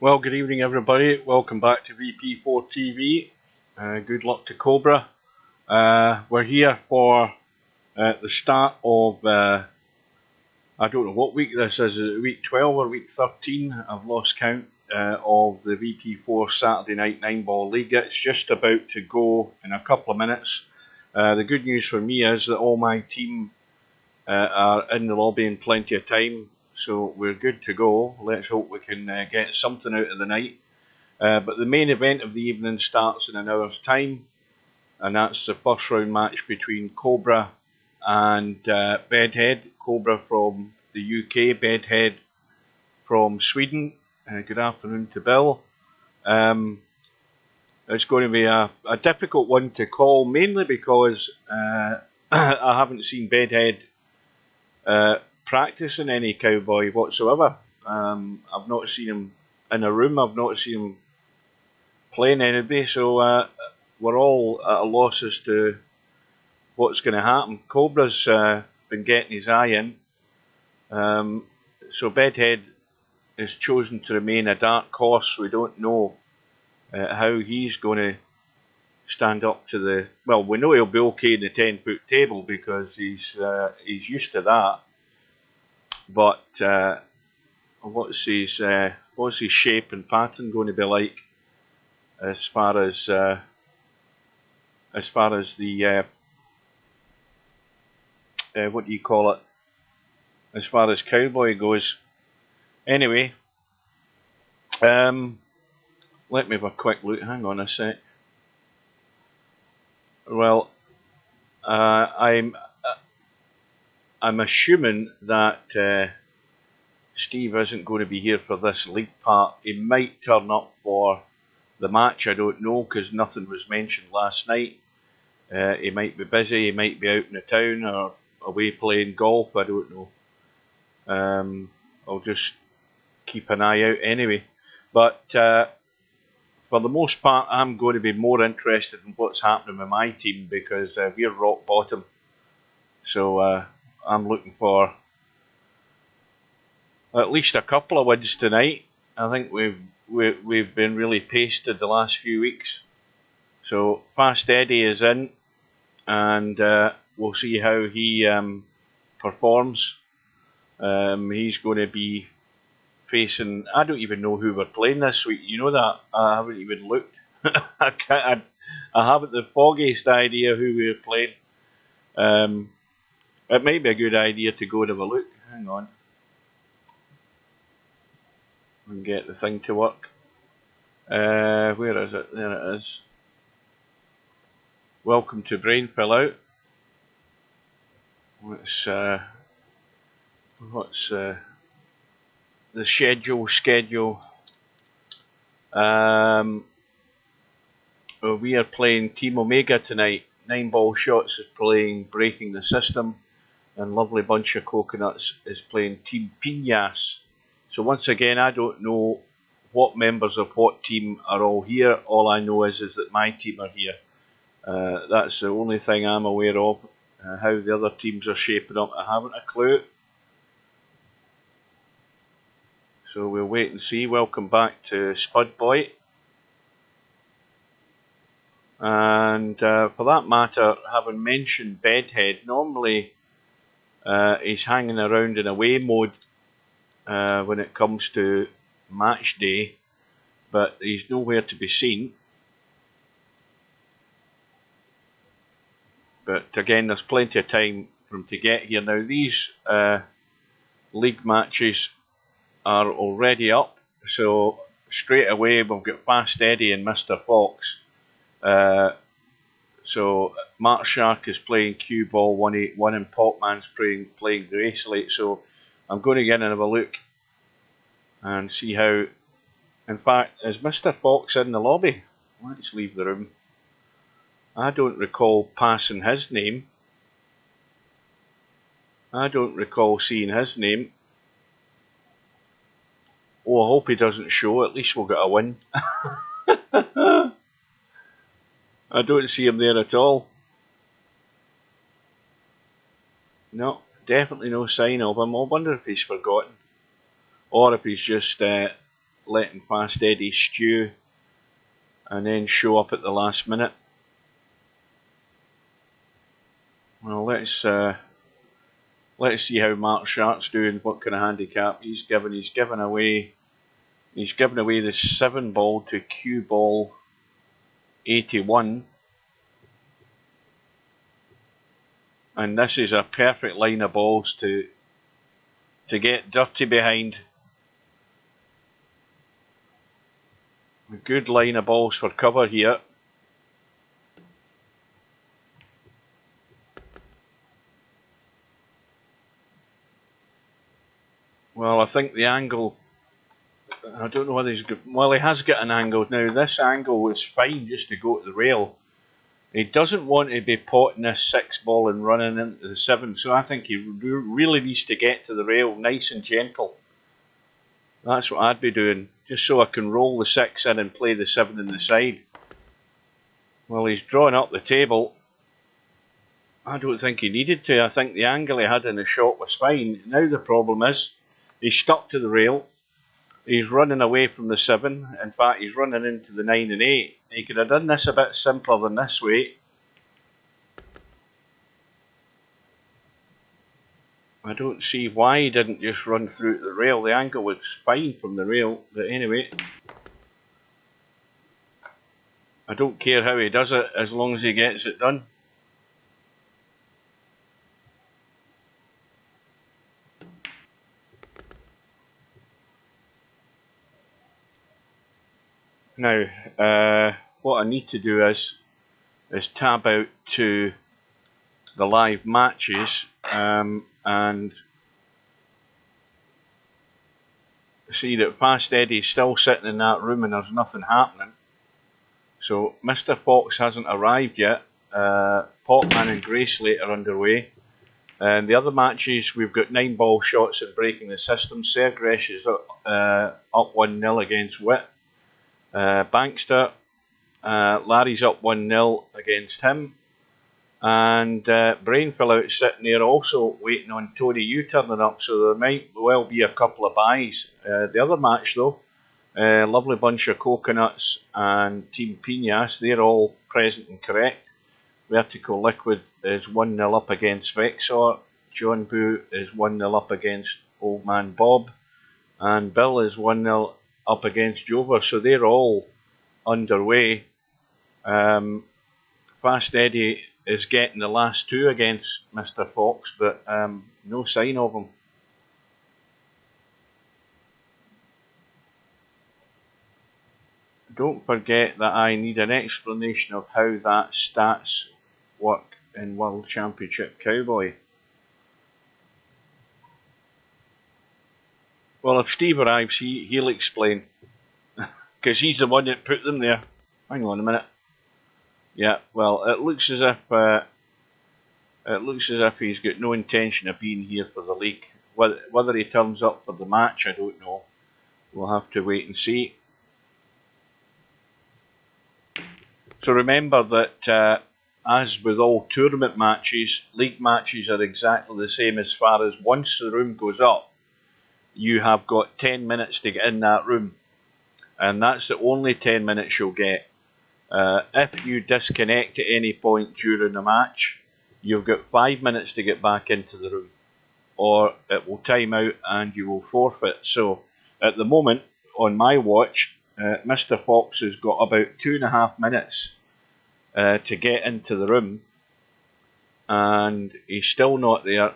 Well, good evening everybody. Welcome back to VP4 TV. Good luck to Cobra. We're here for the start of, I don't know what week this is it week 12 or week 13? I've lost count of the VP4 Saturday Night 9-Ball League. It's just about to go in a couple of minutes. The good news for me is that all my team are in the lobby in plenty of time. So we're good to go. Let's hope we can get something out of the night. But the main event of the evening starts in an hour's time, and that's the first round match between Cobra and Bedhead. Cobra from the UK, Bedhead from Sweden. Good afternoon to Bill. It's going to be a difficult one to call, mainly because I haven't seen Bedhead practicing any Cowboy whatsoever. I've not seen him in a room. I've not seen him playing anybody. So we're all at a loss as to what's going to happen. Cobra's been getting his eye in. So Bedhead is chosen to remain a dark horse. We don't know how he's going to stand up to the... Well, we know he'll be okay in the 10-foot table because he's used to that. But what's his shape and pattern going to be like as far as the what do you call it? As far as Cowboy goes. Anyway, let me have a quick look. Hang on a sec. Well, I'm assuming that Steve isn't going to be here for this league part. He might turn up for the match, I don't know, because nothing was mentioned last night. He might be busy, he might be out in the town or away playing golf, I don't know. I'll just keep an eye out anyway. But for the most part, I'm going to be more interested in what's happening with my team because we're rock bottom. So I'm looking for at least a couple of wins tonight. I think we've been really pasted the last few weeks. So Fast Eddie is in, and we'll see how he performs. He's going to be facing... I don't even know who we're playing this week. You know that? I haven't even looked. I haven't the foggiest idea who we're playing. It might be a good idea to go and have a look. Hang on. And get the thing to work. Where is it? There it is. Welcome to Brain Fill Out. What's the schedule? We are playing Team Omega tonight. 9-Ball Shots is playing Breaking the System, and Lovely Bunch of Coconuts is playing Team Piñas. So once again, I don't know what members of what team are all here. All I know is that my team are here. That's the only thing I'm aware of. How the other teams are shaping up, I haven't a clue. So we'll wait and see. Welcome back to Spud Boy. And for that matter, having mentioned Bedhead, normally he's hanging around in away mode when it comes to match day, but he's nowhere to be seen. But again, there's plenty of time for him to get here. Now these league matches are already up, so straight away we've got Fast Eddie and Mr. Fox. So Mark Shark is playing Cue Ball 181 and Popman's playing Gracelite. So I'm going to get in and have a look and see how... In fact, is Mr. Fox in the lobby? Let's leave the room. I don't recall passing his name. I don't recall seeing his name. Oh, I hope he doesn't show. At least we'll get a win. I don't see him there at all. No, definitely no sign of him. I wonder if he's forgotten. Or if he's just letting Fast Eddie stew and then show up at the last minute. Well, let's see how Mark Sharp's doing. What kind of handicap he's given? He's given away the 7 ball to Q ball 81. And this is a perfect line of balls to get dirty behind. A good line of balls for cover here. Well, I think the angle, I don't know whether he's got, well, he has got an angle. Now, this angle is fine just to go to the rail. He doesn't want to be potting this 6 ball and running into the 7, so I think he really needs to get to the rail nice and gentle. That's what I'd be doing, just so I can roll the 6 in and play the 7 in the side. Well, he's drawing up the table. I don't think he needed to. I think the angle he had in the shot was fine. Now the problem is, he's stuck to the rail. He's running away from the 7. In fact, he's running into the 9 and 8. He could have done this a bit simpler than this way. I don't see why he didn't just run through the rail. The angle was fine from the rail, but anyway. I don't care how he does it, as long as he gets it done. Now, what I need to do is tab out to the live matches and see that Fast Eddie's still sitting in that room and there's nothing happening. So Mr. Fox hasn't arrived yet. Potman and Gracelate are underway. And the other matches, we've got 9 ball shots at breaking the system. Sergresh is up 1-0 against Witt. Bankster, Larry's up 1-0 against him. And Brainfill out sitting there also waiting on Tony U turning up, so there might well be a couple of buys. The other match though, Lovely Bunch of Coconuts and Team Pinas, they're all present and correct. Vertical Liquid is 1-0 up against Vexor. John Boo is 1-0 up against Old Man Bob. And Bill is 1-0 up against Jover, so they're all underway. Fast Eddie is getting the last 2 against Mr. Fox, but no sign of him. Don't forget that I need an explanation of how that stats work in World Championship Cowboy. Well, if Steve arrives, he'll explain, because he's the one that put them there. Hang on a minute. Yeah, well, it looks as if he's got no intention of being here for the league. Whether he turns up for the match, I don't know. We'll have to wait and see. So remember that, as with all tournament matches, league matches are exactly the same as far as once the room goes up, you have got 10 minutes to get in that room. And that's the only 10 minutes you'll get. If you disconnect at any point during the match, you've got 5 minutes to get back into the room, or it will time out and you will forfeit. So at the moment, on my watch, Mr. Fox has got about 2.5 minutes to get into the room, and he's still not there.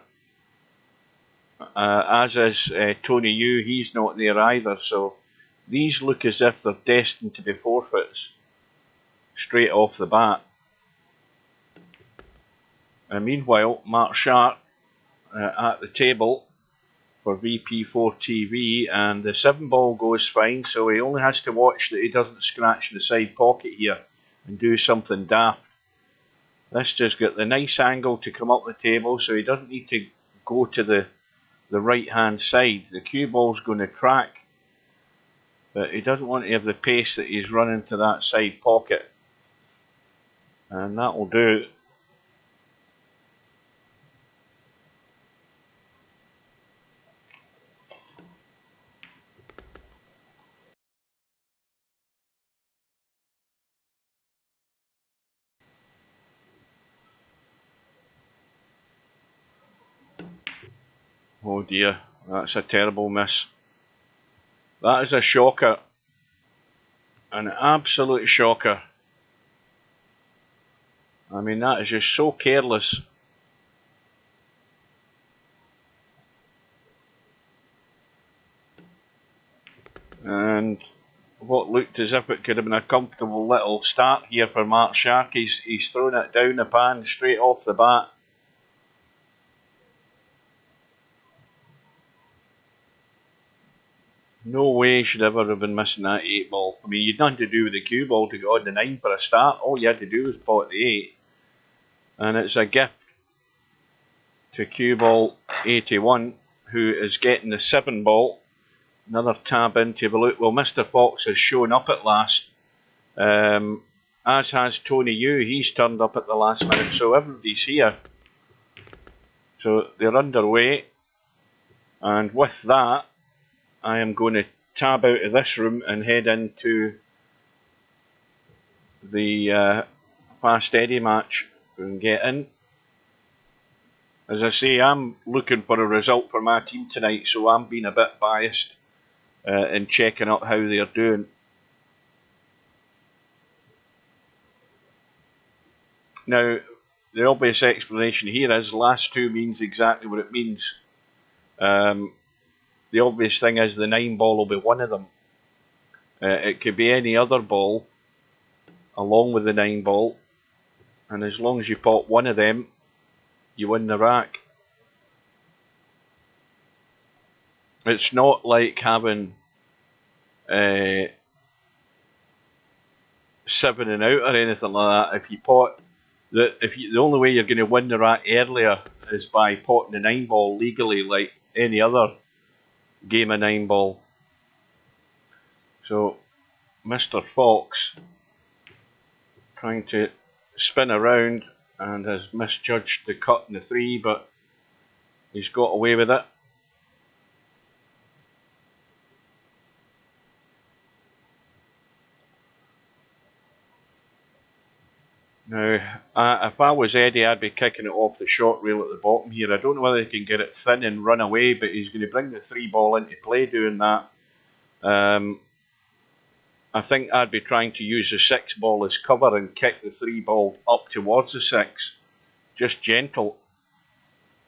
As is Tony U, he's not there either. So these look as if they're destined to be forfeits straight off the bat. And meanwhile, Mark Sharp at the table for VP4 TV, and the 7 ball goes fine, so he only has to watch that he doesn't scratch the side pocket here and do something daft. This just got the nice angle to come up the table, so he doesn't need to go to the right hand side. The cue ball's going to crack, but he doesn't want to have the pace that he's running to that side pocket, and that will do. Oh dear, that's a terrible miss. That is a shocker. An absolute shocker. I mean, that is just so careless. And what looked as if it could have been a comfortable little start here for Mark Shark. He's thrown it down the pan straight off the bat. No way he should ever have been missing that 8 ball. I mean, you'd nothing to do with the cue ball to get on the 9 for a start. All you had to do was pot the 8. And it's a gift to cue ball 81, who is getting the 7 ball. Another tab into the look. Well, Mr. Fox has shown up at last. As has Tony Yu. He's turned up at the last minute. So everybody's here. So they're underway. And with that, I am going to tab out of this room and head into the Fast Eddie match and get in. As I say, I'm looking for a result for my team tonight, so I'm being a bit biased in checking up how they're doing. Now, the obvious explanation here is last 2 means exactly what it means. The obvious thing is the 9 ball will be one of them. It could be any other ball along with the 9 ball, and as long as you pot one of them, you win the rack. It's not like having 7 and out or anything like that. If you pot the only way you're going to win the rack earlier is by potting the 9 ball legally, like any other game of 9 ball. So Mr. Fox trying to spin around and has misjudged the cut in the 3, but he's got away with it. Now, if I was Eddie, I'd be kicking it off the short rail at the bottom here. I don't know whether he can get it thin and run away, but he's going to bring the 3 ball into play doing that. I think I'd be trying to use the 6 ball as cover and kick the 3 ball up towards the 6. Just gentle.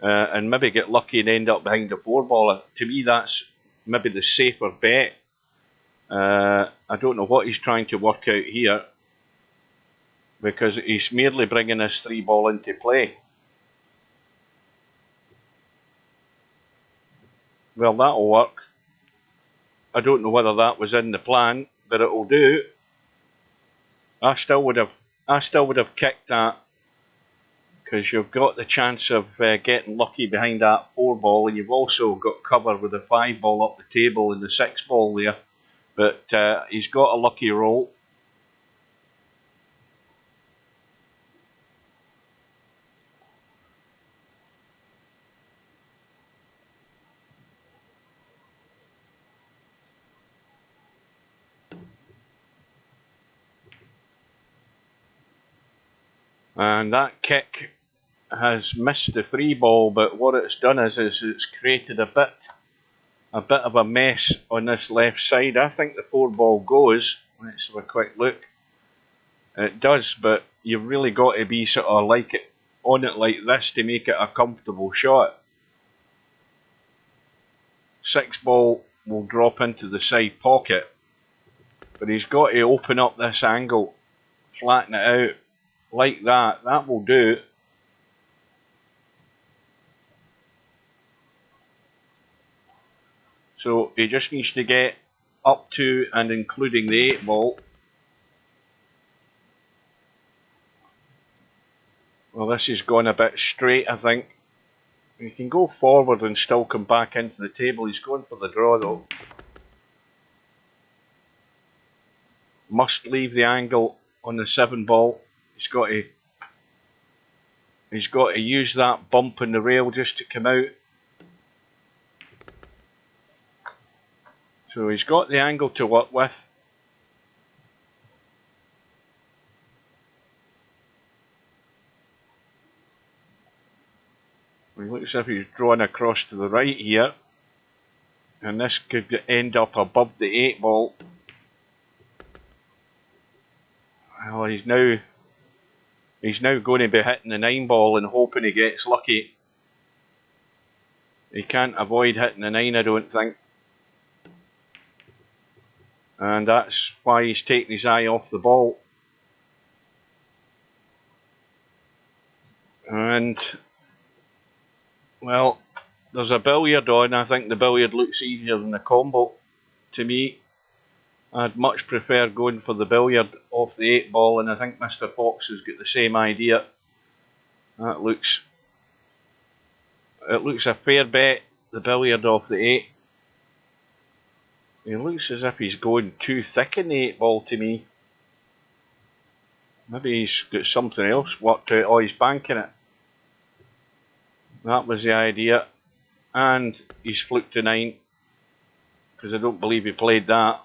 And maybe get lucky and end up behind the 4 ball. To me, that's maybe the safer bet. I don't know what he's trying to work out here, because he's merely bringing this 3 ball into play. Well, that'll work. I don't know whether that was in the plan, but it'll do. I still would have kicked that, because you've got the chance of getting lucky behind that 4 ball, and you've also got cover with the 5 ball up the table and the 6 ball there. But he's got a lucky roll. And that kick has missed the 3 ball, but what it's done is it's created a bit of a mess on this left side. I think the 4 ball goes. Let's have a quick look. It does, but you've really got to be sort of like it on it like this to make it a comfortable shot. 6 ball will drop into the side pocket, but he's got to open up this angle, flatten it out like that. That will do. So he just needs to get up to and including the 8 ball. Well, this has gone a bit straight, I think. He can go forward and still come back into the table. He's going for the draw though. Must leave the angle on the 7 ball. He's got to use that bump in the rail just to come out. So he's got the angle to work with. It looks as if he's drawn across to the right here. And this could end up above the 8 ball. Well, he's now going to be hitting the 9 ball and hoping he gets lucky. He can't avoid hitting the 9, I don't think. And that's why he's taking his eye off the ball. And, well, there's a billiard on. I think the billiard looks easier than the combo to me. I'd much prefer going for the billiard off the 8 ball, and I think Mr. Fox has got the same idea. It looks a fair bet, the billiard off the 8. He looks as if he's going too thick in the 8 ball to me. Maybe he's got something else worked out. Oh, he's banking it. That was the idea. And he's flipped to 9, because I don't believe he played that.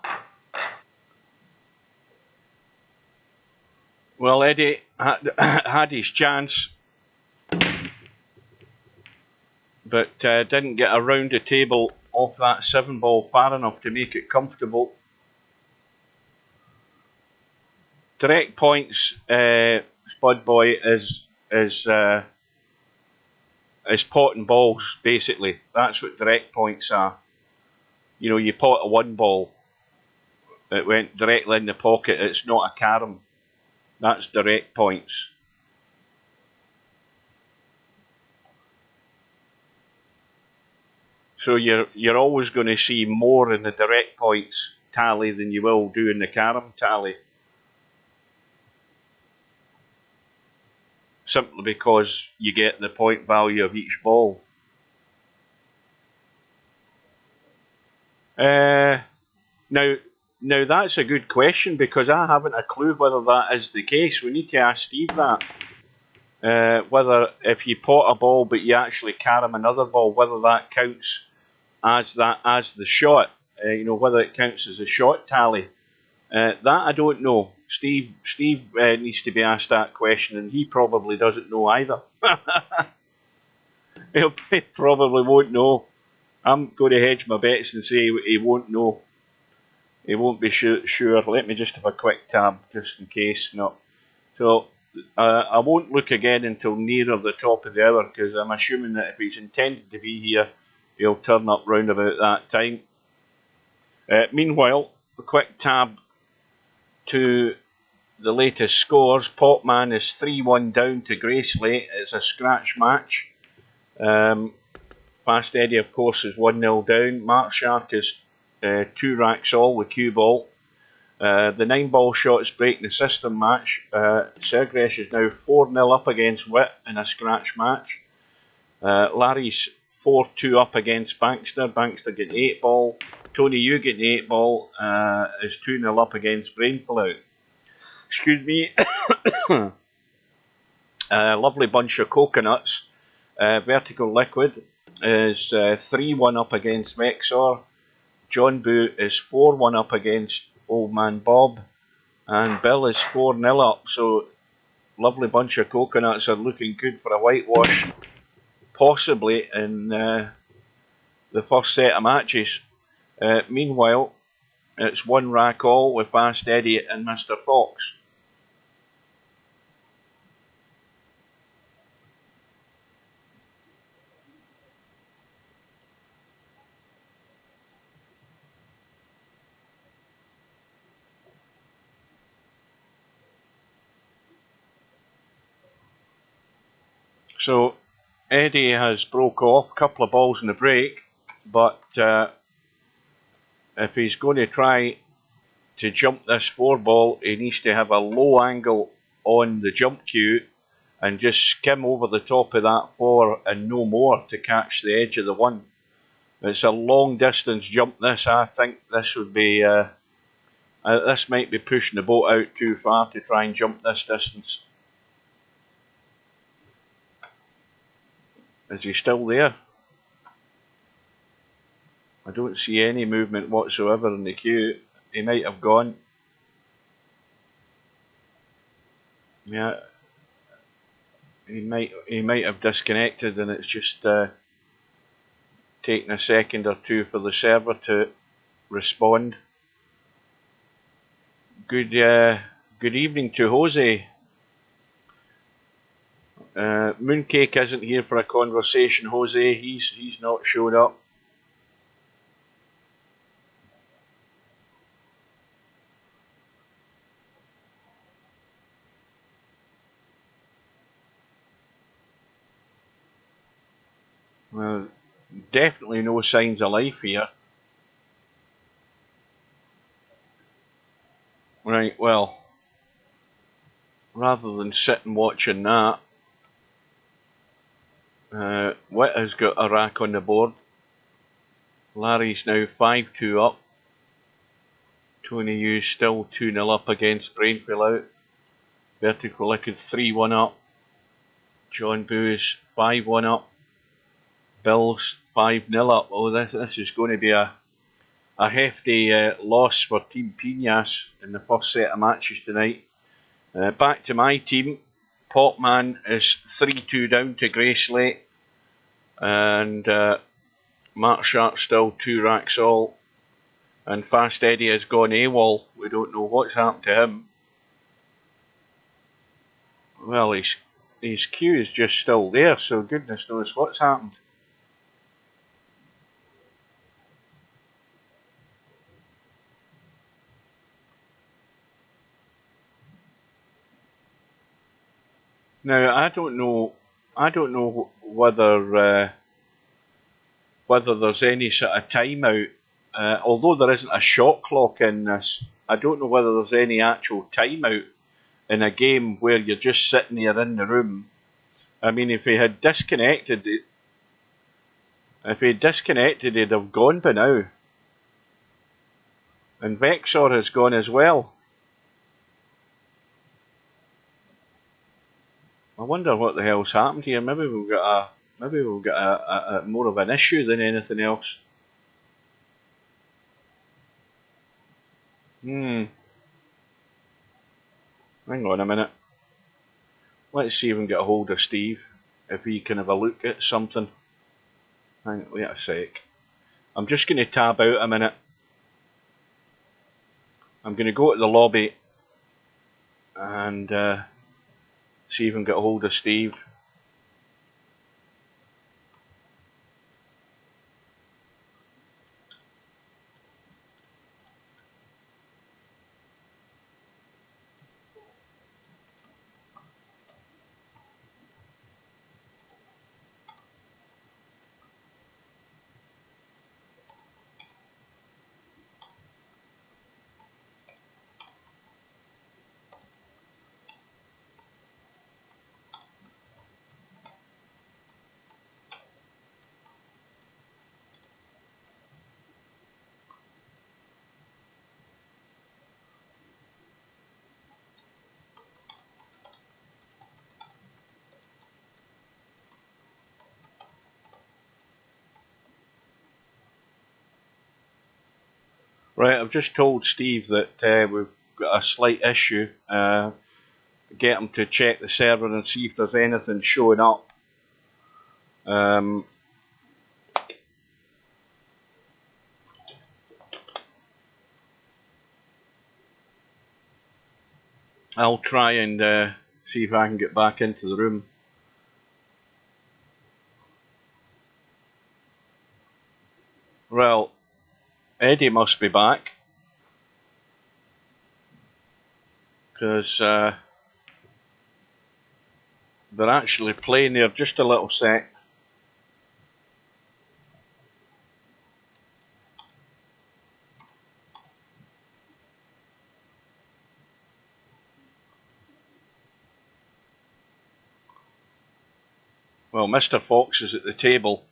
Well, Eddie had his chance, but didn't get around the table off that 7 ball far enough to make it comfortable. Direct points, Spud Boy, is potting balls, basically. That's what direct points are. You know, you pot a 1 ball, it went directly in the pocket. It's not a carom. That's direct points. So you're always going to see more in the direct points tally than you will do in the carom tally. Simply because you get the point value of each ball. Now that's a good question, because I haven't a clue whether that is the case. We need to ask Steve that. Whether if you pot a ball but you actually carom another ball, whether that counts as the shot. You know, whether it counts as a shot tally. That I don't know. Steve needs to be asked that question, and he probably doesn't know either. He probably won't know. I'm going to hedge my bets and say he won't know. He won't be sure. Let me just have a quick tab just in case. No. So I won't look again until nearer the top of the hour, because I'm assuming that if he's intended to be here, he'll turn up round about that time. Meanwhile, a quick tab to the latest scores. Popman is 3-1 down to Graysley. It's a scratch match. Fast Eddie, of course, is 1-0 down. Mark Shark is 2 racks all with cue ball. The 9 ball shots break the system match. Sergresh is now 4-0 up against Witt in a scratch match. Larry's 4-2 up against Bankster. Bankster getting 8 ball. Tony, you getting 8 ball, is 2-0 up against Brainful Out. Excuse me. Lovely bunch of coconuts. Vertical Liquid is 3-1 up against Vexor. John Boo is 4-1 up against Old Man Bob. And Bill is 4-0 up. So, lovely bunch of coconuts are looking good for a whitewash. Possibly in the first set of matches. Meanwhile, it's 1 rack all with Fast Eddie and Mr. Fox. So Eddie has broke off a couple of balls in the break, but if he's going to try to jump this 4 ball, he needs to have a low angle on the jump cue and just skim over the top of that 4 and no more to catch the edge of the 1. It's a long distance jump this. I think this would be this might be pushing the boat out too far to try and jump this distance. Is he still there? I don't see any movement whatsoever in the queue. He might have gone. Yeah. He might have disconnected, and it's just taking a second or two for the server to respond. Good evening to Jose. Mooncake isn't here for a conversation, Jose. He's not showed up. Well, definitely no signs of life here. Right, well, rather than sitting watching that, Witt has got a rack on the board. Larry's now 5-2 up. Tony Hughes still 2-0 up against Brainfield out. Vertical Liquid 3-1 up. John Boo's 5-1 up. Bill's 5-0 up. Oh, this is going to be a hefty loss for Team Piñas in the first set of matches tonight. Back to my team. Popman is 3-2 down to Grayslate. And Mark Sharp still 2 racks all. And Fast Eddie has gone AWOL. We don't know what's happened to him. Well, his queue is just still there, so goodness knows what's happened. Now I don't know whether there's any sort of timeout. Although there isn't a shot clock in this, I don't know whether there's any actual timeout in a game where you're just sitting there in the room. I mean, if he had disconnected, he'd have gone by now. And Vexor has gone as well. I wonder what the hell's happened here. Maybe we've got a more of an issue than anything else. Hang on a minute. Let's see if we can get a hold of Steve. If he can have a look at something. Wait a sec. I'm just going to tab out a minute. I'm going to go to the lobby and see if we can get a hold of Steve. Right, I've just told Steve that we've got a slight issue. Get him to check the server and see if there's anything showing up. I'll try and see if I can get back into the room. Well, Eddie must be back. Because they're actually playing there. Just a little sec. Well, Mr. Fox is at the table.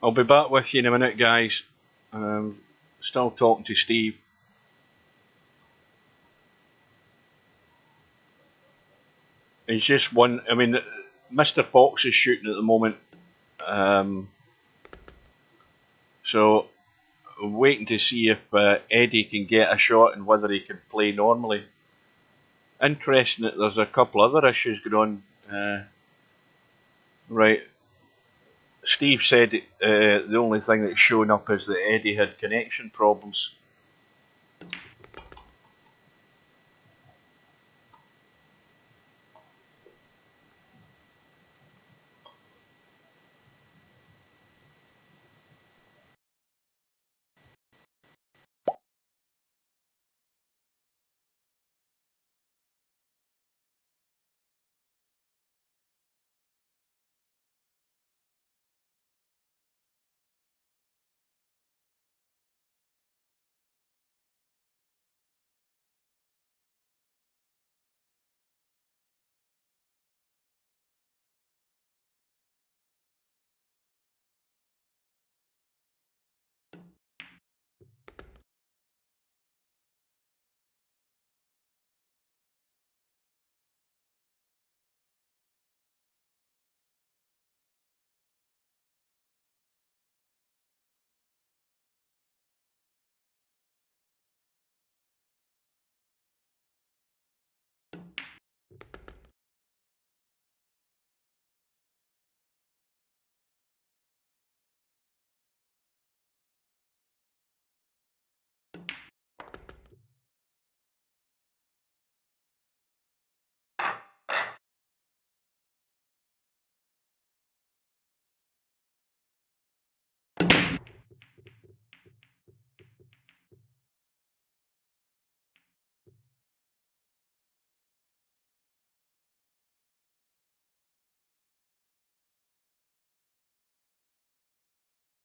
I'll be back with you in a minute, guys. Still talking to Steve. He's just one. I mean, Mr. Fox is shooting at the moment. So waiting to see if Eddie can get a shot and whether he can play normally. Interesting that there's a couple other issues going on. Right. Steve said the only thing that's showing up is that Eddie had connection problems.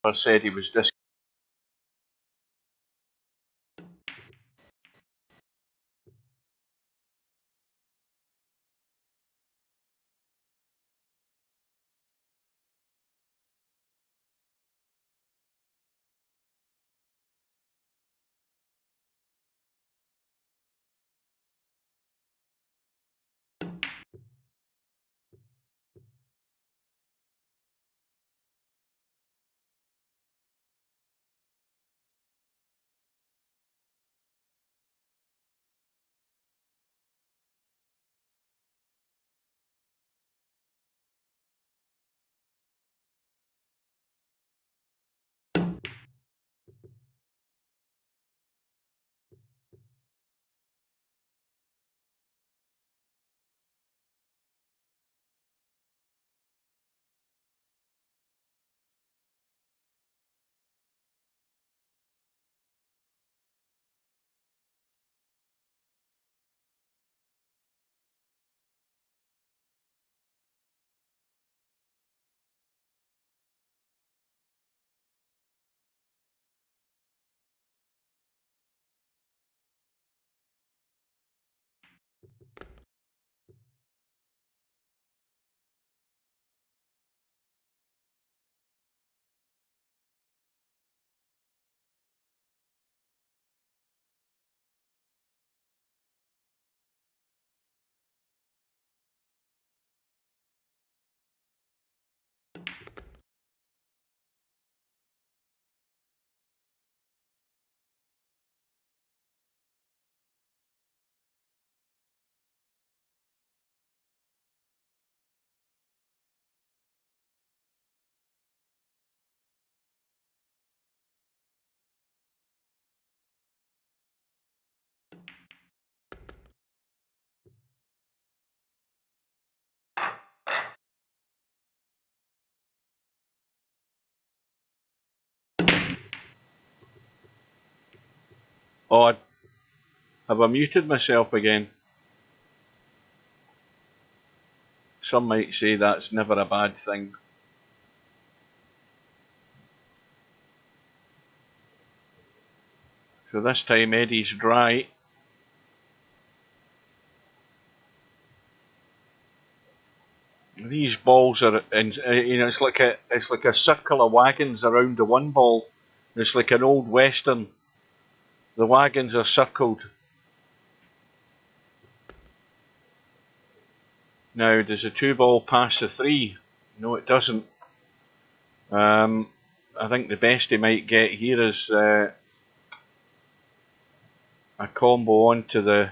I said he was dis. Oh, have I muted myself again? Some might say that's never a bad thing. So this time Eddie's dry. These balls are, it's like a circle of wagons around the one ball. It's like an old western. The wagons are circled. Now, does the 2-ball pass the 3? No, it doesn't. I think the best he might get here is a combo onto the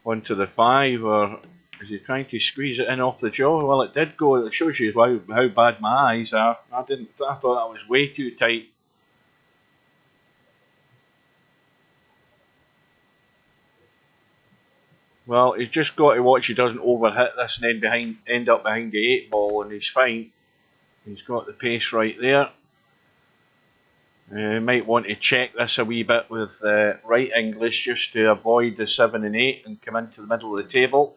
5, or is he trying to squeeze it in off the jaw? Well, it did go. It shows you how bad my eyes are. I thought that was way too tight. Well, he's just got to watch he doesn't overhit this and then end up behind the 8-ball, and he's fine. He's got the pace right there. Might want to check this a wee bit with right English just to avoid the 7 and 8 and come into the middle of the table,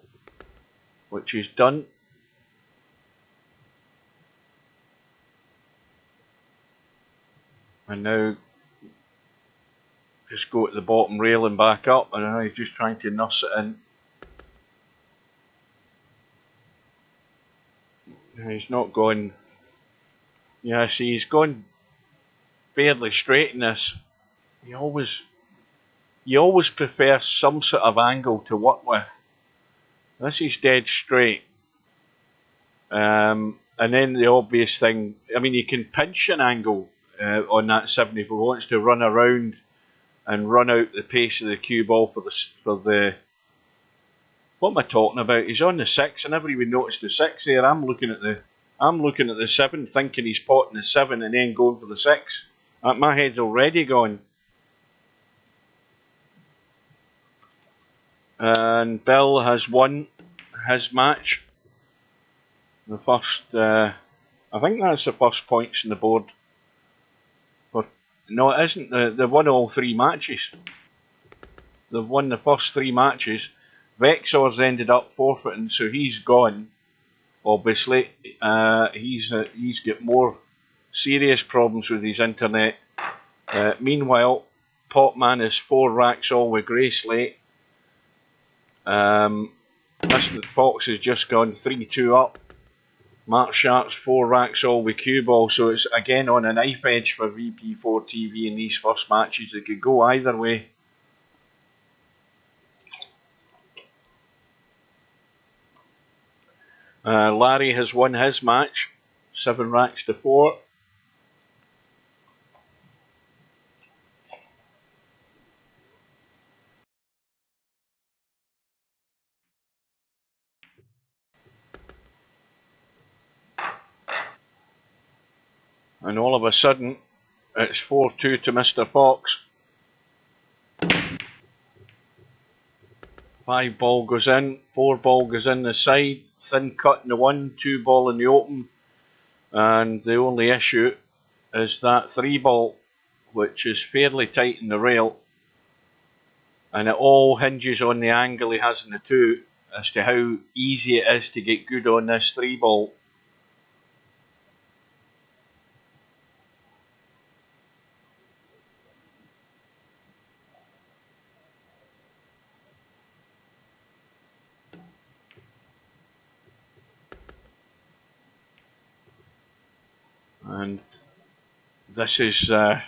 which he's done. And now just go to the bottom rail and back up, and now he's just trying to nurse it in. He's not going. Yeah, see, he's gone fairly straight in this. You always prefer some sort of angle to work with. This is dead straight. And then the obvious thing, I mean, you can pinch an angle on that 7 if he wants to run around and run out the pace of the cue ball for the. What am I talking about? He's on the 6. I never even noticed the 6 there. I'm looking at the 7, thinking he's potting the 7 and then going for the 6. My head's already gone. And Bill has won his match. The first, I think that's the first points on the board. But no, it isn't. They've won all 3 matches. They've won the first 3 matches. Vexor's ended up forfeiting, so he's gone. Obviously, he's got more serious problems with his internet. Meanwhile, Popman is 4 racks all with Grey Slate. Mr. Fox has just gone 3-2 up. Mark Sharp's 4 racks all with cue ball, so it's again on a knife edge for VP4 TV in these first matches. It could go either way. Larry has won his match, 7 racks to 4. And all of a sudden, it's 4-2 to Mr. Fox. 5-ball goes in, 4-ball goes in the side, thin cut in the 1, 2-ball in the open. And the only issue is that 3-ball, which is fairly tight in the rail. And it all hinges on the angle he has in the 2 as to how easy it is to get good on this 3-ball. And this is a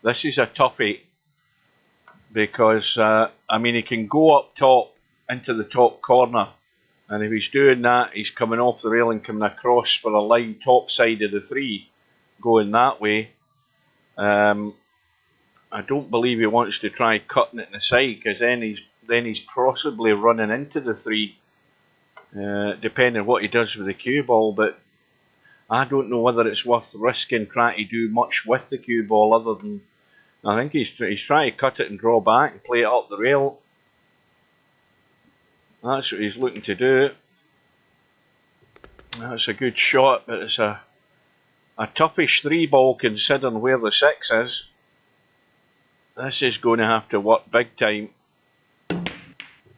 toughie because I mean he can go up top into the top corner, and if he's doing that, he's coming off the rail and coming across for a line top side of the 3, going that way. I don't believe he wants to try cutting it in the side because then he's possibly running into the 3, depending on what he does with the cue ball, but. I don't know whether it's worth risking trying to do much with the cue ball other than I think he's trying to cut it and draw back and play it up the rail. That's what he's looking to do. That's a good shot, but it's a toughish 3-ball considering where the 6 is. This is going to have to work big time.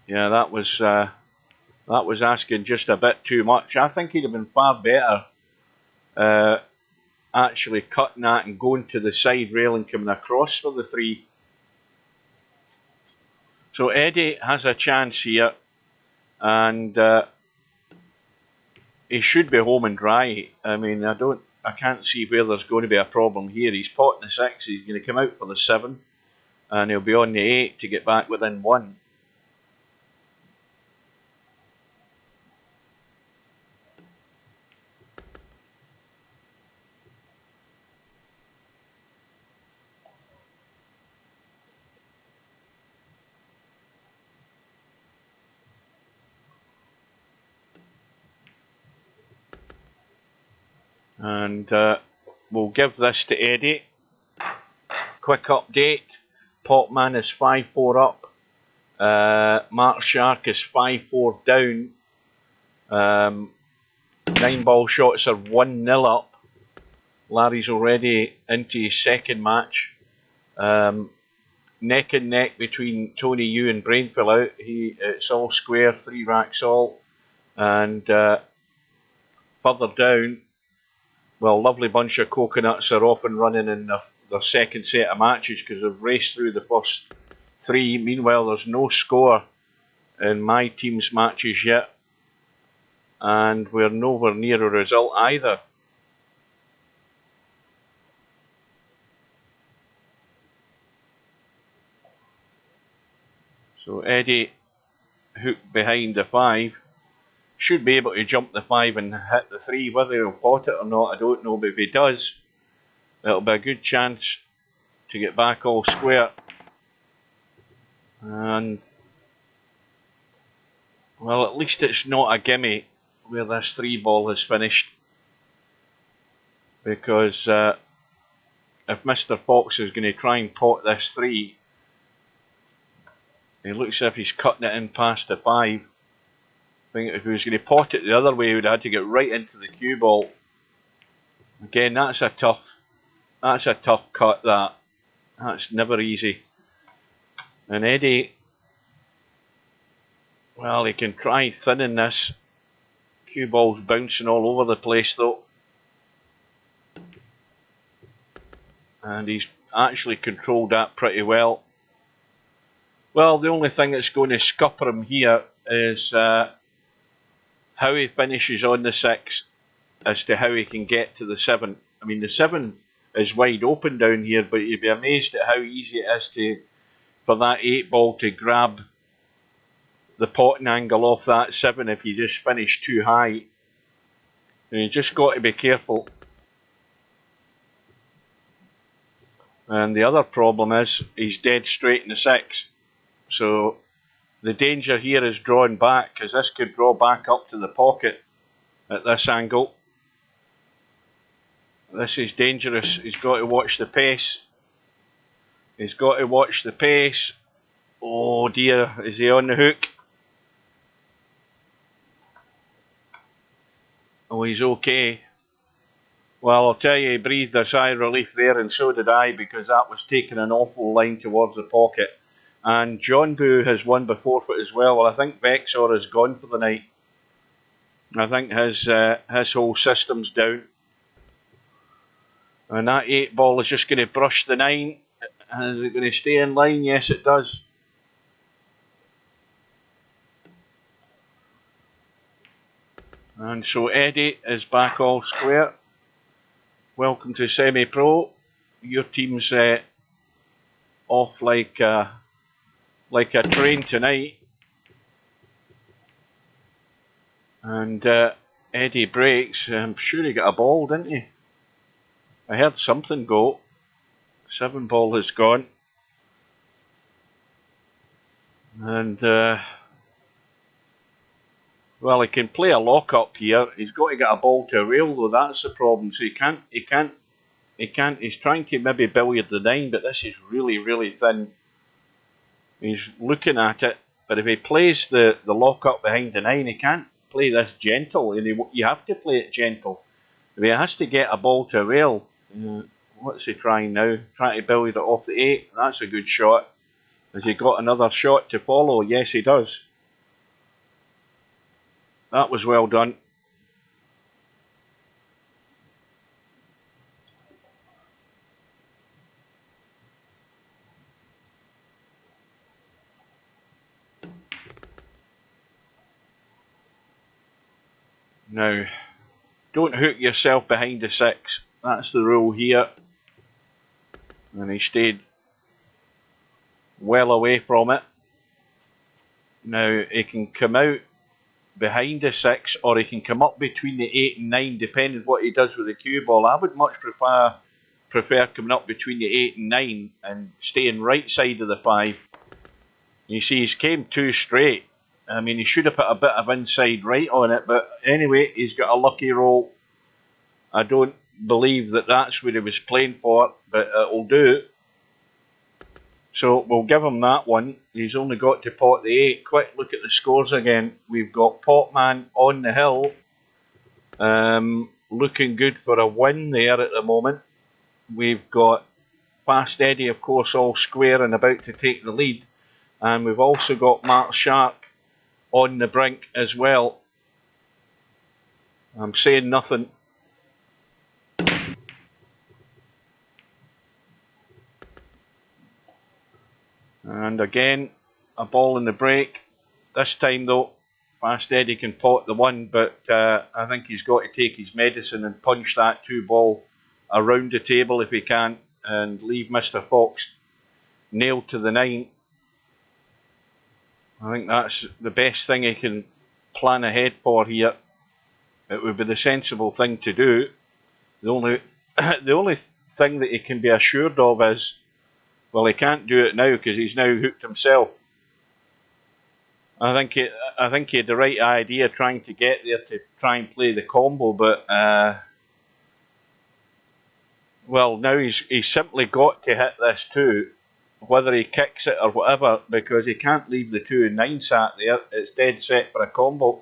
Yeah, that was asking just a bit too much. I think he'd have been far better. Actually cutting that and going to the side rail and coming across for the 3. So Eddie has a chance here, and he should be home and dry. I mean, I can't see where there's going to be a problem here. He's potting the 6, he's going to come out for the 7. and he'll be on the 8 to get back within 1. And we'll give this to Eddie. Quick update. Popman is 5-4 up. Mark Shark is 5-4 down. 9 ball shots are 1-0 up. Larry's already into his second match. Neck and neck between Tony Yu and Brainfill out. It's all square, 3 racks all. And further down, well, lovely bunch of coconuts are off and running in their second set of matches because they've raced through the first 3. Meanwhile, there's no score in my team's matches yet, and we're nowhere near a result either. So Eddie hooked behind the 5. Should be able to jump the 5 and hit the 3. Whether he'll pot it or not, I don't know, but if he does, it'll be a good chance to get back all square. And well, at least it's not a gimme where this 3 ball has finished, because if Mr. Fox is going to try and pot this 3, he looks as if he's cutting it in past the 5. I think if he was going to pot it the other way, he would have had to get right into the cue ball. Again, that's a tough cut. That's never easy. And Eddie, well, he can try thinning this. Cue ball's bouncing all over the place though, and he's actually controlled that pretty well. Well, the only thing that's going to scupper him here is how he finishes on the 6 as to how he can get to the 7. I mean, the 7 is wide open down here, but you'd be amazed at how easy it is for that 8 ball to grab the potting angle off that 7 if you just finish too high. And you just got to be careful. And the other problem is he's dead straight in the 6. So the danger here is drawing back, because this could draw back up to the pocket at this angle. This is dangerous. He's got to watch the pace. He's got to watch the pace. Oh dear, is he on the hook? Oh, he's okay. Well, I'll tell you, he breathed a sigh of relief there, and so did I, because that was taking an awful line towards the pocket. And John Boo has won by forfeit as well. Well, I think Vexor is gone for the night. I think his whole system's down. And that 8 ball is just going to brush the 9. Is it going to stay in line? Yes, it does. And so Eddie is back all square. Welcome to semi-pro. Your team's off like a train tonight. And Eddie breaks. I'm sure he got a ball, didn't he? I heard something go. 7 ball has gone. And well, he can play a lock up here. He's got to get a ball to a rail though. That's the problem. So he can't. He's trying to maybe billiard the 9, but this is really, really thin. He's looking at it, but if he plays the lock up behind the 9, he can't play this gentle. And you have to play it gentle. If he has to get a ball to a rail, what's he trying now? Trying to billiard it off the 8. That's a good shot. Has he got another shot to follow? Yes, he does. That was well done. Now, don't hook yourself behind the 6. That's the rule here. And he stayed well away from it. Now he can come out behind the 6, or he can come up between the 8 and 9, depending what he does with the cue ball. I would much prefer coming up between the 8 and 9 and staying right side of the 5. You see, he's came 2 straight. I mean, he should have put a bit of inside right on it, but anyway, he's got a lucky roll. I don't believe that that's what he was playing for, but it'll do. So we'll give him that one. He's only got to pot the 8. Quick look at the scores again. We've got Potman on the hill. Looking good for a win there at the moment. We've got Fast Eddie, of course, all square and about to take the lead. And we've also got Mark Shark on the brink as well. I'm saying nothing. And again, a ball in the break. This time though, Fast Eddie can pot the 1, but I think he's got to take his medicine and punch that 2 ball around the table if he can, and leave Mr. Fox nailed to the 9. I think that's the best thing he can plan ahead for here. It would be the sensible thing to do. The only thing that he can be assured of is, well, he can't do it now because he's now hooked himself. I think he had the right idea trying to get there to try and play the combo, but well, now he's simply got to hit this 2, whether he kicks it or whatever, because he can't leave the 2 and 9 sat there. It's dead set for a combo.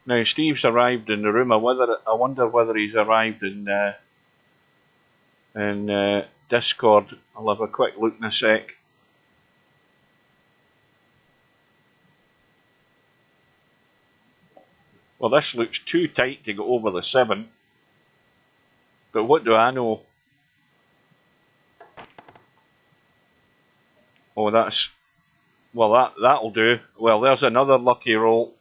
Now Steve's arrived in the room. I wonder whether he's arrived in Discord. I'll have a quick look in a sec. Well, this looks too tight to go over the 7. But what do I know? Oh, that'll do. Well, there's another lucky roll.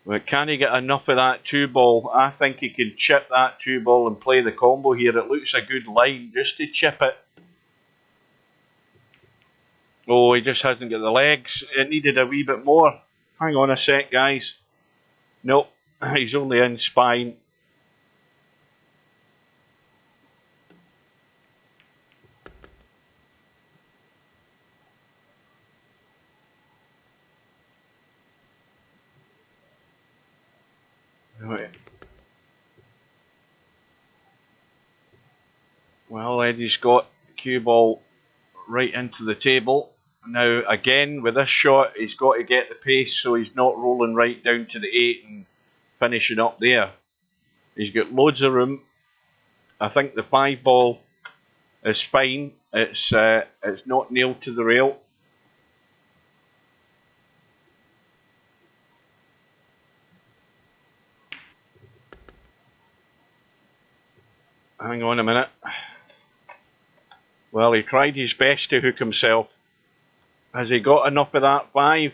But can he get enough of that 2 ball? I think he can chip that 2 ball and play the combo here. It looks a good line just to chip it. Oh, he just hasn't got the legs. It needed a wee bit more. Hang on a sec, guys. Nope, he's only in spine. Right. Well, Eddie's got cue ball right into the table. Now, again, with this shot, he's got to get the pace so he's not rolling right down to the 8 and finishing up there. He's got loads of room. I think the 5 ball is fine. It's not nailed to the rail. Hang on a minute. Well, he tried his best to hook himself. Has he got enough of that 5?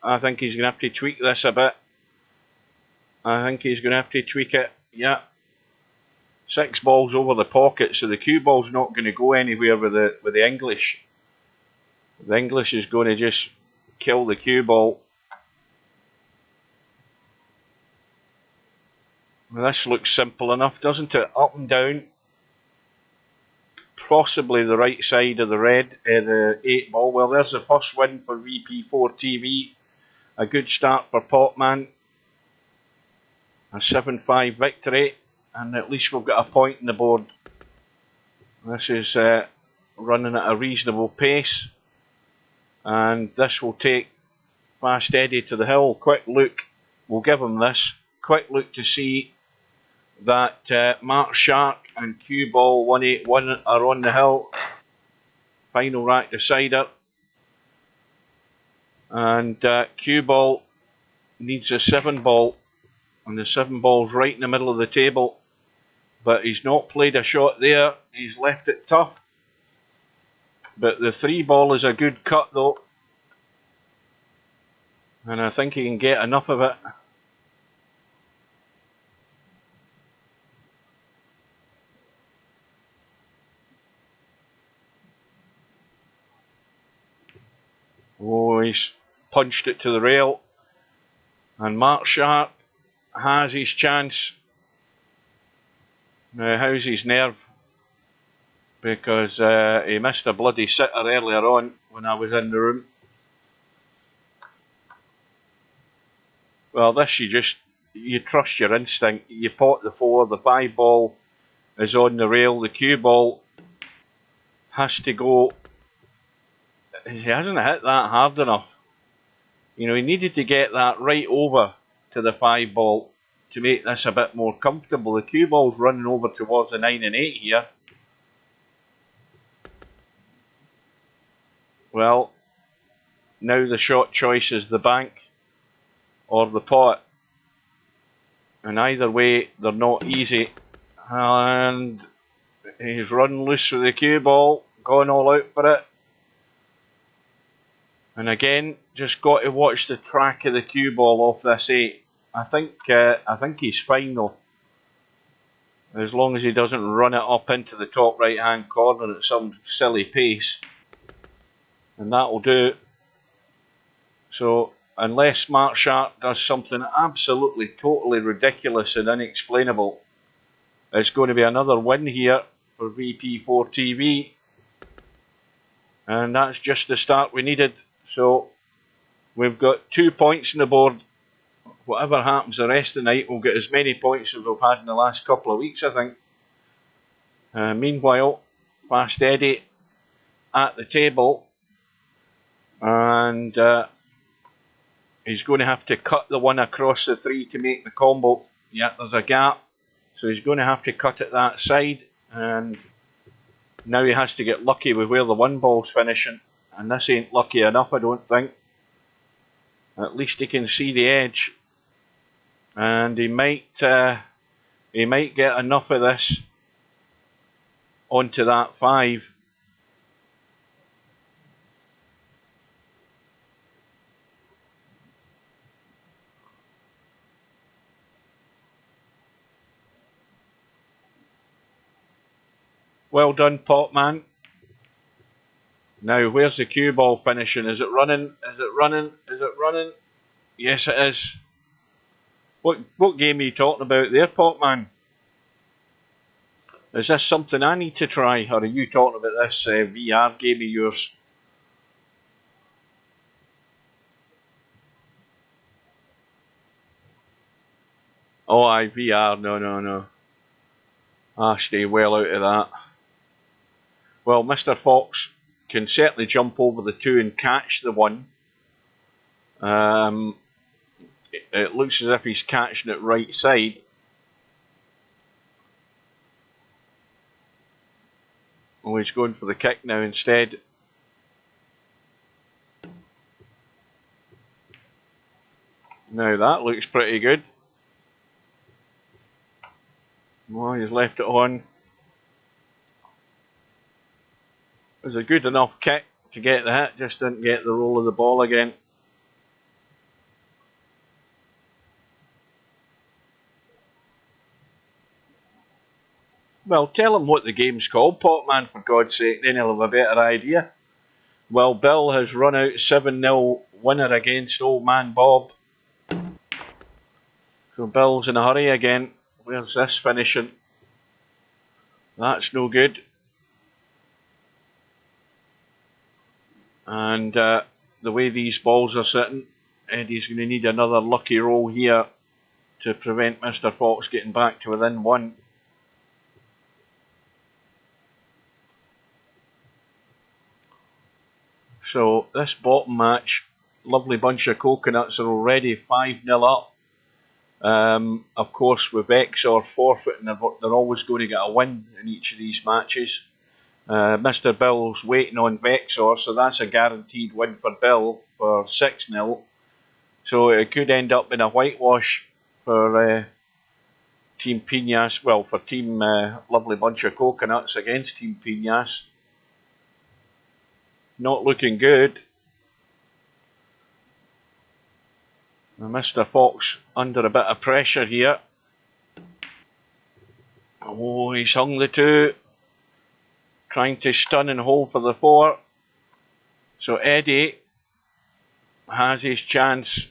I think he's going to have to tweak this a bit. I think he's going to have to tweak it. Yeah. 6 balls over the pocket, so the cue ball's not going to go anywhere with the English. The English is going to just kill the cue ball. Well, this looks simple enough, doesn't it? Up and down. Possibly the right side of the red, the 8 ball. Well, there's the first win for VP4 TV. A good start for Potman. A 7-5 victory, and at least we've got a point on the board. This is running at a reasonable pace, and this will take Fast Eddie to the hill. Quick look, we'll give him this. Quick look to see that Mark Shark and Cue Ball 181 are on the hill. Final rack decider. And Cue Ball needs a 7 ball. And the 7 ball's right in the middle of the table. But he's not played a shot there. He's left it tough. But the 3 ball is a good cut though. And I think he can get enough of it. So he's punched it to the rail. And Mark Sharp has his chance. Now, how's his nerve? Because he missed a bloody sitter earlier on when I was in the room. Well, this you trust your instinct. You pot the 4, the 5 ball is on the rail, the cue ball has to go. He hasn't hit that hard enough. You know, he needed to get that right over to the 5 ball to make this a bit more comfortable. The cue ball's running over towards the 9 and 8 here. Well, now the shot choice is the bank or the pot. And either way, they're not easy. And he's run loose with the cue ball, gone all out for it. And again, just got to watch the track of the cue ball off this 8. I think he's fine though. As long as he doesn't run it up into the top right hand corner at some silly pace. And that'll do. So, unless Mark Sharp does something absolutely, totally ridiculous and unexplainable, it's going to be another win here for VP4 TV. And that's just the start we needed. So, we've got 2 points on the board. Whatever happens the rest of the night, we'll get as many points as we've had in the last couple of weeks, I think. Meanwhile, Fast Eddie at the table. And he's going to have to cut the one across the 3 to make the combo. Yeah, there's a gap. So he's going to have to cut it that side. And now he has to get lucky with where the 1 ball's finishing. And this ain't lucky enough, I don't think. At least he can see the edge. And he might get enough of this onto that 5. Well done, Potman. Now, where's the cue ball finishing? Is it running? Is it running? Is it running? Yes, it is. What game are you talking about there, Potman? Is this something I need to try, or are you talking about this VR game of yours? Oh, VR. No. I stay well out of that. Well, Mr. Fox can certainly jump over the 2 and catch the 1. It looks as if he's catching it right side. Oh, he's going for the kick now instead. Now that looks pretty good. Well, he's left it on. It was a good enough kick to get the hit, just didn't get the roll of the ball again. Well, tell him what the game's called, Potman, for God's sake, then he'll have a better idea. Well, Bill has run out 7-0 winner against Old Man Bob. So Bill's in a hurry again. Where's this finishing? That's no good. And the way these balls are sitting, Eddie's going to need another lucky roll here to prevent Mr. Fox getting back to within 1. So this bottom match, lovely bunch of coconuts are already 5-0 up. Of course, with Exor forfeiting, they're always going to get a win in each of these matches. Mr. Bill's waiting on Vexor, so that's a guaranteed win for Bill for 6-0. So it could end up in a whitewash for Team Pinas, well, for Team Lovely Bunch of Coconuts against Team Pinas. Not looking good. Mr. Fox under a bit of pressure here. Oh, he's hung the 2. Trying to stun and hold for the 4. So Eddie has his chance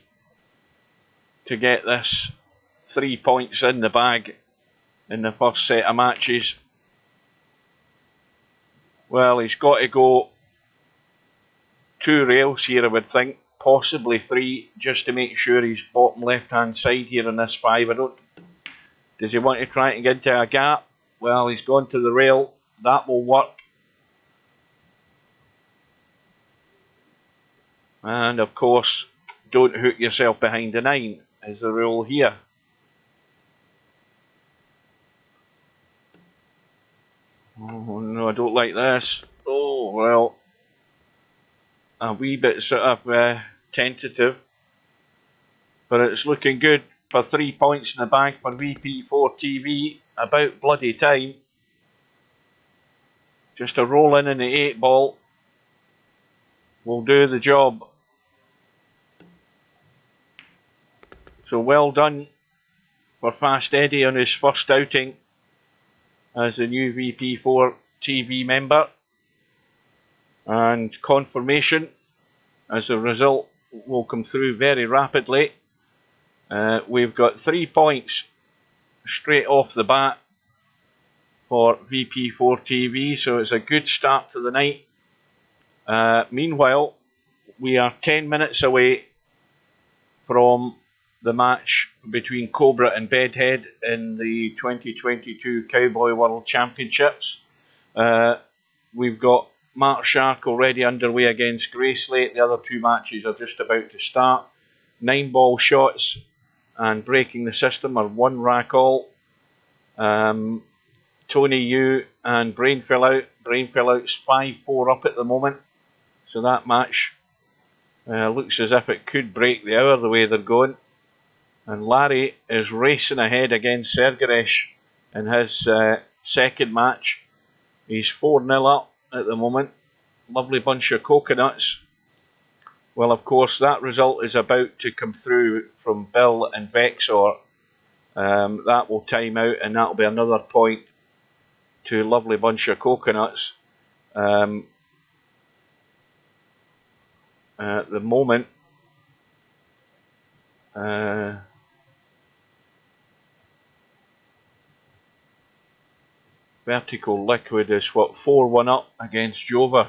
to get this 3 points in the bag in the first set of matches. Well, he's got to go 2 rails here, I would think, possibly 3, just to make sure he's bottom left hand side here in this 5. Does he want to try and get into a gap? Well, he's gone to the rail. That will work. And of course, don't hook yourself behind the 9 is the rule here. Oh no, I don't like this. Oh well, a wee bit sort of tentative, but it's looking good for 3 points in the bag for VP4 TV. About bloody time. Just a roll in the 8 ball will do the job. So well done for Fast Eddie on his first outing as the new VP4 TV member. And confirmation as the result will come through very rapidly. We've got 3 points straight off the bat for VP4 TV, so it's a good start to the night. Meanwhile, we are 10 minutes away from the match between Cobra and Bedhead in the 2022 Cowboy World Championships. We've got Mark Shark already underway against Grayslate. The other 2 matches are just about to start. 9 ball shots and breaking the system are 1 rack all. Tony Yu and Brain Fell Out. Brain Fell Out's 5-4 up at the moment. So that match looks as if it could break the hour the way they're going. And Larry is racing ahead against Sergaresh in his second match. He's 4-0 up at the moment. Lovely bunch of coconuts. Well, of course, that result is about to come through from Bill and Vexor. That will time out, and that will be another point to Lovely Bunch of Coconuts. At the moment, Vertical Liquid is what, 4-1 up against Jova.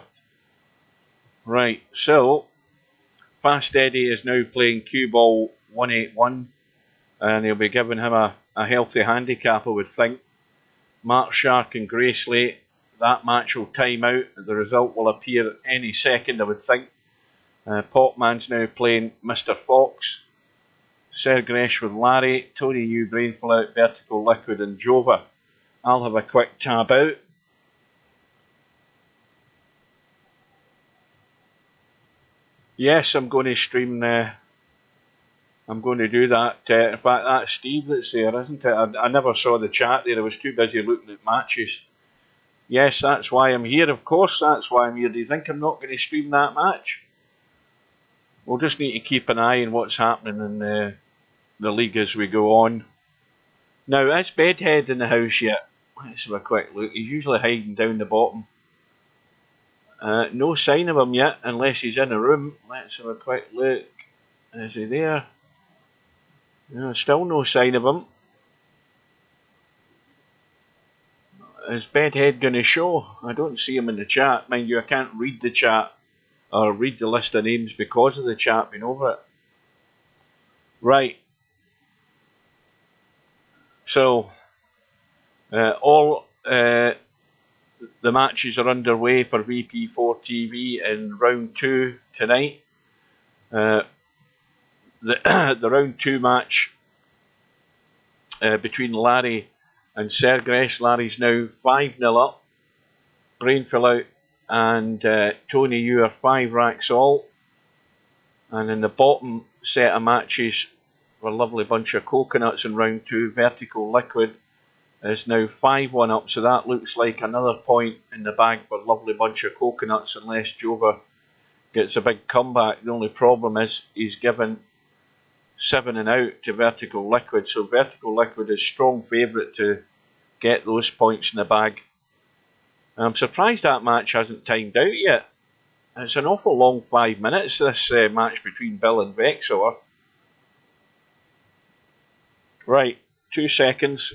Right, so Fast Eddie is now playing cue ball 181, and he'll be giving him a healthy handicap, I would think. Mark Shark and Grayslate, that match will time out. The result will appear any second, I would think. Popman's now playing Mr. Fox. Sergresh with Larry, Tony Yu, Brainful Out, Vertical Liquid and Jova. I'll have a quick tab out. Yes, I'm going to stream. I'm going to do that. In fact, that's Steve that's there, isn't it? I never saw the chat there. I was too busy looking at matches. Yes, that's why I'm here. Of course, that's why I'm here. Do you think I'm not going to stream that match? We'll just need to keep an eye on what's happening in the league as we go on. Now, is Bedhead in the house yet? Let's have a quick look. He's usually hiding down the bottom. No sign of him yet, unless he's in a room. Let's have a quick look. Is he there? No, still no sign of him. Is Bedhead going to show? I don't see him in the chat. Mind you, I can't read the chat or read the list of names because of the chat being over it. Right. So, all the matches are underway for VP4 TV in round 2 tonight. The round 2 match between Larry and Sergresh. Larry's now 5-0 up. Brainful Out and Tony Yu are 5 racks all. And in the bottom set of matches for a lovely bunch of coconuts in round 2, Vertical Liquid is now 5-1 up. So that looks like another point in the bag for a lovely bunch of coconuts unless Jova gets a big comeback. The only problem is he's given 7 and out to Vertical Liquid. So Vertical Liquid is strong favourite to get those points in the bag. I'm surprised that match hasn't timed out yet. It's an awful long 5 minutes, this match between Bill and Vexor. Right, 2 seconds.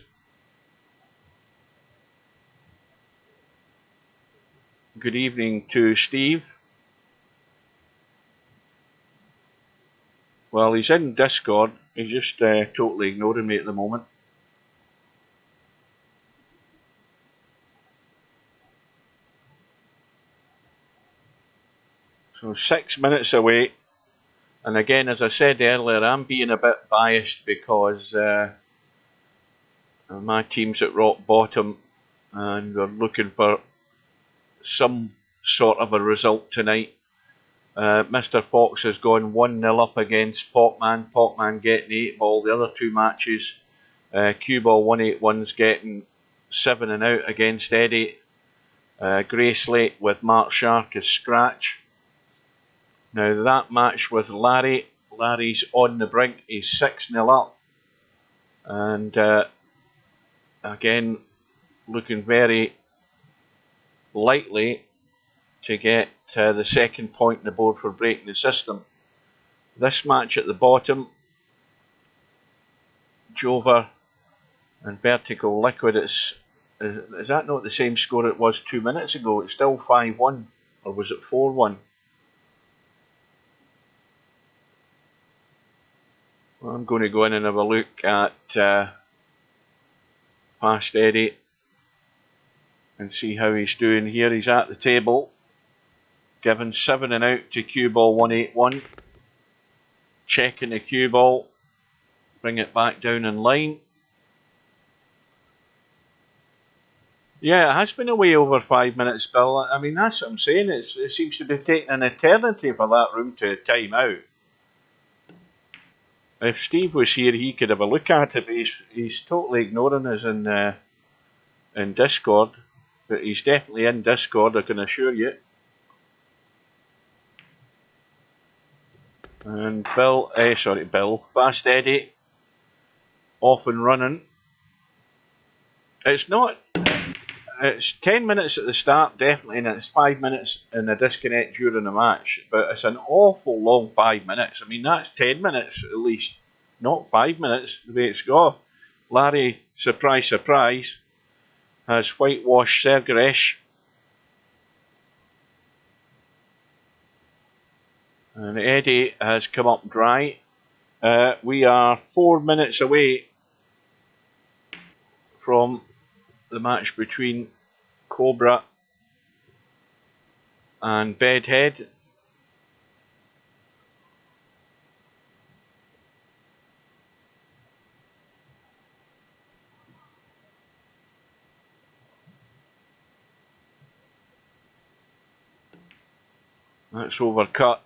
Good evening to Steve. Well, he's in Discord. He's just totally ignoring me at the moment. So 6 minutes away. And again, as I said earlier, I'm being a bit biased because my team's at rock bottom and we're looking for some sort of a result tonight. Mr. Fox has gone 1-0 up against Popman. Popman getting 8 ball. The other 2 matches, Cowboy 181's getting 7 and out against Eddie. Grey Slate with Mark Shark as scratch. Now that match with Larry, Larry's on the brink. He's 6-0 up. And again, looking very likely to get the second point in the board for breaking the system. This match at the bottom, Jover and Vertical Liquid, is that not the same score it was 2 minutes ago? It's still 5-1, or was it 4-1? Well, I'm going to go in and have a look at Fast Eddie and see how he's doing here. He's at the table, giving 7 and out to Cue Ball 181. Checking the cue ball, bring it back down in line. Yeah, it has been away over 5 minutes, Bill. I mean, that's what I'm saying. It seems to be taking an eternity for that room to time out. If Steve was here, he could have a look at it, but he's totally ignoring us in Discord. But he's definitely in Discord, I can assure you. And Bill, Fast Eddie, off and running. It's 10 minutes at the start, definitely, and it's 5 minutes in a disconnect during the match. But it's an awful long 5 minutes. I mean, that's 10 minutes at least, not 5 minutes, the way it's gone. Larry, surprise, surprise, has whitewashed Sergeresh. And Eddie has come up dry. We are 4 minutes away from the match between Cobra and Bedhead. That's overcut.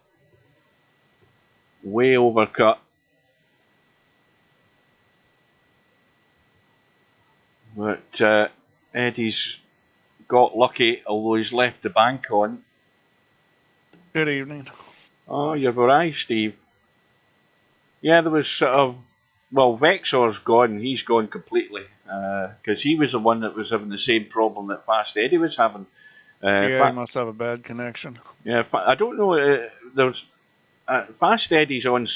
Way overcut. But Eddie's got lucky, although he's left the bank on. Good evening. Oh, you've arrived, Steve. Yeah, there was sort of... Well, Vexor's gone. He's gone completely. Because he was the one that was having the same problem that Fast Eddie was having. Yeah, he must have a bad connection. Yeah, I don't know. There's... Fast Eddie's on...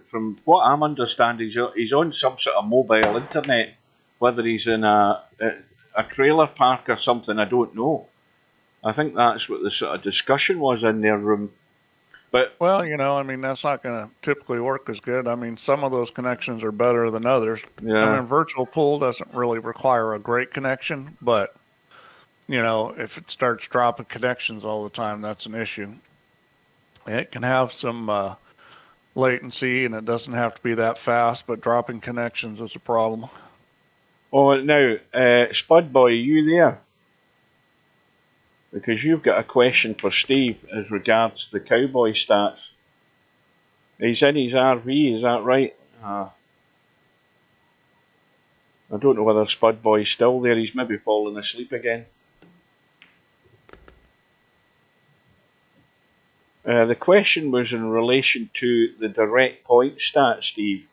from what I'm understanding, he's on some sort of mobile internet. Whether he's in a trailer park or something, I don't know. I think that's what the sort of discussion was in their room. But well, you know, I mean, that's not going to typically work as good. I mean, some of those connections are better than others. Yeah. I mean, virtual pool doesn't really require a great connection, but, you know, if it starts dropping connections all the time, that's an issue. It can have some latency, and it doesn't have to be that fast, but dropping connections is a problem. Oh, now, Spudboy, are you there? Because you've got a question for Steve as regards the Cowboy stats. He's in his RV, is that right? I don't know whether Spudboy's still there. He's maybe fallen asleep again. The question was in relation to the direct point stat, Steve,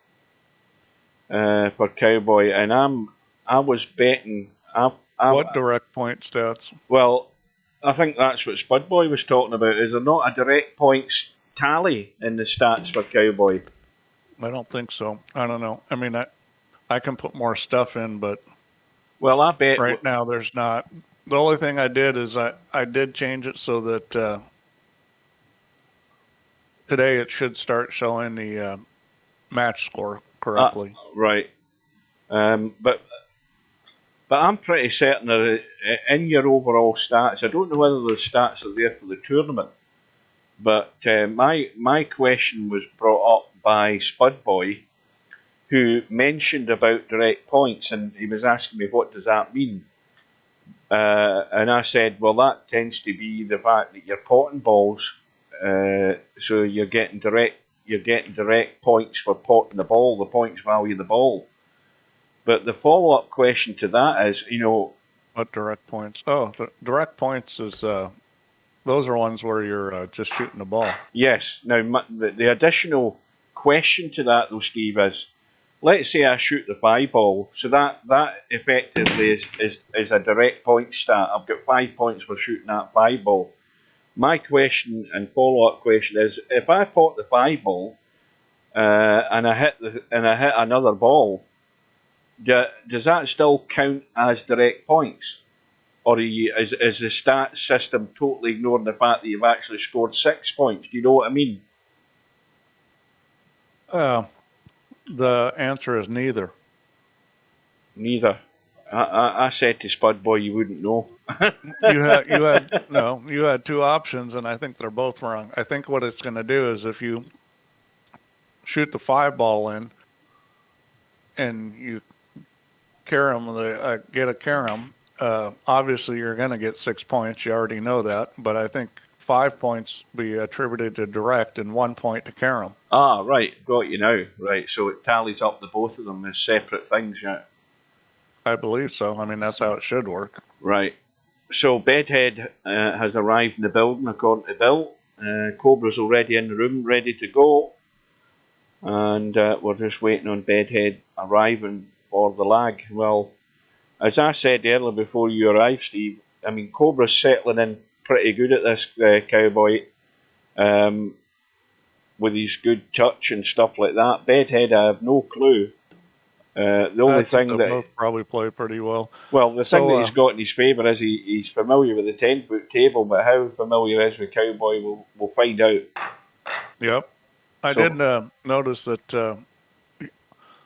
for Cowboy, and I was betting. What direct point stats? Well, I think that's what Spudboy was talking about. Is there not a direct points tally in the stats for Cowboy? I don't think so. I don't know. I mean, I can put more stuff in, but Well, I bet. right now there's not. The only thing I did is I did change it so that today it should start showing the match score correctly. Right. But I'm pretty certain that in your overall stats, I don't know whether the stats are there for the tournament, but my question was brought up by Spudboy, who mentioned about direct points, and he was asking me what does that mean. And I said, well, that tends to be the fact that you're potting balls, so you're getting direct points for potting the ball. The points value the ball. But the follow-up question to that is, what direct points? Oh, the direct points is those are ones where you're just shooting the ball. Yes. Now the additional question to that, though, Steve, is, let's say I shoot the 5 ball, so that effectively is a direct point stat. I've got 5 points for shooting that 5 ball. My question and follow-up question is, if I pot the 5 ball and I hit another ball, does that still count as direct points, or is the stat system totally ignoring the fact that you've actually scored 6 points? Do you know what I mean? The answer is neither. Neither. I said to Spudboy you wouldn't know. you had 2 options, and I think they're both wrong. I think what it's going to do is if you shoot the 5 ball in and you get a carom, obviously you're going to get 6 points. You already know that, but I think 5 points be attributed to direct and 1 point to carom. Ah, right, got you now. Right, so it tallies up the both of them as separate things, yeah. I believe so. I mean, that's how it should work. Right. So Bedhead has arrived in the building, according to Bill. Cobra's already in the room, ready to go. And we're just waiting on Bedhead arriving for the lag. Well, as I said earlier before you arrived, Steve, I mean, Cobra's settling in pretty good at this, Cowboy, with his good touch and stuff like that. Bedhead, I have no clue. The only thing that both probably play pretty well. Well, the thing that he's got in his favour is he's familiar with the 10-foot table, but how familiar he is with Cowboy, we'll find out. Yep. I did notice that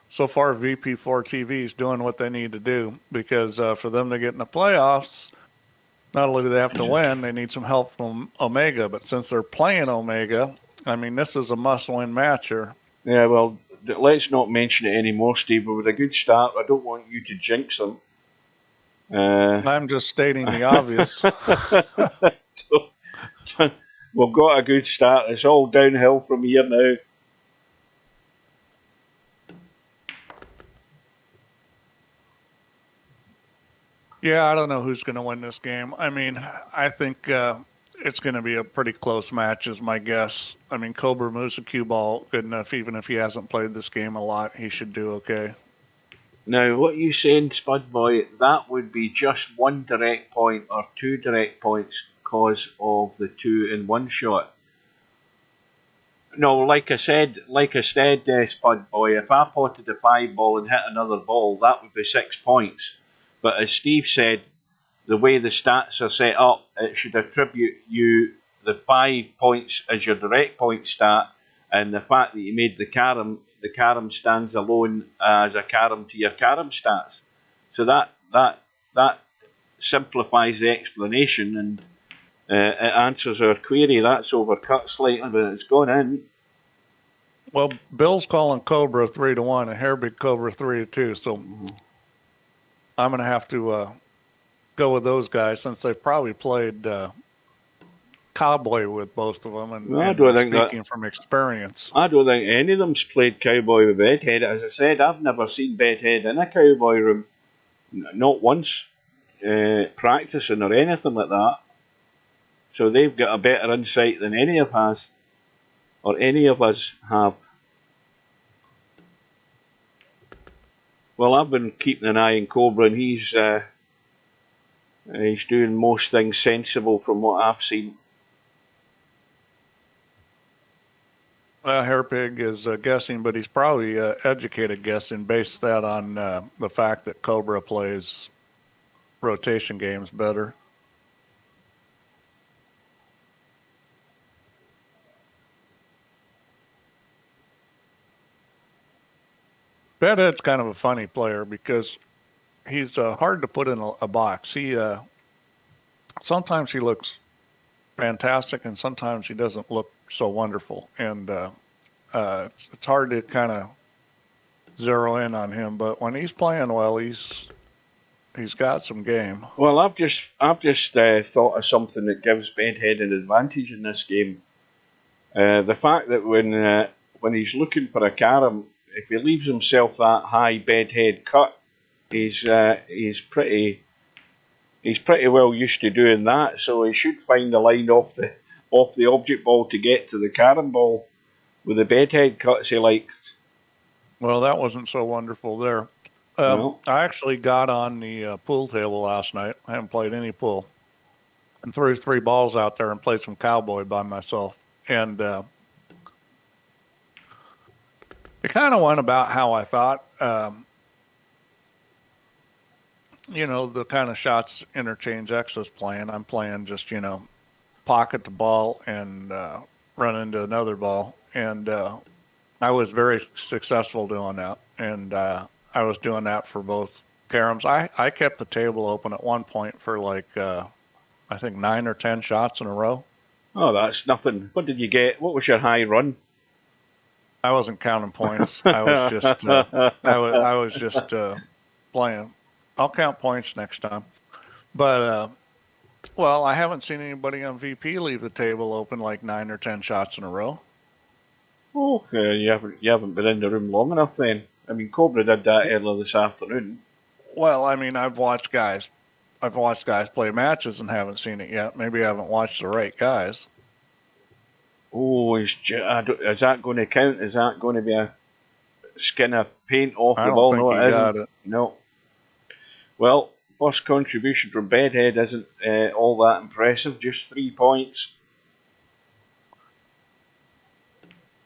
so far VP4 TV is doing what they need to do, because for them to get in the playoffs, not only do they have to win, they need some help from Omega. But since they're playing Omega, I mean, this is a must-win match here. Yeah, well, let's not mention it anymore, Steve. But with a good start, I don't want you to jinx them. I'm just stating the obvious. We've got a good start. It's all downhill from here now. Yeah, I don't know who's going to win this game. I mean, I think it's going to be a pretty close match, is my guess. I mean, Cobra moves the cue ball good enough. Even if he hasn't played this game a lot, he should do okay. Now, what you saying, Spudboy, that would be just 1 direct point or 2 direct points because of the 2-in-1 shot. No, like I said, Spudboy, if I potted a 5 ball and hit another ball, that would be 6 points. But as Steve said, the way the stats are set up, it should attribute you the 5 points as your direct point stat, and the fact that you made the carom stands alone as a carom to your carom stats. So that simplifies the explanation, and it answers our query. That's overcut slightly, but it's gone in. Well, Bill's calling Cobra 3-1 and Hairbig Cobra 3-2, so I'm going to have to go with those guys, since they've probably played Cowboy with both of them, and speaking from experience. I don't think any of them's played Cowboy with Bedhead. As I said, I've never seen Bedhead in a Cowboy room, not once, practicing or anything like that. So they've got a better insight than any of us have. Well, I've been keeping an eye on Cobra, and he's He's doing most things sensible from what I've seen. Well, Hairpig is guessing, but he's probably educated guessing, based that on the fact that Cobra plays rotation games better. Bedhead's kind of a funny player because he's hard to put in a box. He sometimes he looks fantastic, and sometimes he doesn't look so wonderful, and it's hard to kind of zero in on him. But when he's playing well, he's got some game. Well, I've just thought of something that gives Bedhead an advantage in this game. The fact that when he's looking for a carom, if he leaves himself that high Bedhead cut, he's pretty well used to doing that. So he should find the line off the object ball to get to the carom ball with the Bedhead cuts he likes. Well, that wasn't so wonderful there. No. I actually got on the pool table last night. I haven't played any pool, and threw 3 balls out there and played some Cowboy by myself. And it kind of went about how I thought. You know, the kind of shots Interchange X was playing. I'm playing just, you know, pocket the ball and run into another ball. And I was very successful doing that. And I was doing that for both caroms. I kept the table open at one point for like, I think 9 or 10 shots in a row. Oh, that's nothing. What did you get? What was your high run? I wasn't counting points. I was just, I was just playing. I'll count points next time. But, well, I haven't seen anybody on VP leave the table open like 9 or 10 shots in a row. Oh, you haven't been in the room long enough then. I mean, Cobra did that earlier this afternoon. Well, I mean, I've watched guys play matches and haven't seen it yet. Maybe I haven't watched the right guys. Oh, is that going to count? Is that going to be a skin of paint off the ball? No, it isn't. It. No. Well, first contribution from Bedhead isn't all that impressive. Just 3 points.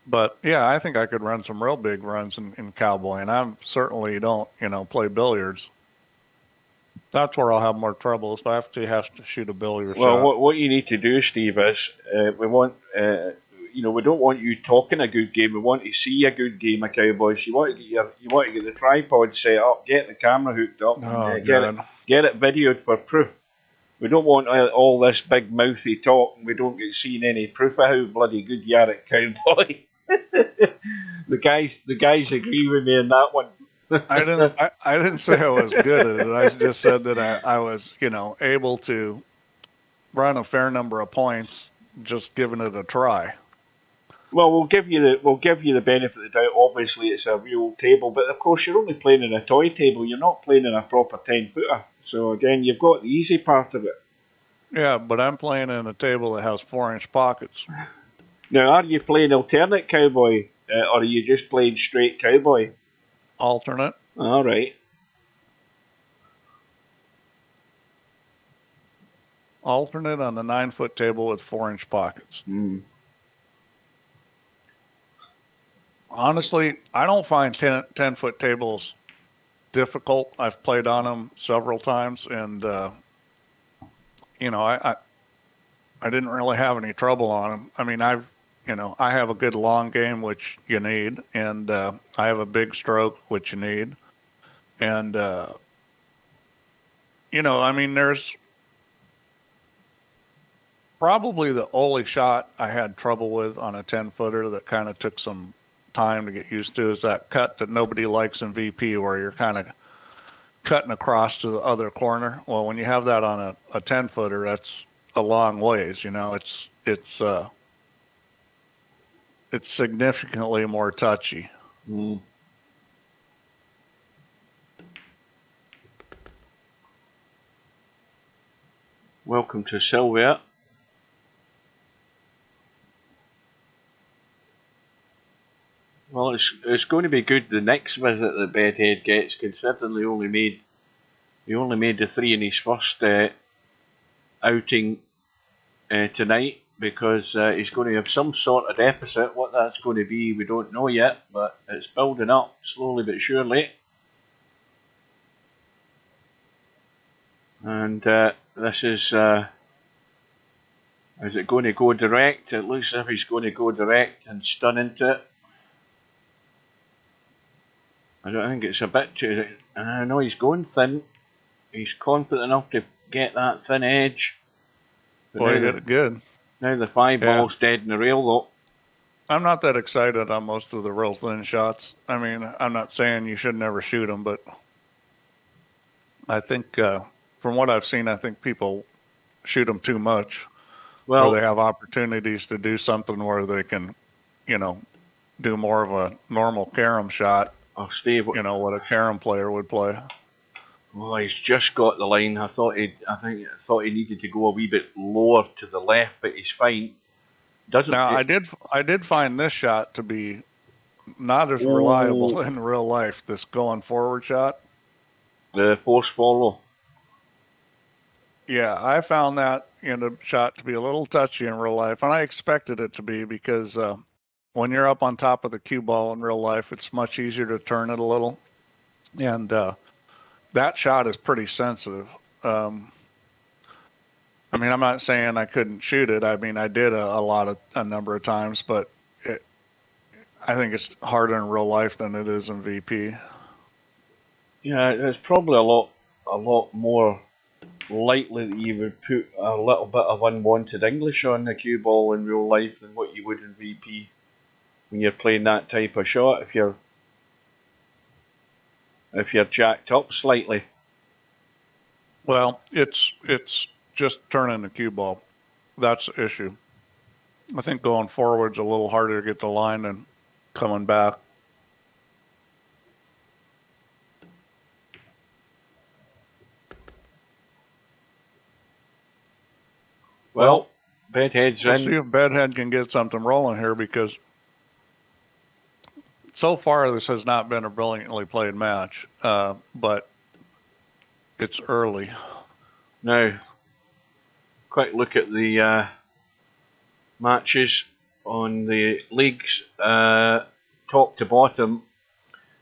But yeah, I think I could run some real big runs in Cowboy, and I certainly don't, you know, play billiards. That's where I'll have more trouble if I have to shoot a billiard shot. Well, what you need to do, Steve, is we want, you know, we don't want you talking a good game. We want to see a good game of Cowboys. You want to get the tripod set up, get the camera hooked up, and get it videoed for proof. We don't want all this big mouthy talk, and we don't get seen any proof of how bloody good you are at Cowboy. The guys agree with me on that one. I didn't say I was good at it. I just said that I was, you know, able to run a fair number of points just giving it a try. Well, we'll give you the benefit of the doubt. Obviously, it's a real table, but of course, you're only playing in a toy table. You're not playing in a proper 10-footer. So again, you've got the easy part of it. Yeah, but I'm playing in a table that has 4-inch pockets. Now, are you playing alternate Cowboy, or are you just playing straight Cowboy? Alternate. All right. Alternate on the 9-foot table with 4-inch pockets. Honestly, I don't find 10-foot tables difficult. I've played on them several times, and you know, I didn't really have any trouble on them. I mean, I have a good long game, which you need, and I have a big stroke, which you need, and you know, I mean, there's probably the only shot I had trouble with on a 10-footer that kind of took some time to get used to is that cut that nobody likes in VP, where you're kind of cutting across to the other corner. Well, when you have that on a 10-footer, that's a long ways. You know, it's significantly more touchy. Welcome to Sylvia. Well, it's going to be good the next visit that Bedhead gets, considering he only made the 3 in his first outing tonight, because he's going to have some sort of deficit. What that's going to be, we don't know yet, but it's building up slowly but surely. And this is it going to go direct? It looks as if he's going to go direct and stun into it. I don't think it's a bit too... I know he's going thin. He's confident enough to get that thin edge. But Boy, he did it good. Now the 5-ball's dead in the rail, though. I'm not that excited on most of the real thin shots. I mean, I'm not saying you should never shoot them, but I think from what I've seen, I think people shoot them too much. Well, or they have opportunities to do something where they can, do more of a normal carom shot. Oh, Steve, what a carom player would play. Well, he's just got the line. I thought he needed to go a wee bit lower to the left, but he's fine. I did find this shot to be not as reliable in real life. This going forward shot, the force follow. Yeah, I found that shot to be a little touchy in real life, and I expected it to be, because when you're up on top of the cue ball in real life, it's much easier to turn it a little, and that shot is pretty sensitive. I mean, I'm not saying I couldn't shoot it. I mean, I did a number of times, but I think it's harder in real life than it is in VP. Yeah, it's probably a lot more likely that you would put a little bit of unwanted English on the cue ball in real life than what you would in VP when you're playing that type of shot. If you're jacked up slightly. Well, it's just turning the cue ball. That's the issue. I think going forward's a little harder to get the line than coming back. Well, Bedhead's in. Let's see if Bedhead can get something rolling here, because so far this has not been a brilliantly played match, but it's early. Now, quick look at the matches on the leagues. Top to bottom,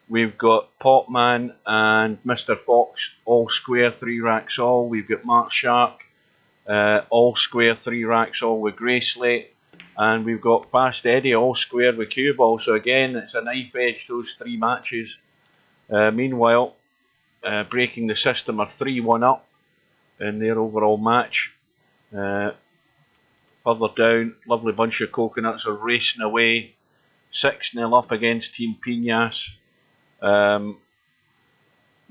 we've got Popman and Mr. Fox all square, 3 racks all. We've got Mark Shark all square, 3 racks all with Gracelate. And we've got Fast Eddie all square with cue ball. So again, it's a knife edge, those 3 matches. Meanwhile, Breaking the System are 3-1 up in their overall match. Further down, Lovely Bunch of Coconuts are racing away, 6-0 up against Team Pinas.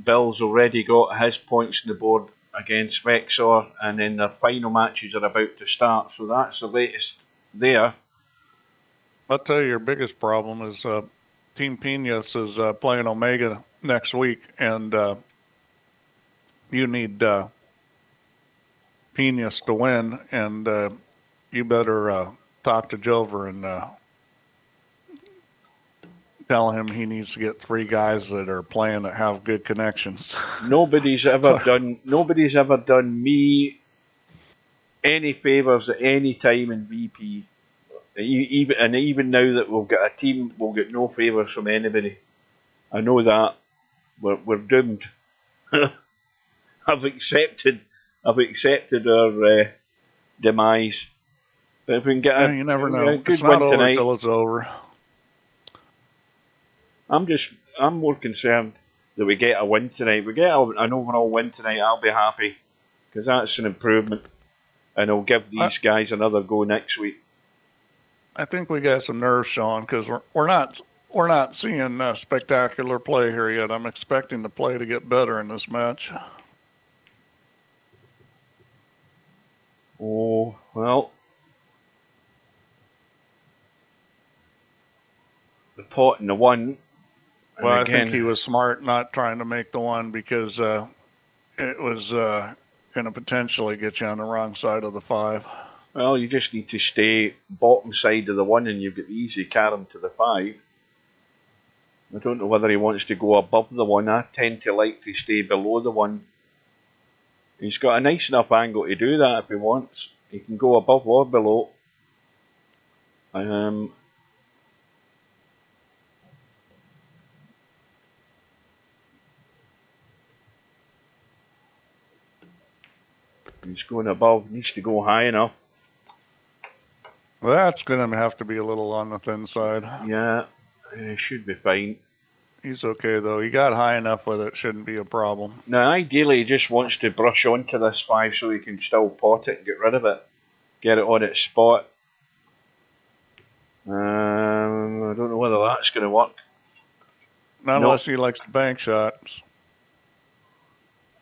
Bill's already got his points on the board against Vexor, and then their final matches are about to start. So that's the latest there. I'll tell you, your biggest problem is Team Pinas is playing Omega next week, and you need Pinas to win, and you better talk to Jover and tell him he needs to get 3 guys that are playing that have good connections. Nobody's ever done me any favours at any time in VP. Even now that we've got a team, we'll get no favours from anybody. I know that we're doomed. I've accepted our demise. But if we can get you never know. A good win tonight, until it's over. I'm more concerned that we get a win tonight. We get an overall win tonight, I'll be happy, because that's an improvement, and it'll give these guys another go next week. I think we got some nerves, Sean, because we're not seeing spectacular play here yet. I'm expecting the play to get better in this match. Oh, well. The pot and the 1. Well, I think he was smart not trying to make the 1, because it was going to potentially get you on the wrong side of the 5. Well, you just need to stay bottom side of the 1, and you've got the easy carom to the 5. I don't know whether he wants to go above the 1. I tend to like to stay below the 1. He's got a nice enough angle to do that if he wants. He can go above or below. He's going above, needs to go high enough. That's going to have to be a little on the thin side. Yeah, should be fine. He's okay, though. He got high enough with it. Shouldn't be a problem. Now, ideally, he just wants to brush onto this 5 so he can still pot it and get rid of it. Get it on its spot. I don't know whether that's going to work. Not unless he likes the bank shots.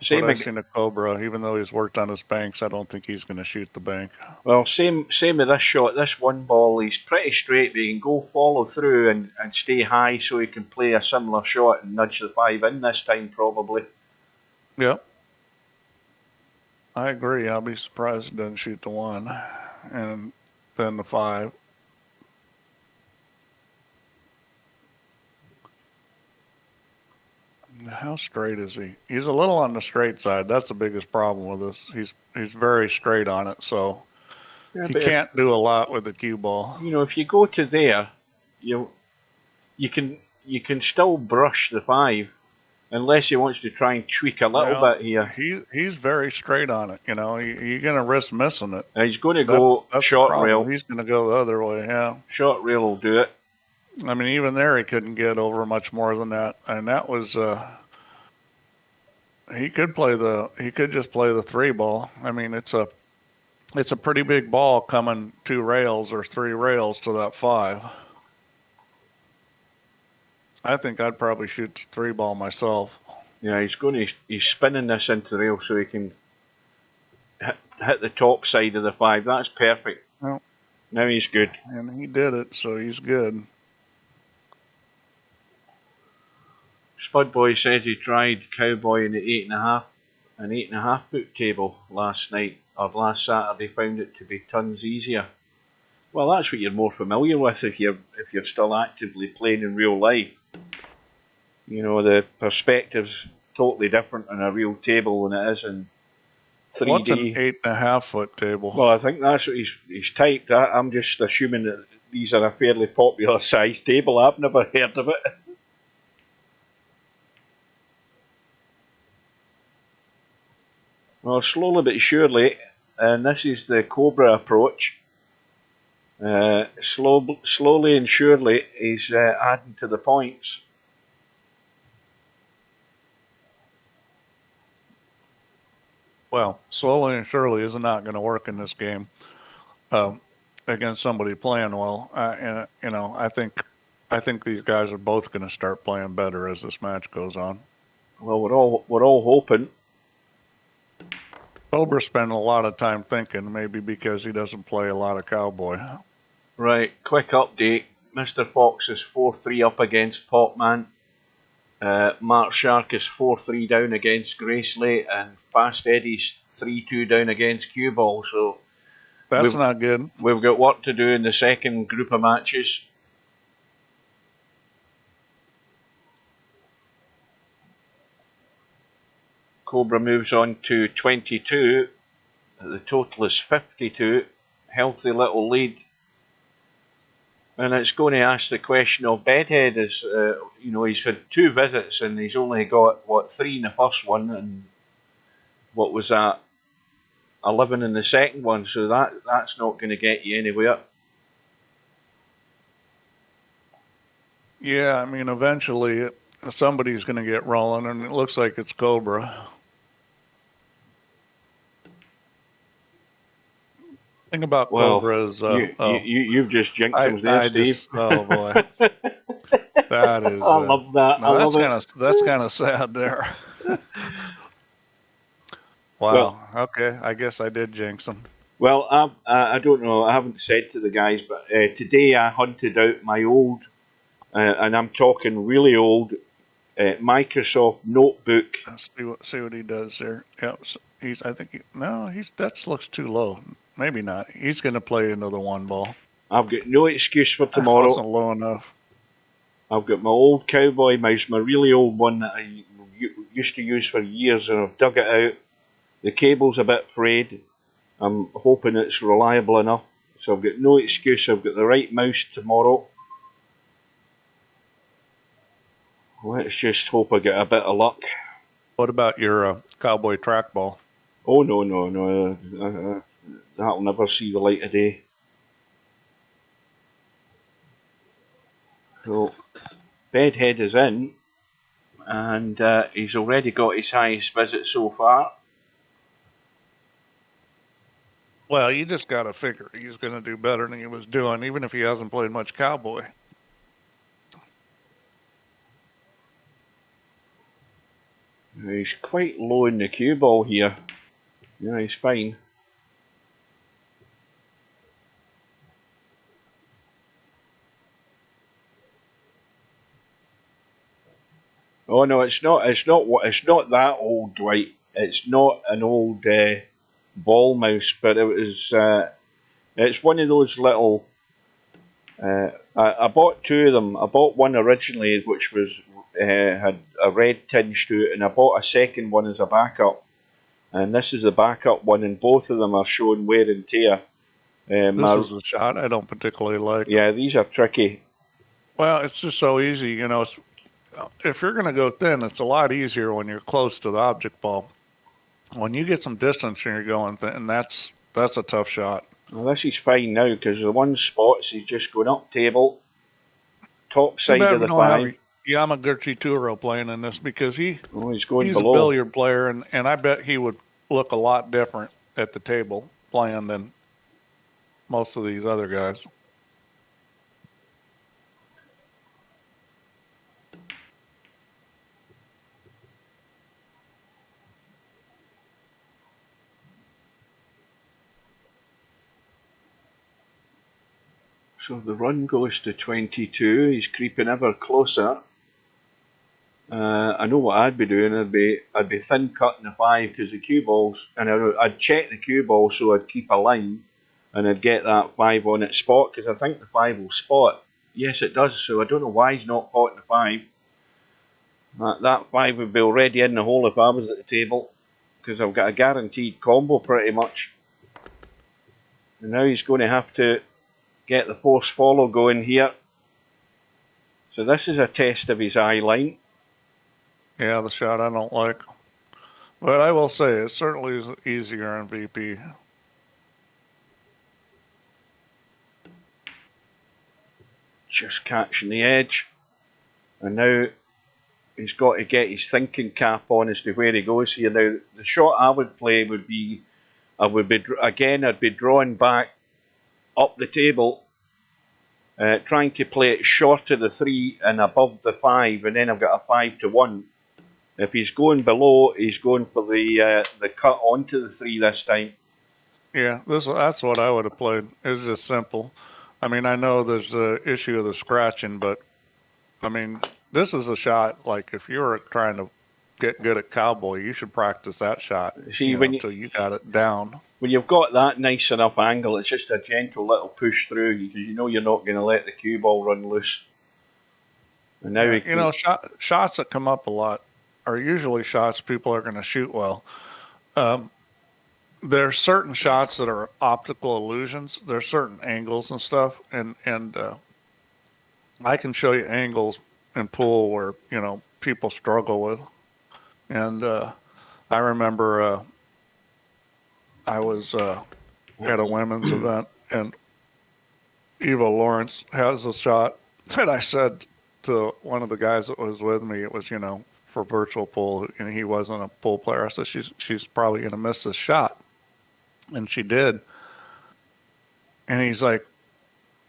Same I've seen a Cobra. Even though he's worked on his banks, I don't think he's going to shoot the bank. Well, same with this shot. This one ball, he's pretty straight, but he can go follow through and stay high so he can play a similar shot and nudge the 5 in this time, probably. Yep. I agree. I'll be surprised he doesn't shoot the 1 and then the 5. How straight is he? He's a little on the straight side. That's the biggest problem with this. He's very straight on it, so he can't do a lot with the cue ball. You know, if you go to there, you can still brush the 5, unless he wants to try and tweak a little bit here. He's very straight on it. You know, you're going to risk missing it. He's going to go short rail. He's going to go the other way. Yeah, short rail will do it. I mean, even there, he couldn't get over much more than that, and that was he could just play the 3 ball. I mean, it's a pretty big ball coming 2 rails or 3 rails to that 5. I think I'd probably shoot the 3 ball myself. Yeah, he's spinning this into the rail so he can hit the top side of the 5. That's perfect. Well, now he's good. And he did it, so he's good. Spudboy says he tried Cowboy in the 8.5 foot table last night or last Saturday. Found it to be tons easier. Well, that's what you're more familiar with if you're still actively playing in real life. You know, the perspective's totally different on a real table than it is in 3D. What's an 8.5 foot table? Well, I think that's what he's typed. I'm just assuming that these are a fairly popular size table. I've never heard of it. Well, slowly but surely, and this is the Cobra approach. Slowly and surely, he's adding to the points. Well, slowly and surely is not going to work in this game against somebody playing well. And you know, I think these guys are both going to start playing better as this match goes on. Well, we're all hoping. Cobra spent a lot of time thinking, maybe because he doesn't play a lot of Cowboy. Right, quick update. Mr. Fox is 4-3 up against Popman. Mark Shark is 4-3 down against Graceley, and Fast Eddie's 3-2 down against Cue Ball. So that's not good. We've got work to do in the second group of matches. Cobra moves on to 22. The total is 52. Healthy little lead. And it's going to ask the question of Bedhead. Is you know, he's had 2 visits and he's only got 3 in the first one, and what was that, 11 in the second one. So that's not going to get you anywhere. Yeah, I mean, eventually somebody's going to get rolling, and it looks like it's Cobra. Thing about Cobra is you've just jinxed him there, Steve. Oh boy, that is. I love that. No, that's kind of sad there. Wow. Well, okay, I guess I did jinx him. Well, I don't know. I haven't said to the guys, but today I hunted out my old, and I'm talking really old, Microsoft notebook. Let's see what he does there. Yep, that looks too low. Maybe not. He's going to play another 1 ball. I've got no excuse for tomorrow. That wasn't low enough. I've got my old Cowboy mouse, my really old one that I used to use for years, and I've dug it out. The cable's a bit frayed. I'm hoping it's reliable enough. So I've got no excuse. I've got the right mouse tomorrow. Let's just hope I get a bit of luck. What about your Cowboy trackball? Oh, no. That'll never see the light of day. So, Bedhead is in, and he's already got his highest visit so far. Well, you just got to figure he's going to do better than he was doing, even if he hasn't played much Cowboy. He's quite low in the cue ball here. Yeah, he's fine. Oh no, it's not that old, Dwight. It's not an old ball mouse, but it was. It's one of those little. I bought two of them. I bought one originally, which was had a red tinge to it, and I bought a second one as a backup. And this is the backup one, and both of them are showing wear and tear. This is a shot I don't particularly like. Yeah, these are tricky. Well, it's just so easy, you know. If you're going to go thin, it's a lot easier when you're close to the object ball. When you get some distance and you're going thin, that's a tough shot. Well, this is fine now because the one spots he's just going up table, top side of the 5. Yamaguchi Turo playing in this because he's going a below. billiard player, and I bet he would look a lot different at the table playing than most of these other guys. So the run goes to 22. He's creeping ever closer. I know what I'd be doing. I'd be thin cutting the 5 because the cue balls, and I'd check the cue ball so I'd keep a line, and I'd get that 5 on its spot because I think the 5 will spot. Yes, it does. So I don't know why he's not potting the 5. That 5 would be already in the hole if I was at the table because I've got a guaranteed combo pretty much. And now he's going to have to get the force follow going here. So this is a test of his eye line. Yeah, the shot I don't like. But I will say it certainly is easier on VP. Just catching the edge. And now he's got to get his thinking cap on as to where he goes here. Now, the shot I would play would be, I'd be drawing back up the table, trying to play it short of the 3 and above the 5, and then I've got a 5 to 1. If he's going below, he's going for the cut onto the 3 this time. Yeah, that's what I would have played. It's just simple. I mean, I know there's the issue of the scratching, but I mean, this is a shot, like if you're trying to get good at Cowboy, you should practice that shot until you got it down. When you've got that nice enough angle, it's just a gentle little push through because you know you're not going to let the cue ball run loose. And now shots that come up a lot are usually shots people are going to shoot well. There's certain shots that are optical illusions. There's certain angles and stuff, and I can show you angles in pool where people struggle with. And I remember I was at a women's event, and Eva Lawrence has a shot that I said to one of the guys that was with me. It was for virtual pool, and he wasn't a pool player. I said she's probably going to miss this shot, and she did. And he's like,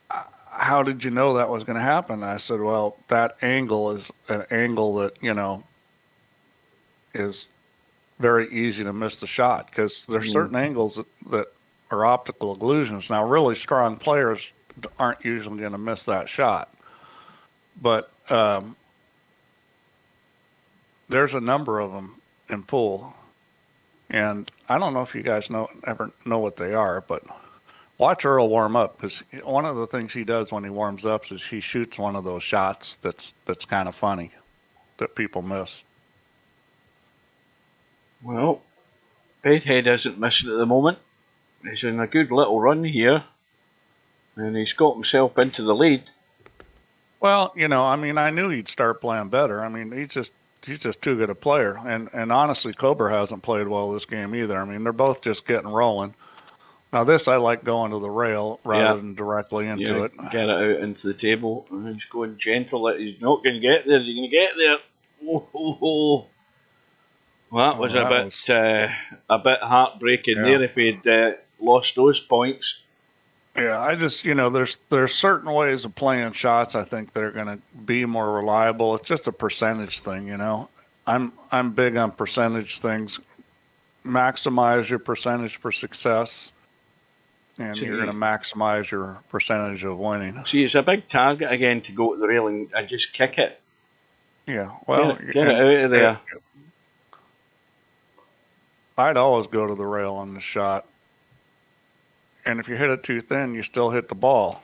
how did you know that was going to happen? I said, well, that angle is an angle that is very easy to miss the shot because there's certain angles that are optical illusions. Now, really strong players aren't usually going to miss that shot, but there's a number of them in pool, and I don't know if you guys ever know what they are, but watch Earl warm up because one of the things he does when he warms up is he shoots one of those shots that's kind of funny that people miss. Well, Bedhead isn't missing at the moment. He's in a good little run here, and he's got himself into the lead. Well, you know, I mean, I knew he'd start playing better. I mean, he's just too good a player. And honestly, Cobra hasn't played well this game either. I mean, they're both just getting rolling. Now this, I like going to the rail rather than directly into it. Get it out into the table. He's going gentle. He's not going to get there. Is he going to get there? Oh. Well, that was a bit heartbreaking there if he'd lost those points. Yeah, I just, you know, there's certain ways of playing shots I think that are going to be more reliable. It's just a percentage thing, you know. I'm big on percentage things. Maximize your percentage for success, and you're going to maximize your percentage of winning. See, it's a big target again to go to the rail and just kick it. Yeah, well, get it out of there. I'd always go to the rail on the shot. And if you hit it too thin, you still hit the ball.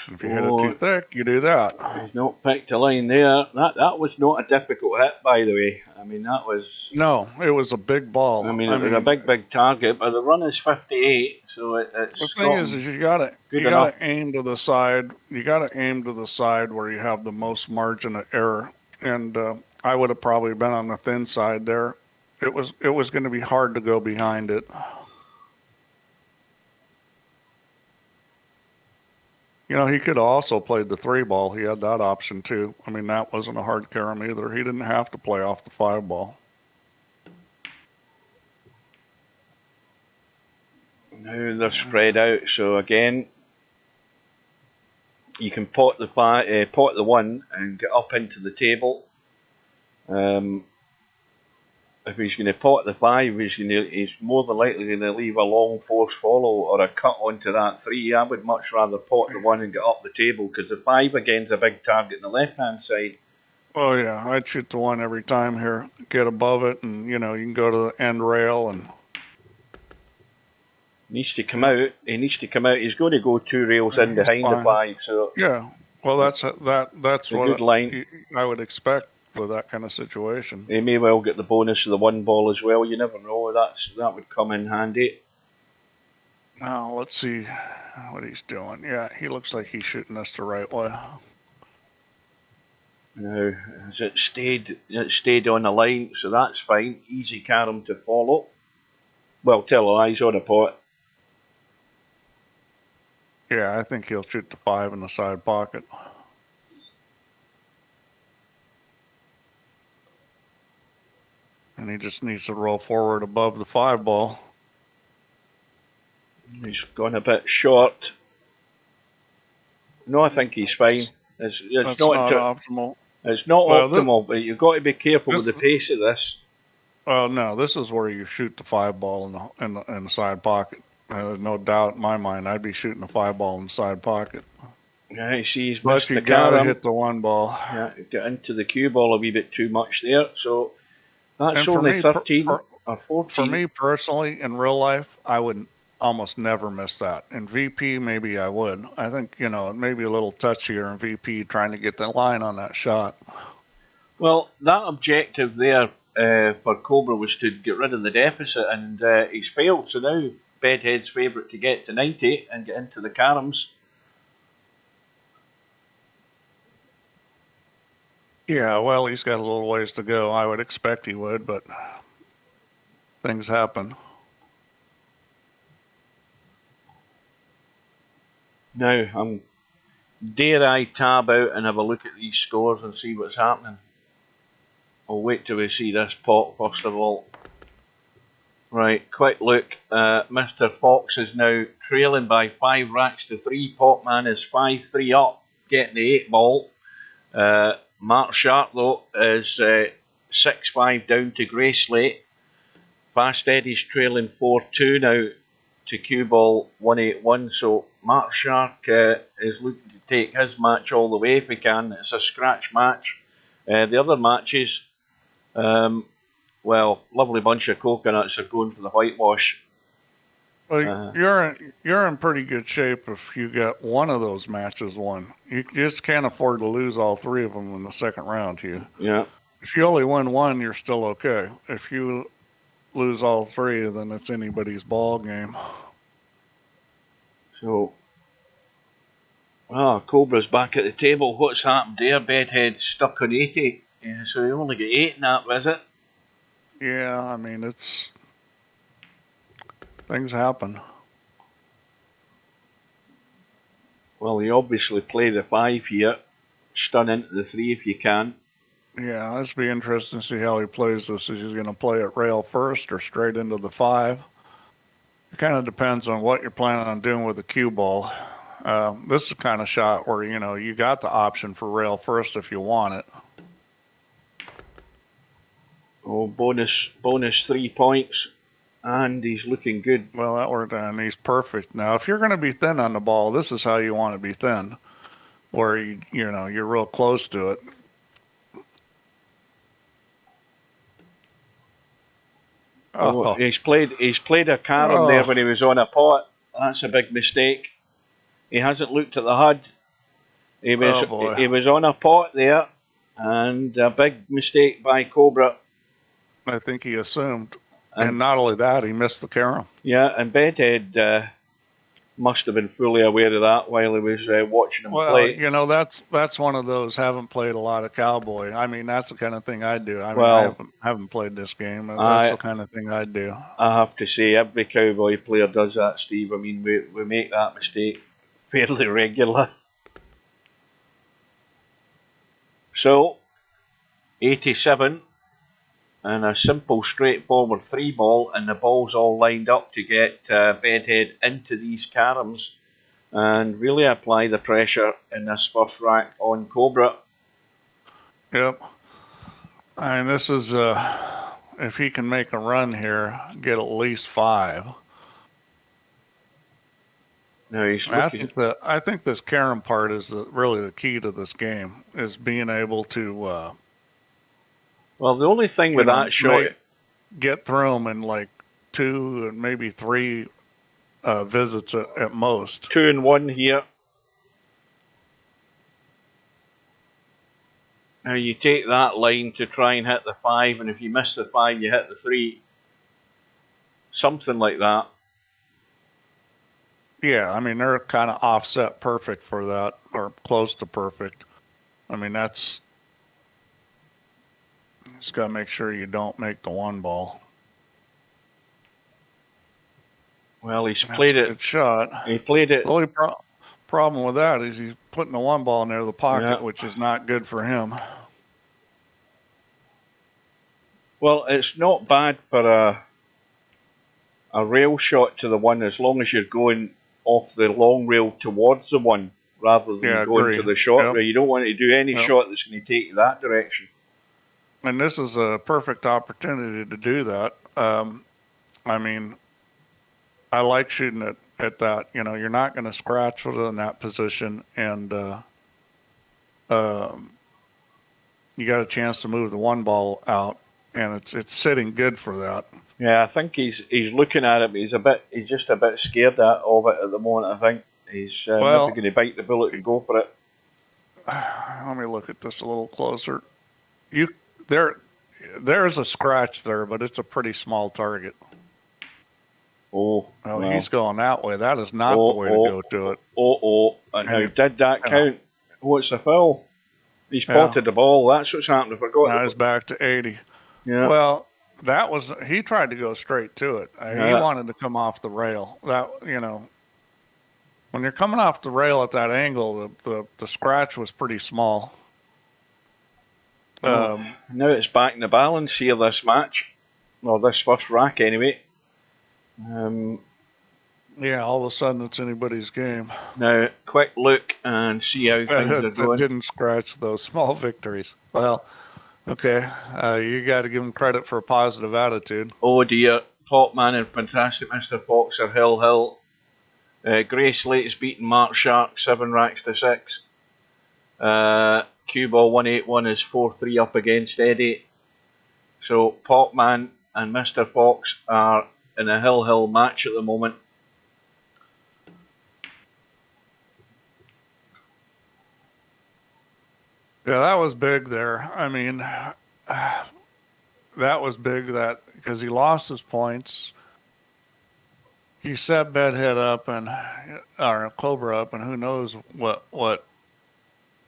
And if you hit it too thick, you do that. He's not picked a line there. That was not a difficult hit, by the way. I mean, that was... No, it was a big ball. I mean, it was a big target, but the run is 58, so it's... The thing is you gotta aim to the side. You gotta aim to the side where you have the most margin of error. And I would have probably been on the thin side there. It was going to be hard to go behind it. You know, he could have also played the 3-ball. He had that option too. I mean, that wasn't a hard carom either. He didn't have to play off the 5-ball. Now they're spread out, so again, you can pot the 1 and get up into the table. If he's going to pot the 5, he's more than likely going to leave a long force follow or a cut onto that 3. I would much rather pot the 1 and get up the table, because the 5 again's a big target on the left-hand side. Oh yeah, I'd shoot the 1 every time here. Get above it, and you know, you can go to the end rail and... Needs to come out. He needs to come out. He's going to go 2 rails in behind the 5. So yeah, well, that's a what good line. I would expect for that kind of situation. He may well get the bonus of the 1 ball as well. You never know. That would come in handy. Now let's see what he's doing. Yeah, he looks like he's shooting us the right way. Now, has it stayed on the line, so that's fine. Easy carom to follow. Well, tell a lie, he's on a pot. Yeah, I think he'll shoot the 5 in the side pocket. And he just needs to roll forward above the 5-ball. He's gone a bit short. No, I think he's fine. It's not optimal. It's not optimal, but you've got to be careful with the pace of this. Well, no, this is where you shoot the 5-ball in the side pocket. There's no doubt in my mind I'd be shooting the 5-ball in the side pocket. Yeah, you see, he's missed the carom. Gotta hit the 1-ball. Yeah, get into the cue ball a wee bit too much there. So that's only 13 or 14. For me personally, in real life, I would almost never miss that. In VP, maybe I would. I think, you know, it may be a little touchier in VP trying to get the line on that shot. Well, that objective there for Cobra was to get rid of the deficit, and he's failed. So now Bedhead's favourite to get to 90 and get into the caroms. Yeah, well, he's got a little ways to go. I would expect he would, but things happen. Now, dare I tab out and have a look at these scores and see what's happening? I'll wait till we see this pot first of all. Right, quick look. Mr. Fox is now trailing by 5 racks to 3. Potman is 5-3 up, getting the 8-ball. Mark Sharp, though, is 6-5 down to Grey Slate. Fast Eddie's trailing 4-2 now to Cue Ball 181. So Mark Shark is looking to take his match all the way if he can. It's a scratch match. The other matches, well, lovely bunch of coconuts are going for the whitewash. Well, you're in pretty good shape if you get one of those matches won. You just can't afford to lose all 3 of them in the second round. Yeah. If you only win 1, you're still okay. If you lose all three, then it's anybody's ball game. So, Cobra's back at the table. What's happened there? Bedhead stuck on 80. Yeah, so he only got 8 in that visit. Yeah, I mean, things happen. Well, you obviously play the 5 here. Stun into the 3 if you can. Yeah, it's be interesting to see how he plays this. Is he going to play it rail first or straight into the 5? It kind of depends on what you're planning on doing with the cue ball. This is the kind of shot where, you got the option for rail first if you want it. Oh, bonus 3 points. And he's looking good. Well, that worked, and he's perfect. Now, if you're going to be thin on the ball, this is how you want to be thin, where you're real close to it. Oh, he's played a carom there when he was on a pot. That's a big mistake. He hasn't looked at the HUD. He was on a pot there, and a big mistake by Cobra. I think he assumed, and not only that, he missed the carom. Yeah, and Bedhead must have been fully aware of that while he was watching him play. Well, that's one of those haven't played a lot of Cowboy. I mean, that's the kind of thing I do. I mean, I haven't played this game. That's the kind of thing I do. I have to say, every Cowboy player does that, Steve. I mean, we make that mistake fairly regular. So, 87, and a simple, straightforward 3 ball, and the ball's all lined up to get Bedhead into these caroms and really apply the pressure in this first rack on Cobra. Yep. I mean, this is, if he can make a run here, get at least 5. No, he's looking. I think this carom part is really the key to this game, is being able to. Well, the only thing with that shot, get through them in like 2 and maybe 3 visits at most. 2 and 1 here. Now you take that line to try and hit the 5, and if you miss the 5, you hit the 3. Something like that. Yeah, I mean, they're kind of offset perfect for that, or close to perfect. I mean, just got to make sure you don't make the 1 ball. Well, he's played it. Good shot. He played it. The only problem with that is he's putting the 1 ball near the pocket, which is not good for him. Well, it's not bad for a rail shot to the 1, as long as you're going off the long rail towards the 1 rather than going to the short rail. You don't want to do any shot that's going to take you that direction. And this is a perfect opportunity to do that. I mean, I like shooting it at that. You're not going to scratch within that position, and you got a chance to move the 1 ball out, and it's sitting good for that. Yeah, I think he's looking at it, but he's just a bit scared of it at the moment. I think he's maybe going to bite the bullet and go for it. Let me look at this a little closer. There's a scratch there, but it's a pretty small target. Oh, well, he's going that way. That is not the way to go to it. And how did that count? What's the foul? He's potted the ball. That's what's happened. I forgot. Now he's back to 80. Yeah. Well, he tried to go straight to it. He wanted to come off the rail. When you're coming off the rail at that angle, the scratch was pretty small. Now it's back in the balance here, this match. Or this first rack, anyway. Yeah, all of a sudden it's anybody's game. Now, quick look and see how things are going. It didn't scratch those small victories. Well, okay, you got to give him credit for a positive attitude. Oh dear, Top Man and Fantastic Mr. Fox are hill. Grey Slate's beaten Mark Shark 7 racks to 6. Cue Ball 181 is 4-3 up against Eddie. So Pop Man and Mr. Fox are in a hill match at the moment. Yeah, that was big there. I mean, that was big, that because he lost his points. He set Bedhead up or Cobra up, and who knows what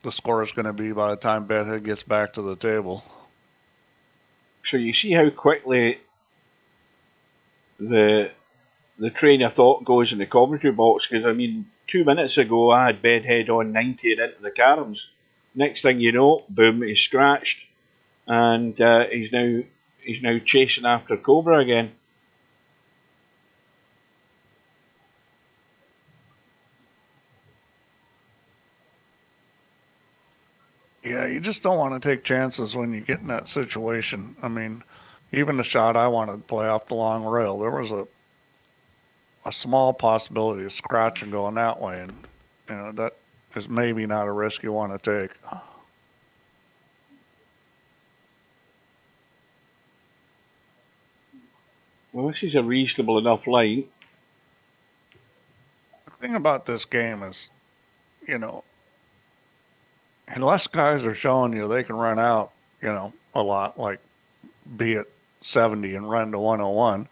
the score is going to be by the time Bedhead gets back to the table. So you see how quickly the train of thought goes in the commentary box, because I mean 2 minutes ago I had Bedhead on 90 and into the caroms. Next thing you know, boom, he's scratched, and he's now chasing after Cobra again. Yeah, you just don't want to take chances when you get in that situation. I mean, even the shot I wanted to play off the long rail, there was a small possibility of scratching going that way, and that is maybe not a risk you want to take. Well, this is a reasonable enough line. The thing about this game is, unless guys are showing you they can run out, a lot, like be it 70 and run to 101,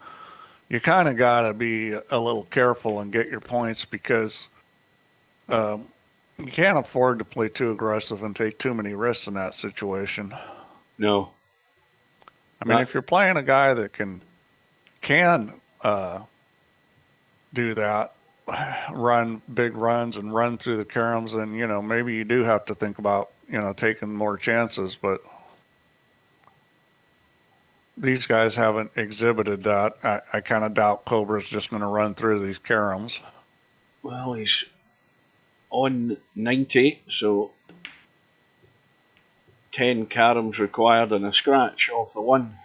you kind of got to be a little careful and get your points, because you can't afford to play too aggressive and take too many risks in that situation. No. I mean, if you're playing a guy that can do that, run big runs and run through the caroms, then, maybe you do have to think about, taking more chances. But these guys haven't exhibited that. I kind of doubt Cobra's just going to run through these caroms. Well, he's on 90, so 10 caroms required and a scratch off the one.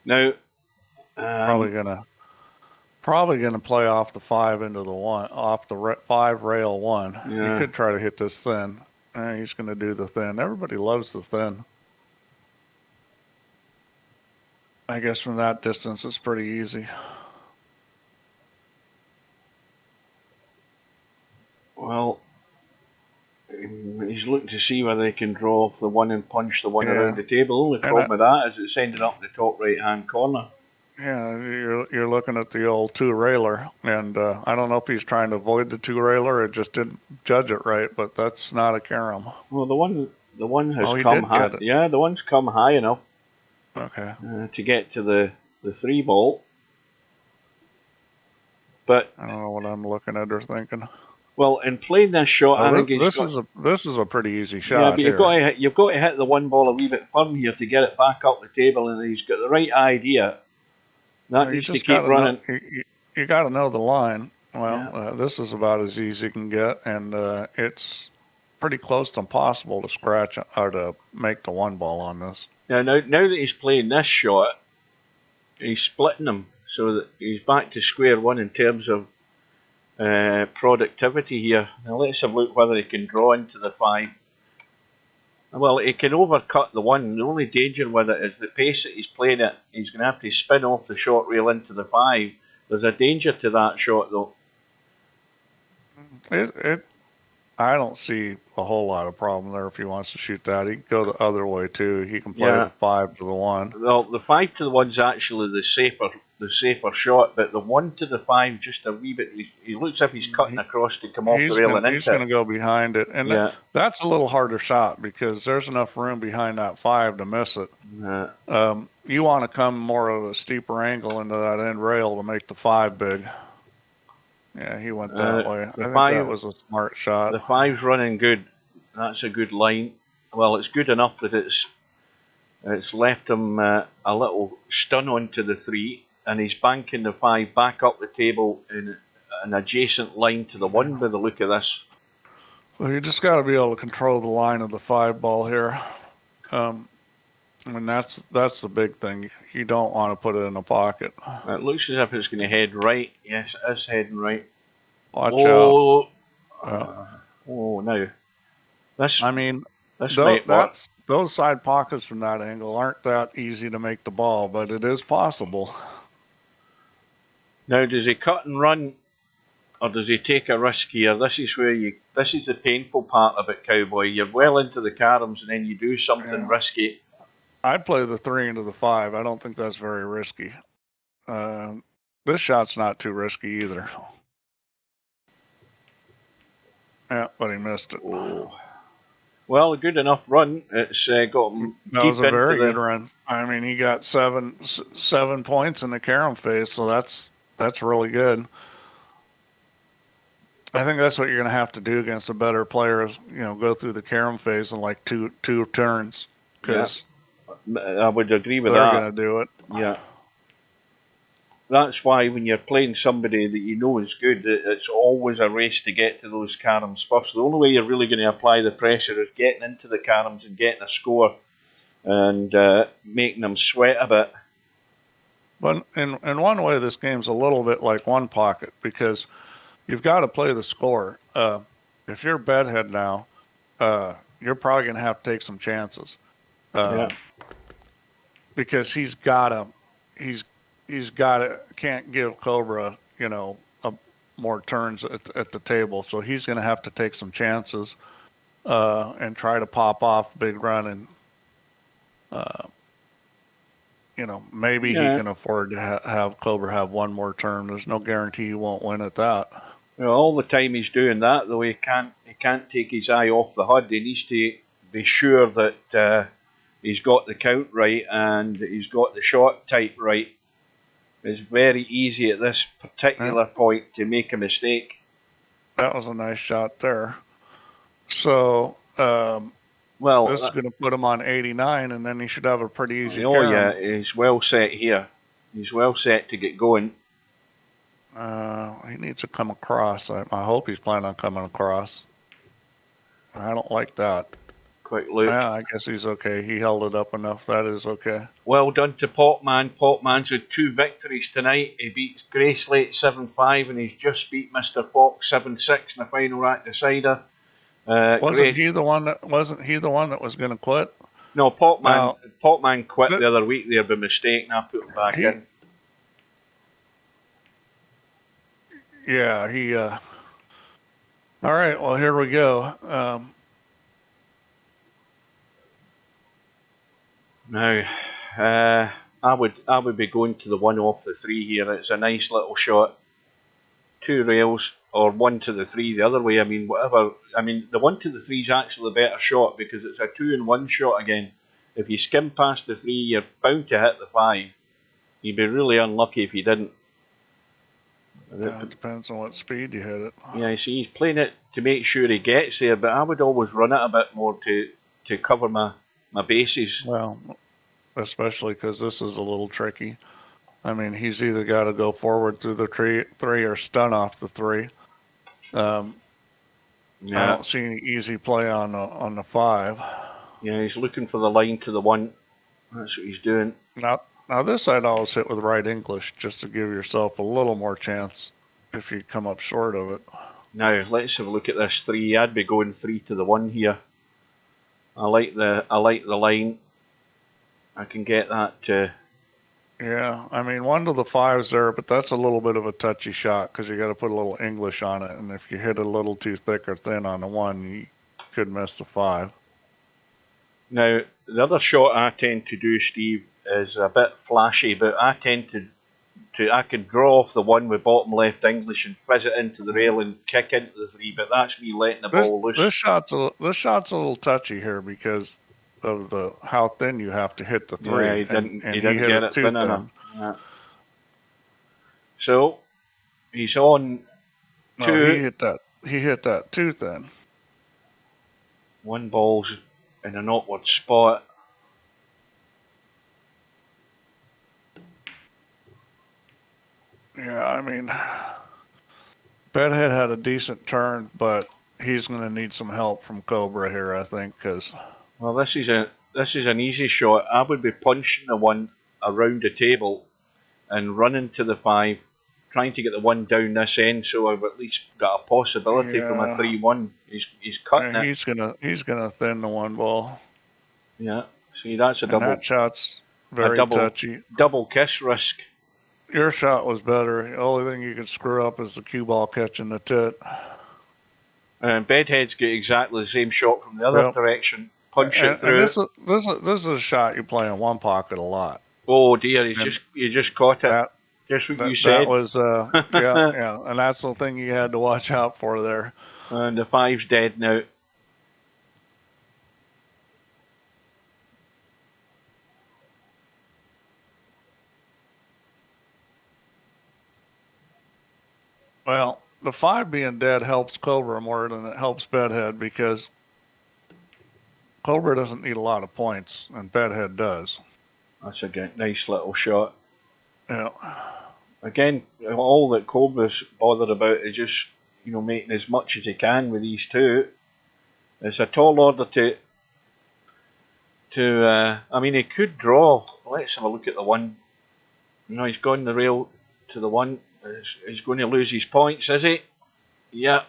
Now, probably gonna play off the 5 into the 1, off the 5 rail 1. Yeah. He could try to hit this thin. He's gonna do the thin. Everybody loves the thin. I guess from that distance, it's pretty easy. Well, he's looking to see whether they can draw off the 1 and punch the 1 around the table. The only problem with that is it's ended up in the top right-hand corner. Yeah, you're looking at the old 2-railer, and I don't know if he's trying to avoid the 2-railer or just didn't judge it right, but that's not a carom. Well, the one has come high. Yeah, the one's come high enough. Okay. To get to the 3 ball. But I don't know what I'm looking at or thinking. Well, in playing this shot, I think this is a pretty easy shot. Yeah, but you've got to hit the 1 ball a wee bit firm here to get it back up the table, and he's got the right idea. That needs to keep running. You got to know the line. Well, this is about as easy as you can get, and it's pretty close to impossible to scratch or to make the 1 ball on this. Yeah, now that he's playing this shot, he's splitting them, so that he's back to square one in terms of productivity here. Now let's have a look whether he can draw into the 5. Well, he can overcut the 1. The only danger with it is the pace that he's playing it. He's going to have to spin off the short rail into the 5. There's a danger to that shot, though. I don't see a whole lot of problem there if he wants to shoot that. He can go the other way too. He can play the 5 to the 1. Well, the 5 to the 1's actually the safer shot, but the 1 to the 5 just a wee bit. He looks as if he's cutting across to come off the rail and into it. He's going to go behind it, and that's a little harder shot because there's enough room behind that 5 to miss it. You want to come more of a steeper angle into that end rail to make the 5 big. Yeah, he went that way. I think that was a smart shot. The 5's running good. That's a good line. Well, it's good enough that it's left him a little stun onto the 3, and he's banking the 5 back up the table in an adjacent line to the 1 by the look of this. Well, you just got to be able to control the line of the 5 ball here. I mean, that's the big thing. You don't want to put it in a pocket. It looks as if it's going to head right. Yes, it is heading right. Watch out. Now. Those side pockets from that angle aren't that easy to make the ball, but it is possible. Now, does he cut and run or does he take a risk here? This is the painful part about Cowboy. You're well into the caroms and then you do something risky. I'd play the 3 into the 5. I don't think that's very risky. This shot's not too risky either. Yeah, but he missed it. Oh. Well, a good enough run. It's got him that deep was a into very the... good run. I mean, he got seven points in the carom phase, so that's really good. I think that's what you're going to have to do against a better player is, go through the carom phase in like two turns, because I would agree with they're that. going to do it. Yeah. That's why when you're playing somebody that you know is good, it's always a race to get to those caroms first. The only way you're really going to apply the pressure is getting into the caroms and getting a score and making them sweat a bit. But in one way, this game's a little bit like One Pocket, because you've got to play the score. If you're Bedhead now, you're probably going to have to take some chances. Because he's got to can't give Cobra, more turns at the table. So he's going to have to take some chances and try to pop off a big run. And, maybe he can afford to have Cobra have one more turn. There's no guarantee he won't win at that. Well, all the time he's doing that, though, he can't take his eye off the HUD. He needs to be sure that he's got the count right and he's got the shot type right. It's very easy at this particular point to make a mistake. That was a nice shot there. So, well, this is going to put him on 89, and then he should have a pretty easy carom. Yeah, he's well set here. He's well set to get going. He needs to come across. I hope he's planning on coming across. I don't like that. Quick look. Yeah, I guess he's okay. He held it up enough. That is okay. Well done to Popman. Popman's had 2 victories tonight. He beats Grayslate 7-5 and he's just beat Mr. Fox 7-6 in the final rack decider. Wasn't he the one that was going to quit? No, Popman quit the other week there by mistake, and I put him back in. Yeah, he. All right, well, here we go. Now, I would be going to the 1 off the 3 here. It's a nice little shot. 2 rails or 1 to the 3 the other way. I mean, whatever. I mean, the 1 to the 3 is actually the better shot because it's a 2-in-1 shot again. If you skim past the 3, you're bound to hit the 5. You'd be really unlucky if you didn't. It depends on what speed you hit it. Yeah, you see, he's playing it to make sure he gets there, but I would always run it a bit more to cover my bases. Well, especially because this is a little tricky. I mean, he's either got to go forward through the 3 or stun off the 3. I don't see any easy play on the 5. Yeah, he's looking for the line to the 1. That's what he's doing. Now this I'd always hit with right English just to give yourself a little more chance if you come up short of it. Now let's have a look at this 3. I'd be going 3 to the 1 here. I like the line. I can get that. Yeah, I mean 1 to the 5's there, but that's a little bit of a touchy shot because you got to put a little English on it, and if you hit it a little too thick or thin on the 1, you could miss the 5. Now the other shot I tend to do, Steve, is a bit flashy, but I tend to I can draw off the 1 with bottom left English and fizz it into the rail and kick into the 3, but that's me letting the ball loose. This shot's a little touchy here because of how thin you have to hit the 3. Yeah, he didn't get it thin enough. Yeah. So he's on 2. No, he hit that too thin. 1 ball's in an awkward spot. Yeah, I mean, Bedhead had a decent turn, but he's going to need some help from Cobra here, I think, because. Well, this is an easy shot. I would be punching the 1 around the table and running to the 5, trying to get the 1 down this end, so I've at least got a possibility from a 3-1. He's cutting it. He's gonna thin the 1 ball. Yeah. See, that's a double. That shot's very touchy. Double kiss risk. Your shot was better. The only thing you could screw up is the cue ball catching the tit. And Bedhead's got exactly the same shot from the other Yep. direction. Punch it And through. this is a shot you play in one pocket a lot. Oh dear, And you just caught it. that Just what you that said. was yeah, and that's the thing you had to watch out for there. And the 5's dead now. Well, the 5 being dead helps Cobra more than it helps Bedhead because Cobra doesn't need a lot of points, and Bedhead does. That's a nice little shot. Yeah. Again, all that Cobra's bothered about is just, making as much as he can with these two. It's a tall order I mean, he could draw. Let's have a look at the one. He's gone the rail to the one. He's going to lose his points, is he? Yeah.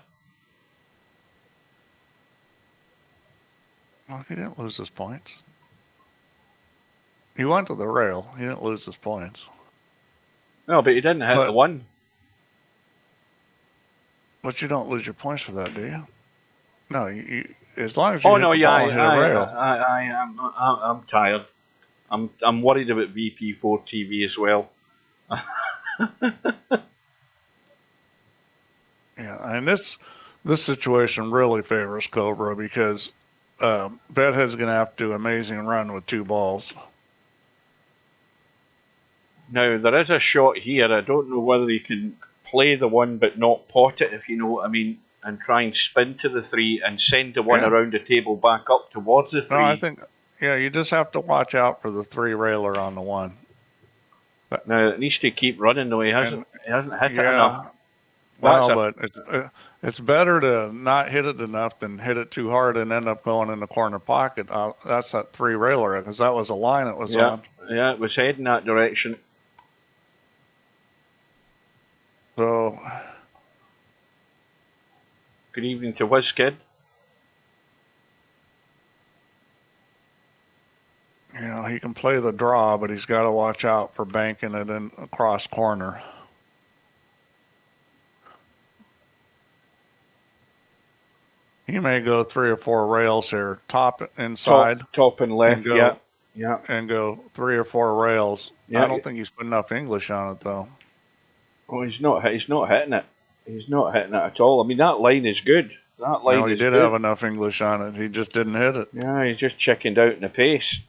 Well, he didn't lose his points. He went to the rail. He didn't lose his points. No, but he didn't hit the one. But you don't lose your points for that, do you? No, you as long as you hit the ball and hit a rail. I'm tired. I'm worried about VP4 TV as well. Yeah, and this situation really favors Cobra because Bedhead's going to have to do an amazing run with 2 balls. Now, there is a shot here. I don't know whether he can play the one but not pot it, if you know what I mean, and try and spin to the 3 and send the one around the table back up towards the 3. No, I think, you just have to watch out for the 3 railer on the 1. But now, it needs to keep running, though. He hasn't hit it enough. Well, but it's better to not hit it enough than hit it too hard and end up going in the corner pocket. That's that 3 railer, because that was a line it was on. Yeah, it was heading that direction. So, good evening to WizKid. He can play the draw, but he's got to watch out for banking it in across corner. He may go 3 or 4 rails here, top inside, top and left, yeah, and go 3 or 4 rails. Yeah, I don't think he's put enough English on it though. Oh, he's not hitting it. He's not hitting it at all. I mean, that line is good. That line no, he is did good. have enough English on it. He just didn't hit it. Yeah, he's just chickened out in the pace.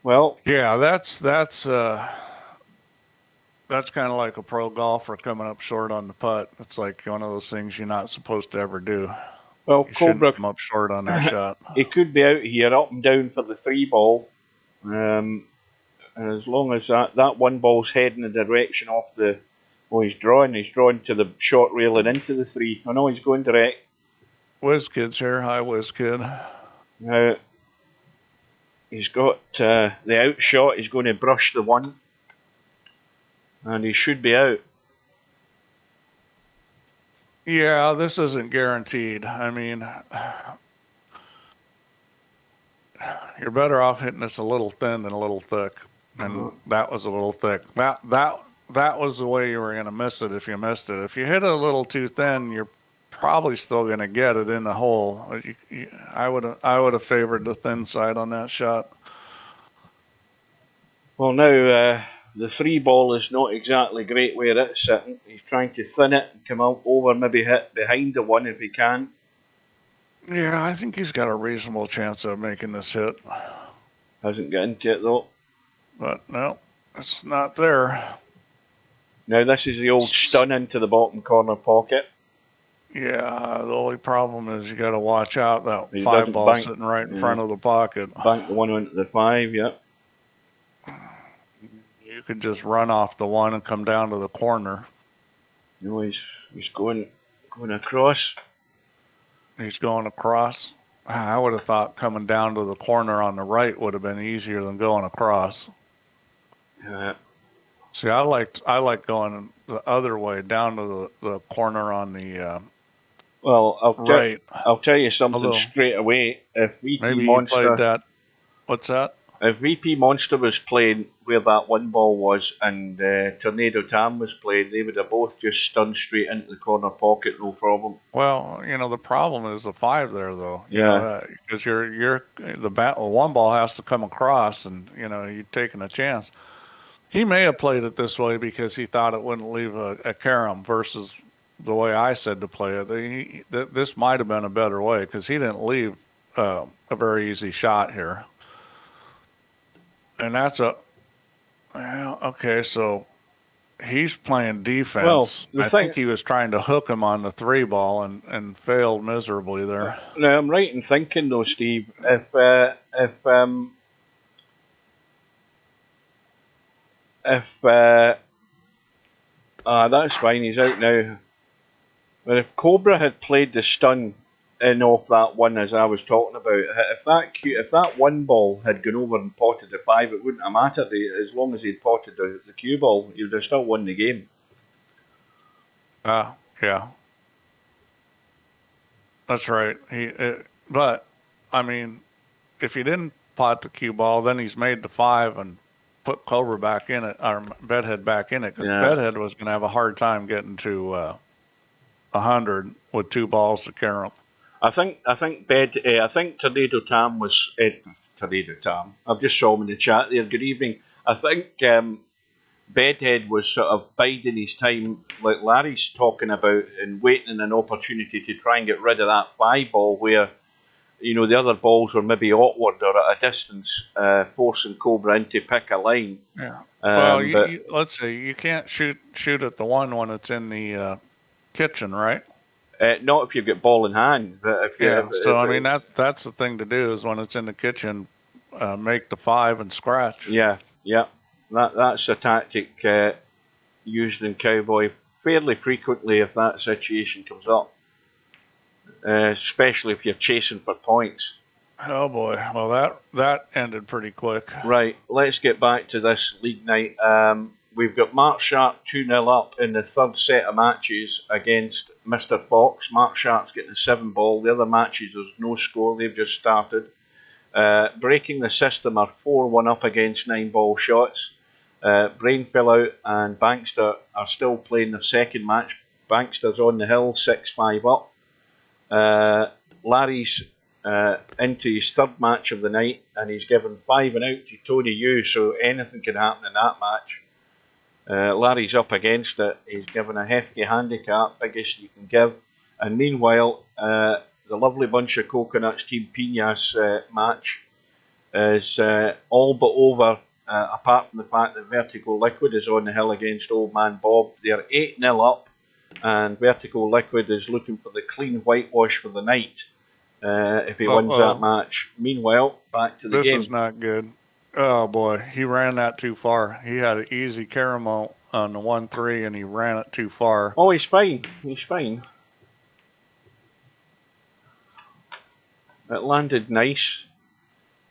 Well, yeah, that's kind of like a pro golfer coming up short on the putt. It's like one of those things you're not supposed to ever do. Well, you Cobra come up short on that shot. He could be out here, up and down for the 3 ball. And as long as that 1 ball's heading the direction off the... Oh, he's drawing to the short rail and into the 3. I know he's going direct. WizKid's here. Hi, WizKid. Now, he's got the out shot. He's going to brush the 1. And he should be out. Yeah, this isn't guaranteed. I mean, you're better off hitting this a little thin than a little thick. And that was a little thick. That was the way you were going to miss it if you missed it. If you hit it a little too thin, you're probably still going to get it in the hole. I would have favored the thin side on that shot. Well, now the 3 ball is not exactly great where it's sitting. He's trying to thin it and come out over, maybe hit behind the 1 if he can. Yeah, I think he's got a reasonable chance of making this hit. Hasn't got into it though. But no, it's not there. Now this is the old stun into the bottom corner pocket. Yeah, the only problem is you got to watch out that 5 ball sitting right in front of the pocket. Bank the 1 into the 5, yeah. You could just run off the 1 and come down to the corner. No, he's going across. He's going across. I would have thought coming down to the corner on the right would have been easier than going across. Yeah. See, I like going the other way down to the corner on the well, right. I'll tell you something straight away. If VP maybe Monster played that. What's that? If VP Monster was playing where that one ball was and Tornado Tam was playing, they would have both just stunned straight into the corner pocket, no problem. Well, the problem is the 5 there, though. Yeah. Because one ball has to come across, and you're taking a chance. He may have played it this way because he thought it wouldn't leave a carom versus the way I said to play it. This might have been a better way because he didn't leave a very easy shot here. And that's okay, so he's playing defense. Well, I think he was trying to hook him on the 3 ball and failed miserably there. Now, I'm right in thinking, though, Steve, if that's fine, he's out now. But if Cobra had played the stun in off that one, as I was talking about, if that one ball had gone over and potted the 5, it wouldn't have mattered. As long as he'd potted the cue ball, he would have still won the game. Yeah. That's right. But I mean, if he didn't pot the cue ball, then he's made the 5 and put Cobra back in it, or Bedhead back in it, because Bedhead was going to have a hard time getting to 100 with 2 balls to carry him. I think Tornado Tam was Tornado Tam. I've just saw him in the chat there. Good evening. I think Bedhead was sort of biding his time, like Larry's talking about, and waiting an opportunity to try and get rid of that 5 ball where, the other balls were maybe awkward or at a distance, forcing Cobra in to pick a line. Yeah. Well, let's say you can't shoot at the one when it's in the kitchen, right? Not if you've got ball in hand. But that's the thing to do is when it's in the kitchen, make the 5 and scratch. Yeah. That's a tactic used in Cowboy fairly frequently if that situation comes up, especially if you're chasing for points. Oh boy, well that ended pretty quick. Right, let's get back to this league night. We've got Mark Sharp 2-0 up in the third set of matches against Mr. Fox. Mark Sharp's getting a 7 ball. The other matches, there's no score. They've just started. Breaking the system are 4-1 up against 9 ball shots. Brain fell out and Bankster are still playing their second match. Bankster's on the hill, 6-5 up. Larry's into his third match of the night and he's given 5 and out to Tony Yu, so anything can happen in that match. Larry's up against it. He's given a hefty handicap, biggest you can give. And meanwhile, the lovely bunch of coconuts Team Pinas match is all but over, apart from the fact that Vertigo Liquid is on the hill against Old Man Bob. They're 8-0 up, and Vertigo Liquid is looking for the clean whitewash for the night if he wins that match. Meanwhile, back to the game. This is not good. Oh boy, he ran that too far. He had an easy caramel on the 1-3 and he ran it too far. Oh, he's fine. He's fine. It landed nice.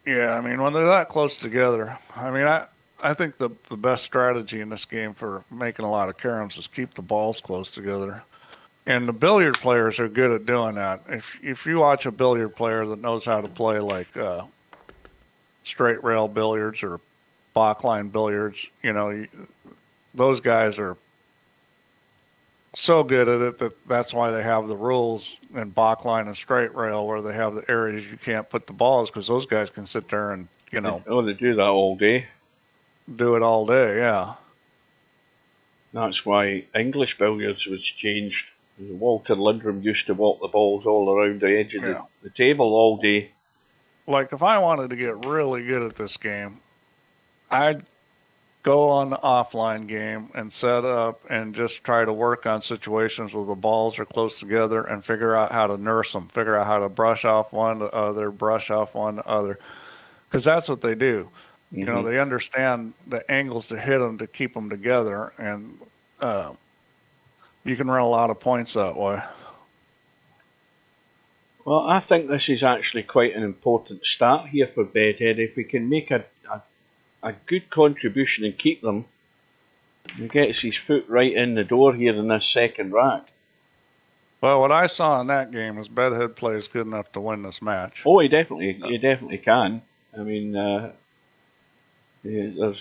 Yeah, I mean, when they're that close together, I think the best strategy in this game for making a lot of caroms is keep the balls close together. And the billiard players are good at doing that. If you watch a billiard player that knows how to play like straight rail billiards or Bachline billiards, those guys are so good at it that's why they have the rules in Bachline and straight rail where they have the areas you can't put the balls, because those guys can sit there and they do that all day. Do it all day, yeah. That's why English billiards was changed. Walter Lindrum used to walk the balls all around the edge of the table all day. Like, if I wanted to get really good at this game, I'd go on the offline game and set up and just try to work on situations where the balls are close together and figure out how to nurse them, figure out how to brush off one to other, because that's what they do. Mm-hmm. They understand the angles to hit them to keep them together, and you can run a lot of points that way. Well, I think this is actually quite an important start here for Bedhead. If we can make a good contribution and keep them, he gets his foot right in the door here in this second rack. Well, what I saw in that game is Bedhead plays good enough to win this match. Oh, he definitely can. I mean, Yeah,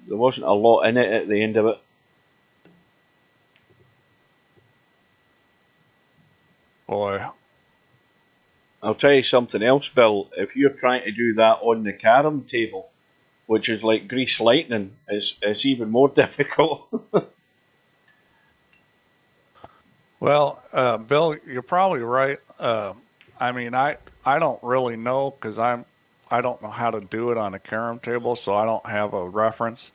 there wasn't a lot in it at the end of it. Boy. I'll tell you something else, Bill. If you're trying to do that on the carom table, which is like grease lightning, it's even more difficult. Well, Bill, you're probably right. I mean, I don't really know because I don't know how to do it on a carom table, so I don't have a reference.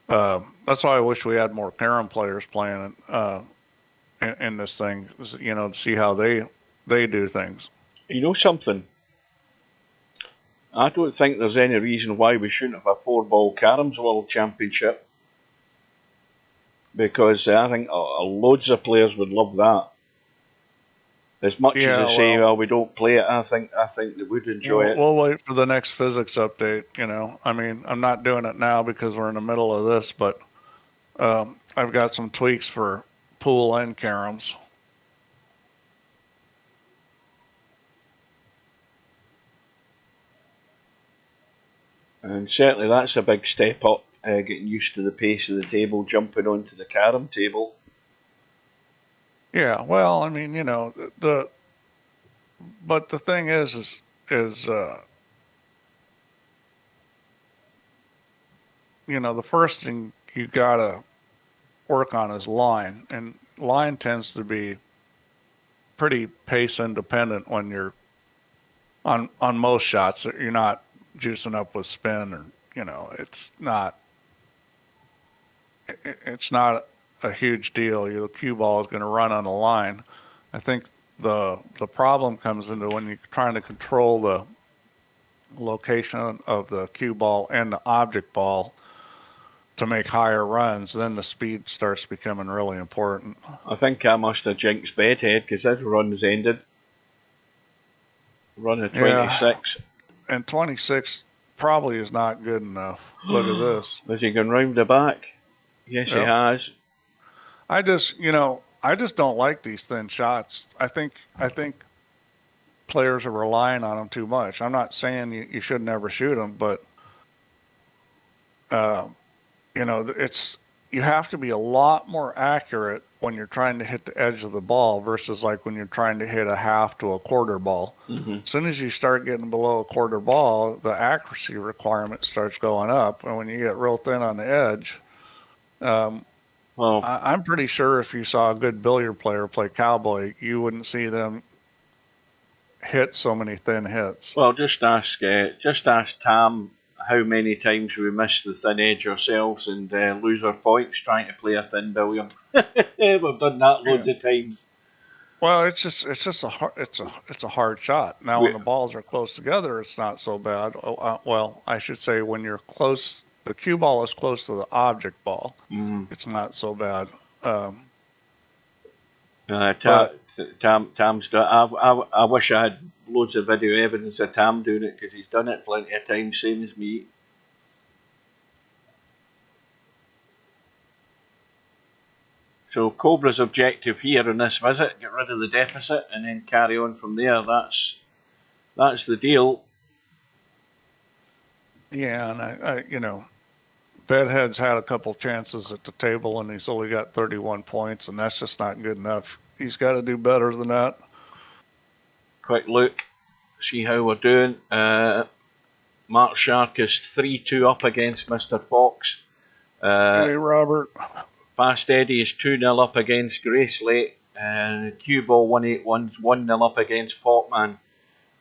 That's why I wish we had more carom players playing in this thing, you know, to see how they do things. You know something? I don't think there's any reason why we shouldn't have a 4-ball caroms world championship, because I think loads of players would love that. As much as Yeah, they say, well, well, we don't play it, I think they would enjoy it. we'll wait for the next physics update. You know, I mean, I'm not doing it now because we're in the middle of this, but I've got some tweaks for pool and caroms. And certainly that's a big step up, getting used to the pace of the table, jumping onto the carom table. Yeah, well, I mean, you know, but the thing is you know, the first thing you gotta work on is line, and line tends to be pretty pace independent when you're on most shots. You're not juicing up with spin, or you know, it's not a huge deal. The cue ball is going to run on the line. I think the problem comes into when you're trying to control the location of the cue ball and the object ball to make higher runs. Then the speed starts becoming really important. I think I must have jinxed Bedhead because his run's ended. Run of Yeah, 26. and 26 probably is not good enough. Look at this. Has he gone round the back? Yes, he Yep. has. You know, I just don't like these thin shots. I think players are relying on them too much. I'm not saying you should never shoot them, but uh, you know, you have to be a lot more accurate when you're trying to hit the edge of the ball versus like when you're trying to hit a half to a quarter ball. Mm-hmm. As soon as you start getting below a quarter ball, the accuracy requirement starts going up, and when you get real thin on the edge, um, Well, I'm pretty sure if you saw a good billiard player play Cowboy, you wouldn't see them hit so many thin hits. well, just ask Tam how many times we miss the thin edge ourselves and lose our points trying to play a thin billiard. We've done that loads of times. Well, it's just it's a hard shot. Now, when We, the balls are close together, it's not so bad. Well, I should say when you're close, the cue ball is close to the object ball. It's not so bad. But Tam's done. I wish I had loads of video evidence of Tam doing it because he's done it plenty of times, same as me. So Cobra's objective here in this visit: get rid of the deficit and then carry on from there. That's the deal. yeah, and you know, Bedhead's had a couple chances at the table, and he's only got 31 points, and that's just not good enough. He's got to do better than that. Quick look, see how we're doing. Mark Shark is 3-2 up against Mr. Fox. Hey, Robert. Fast Eddie is 2-0 up against Gracelate. And Cue Ball 181 is 1-0 up against Popman.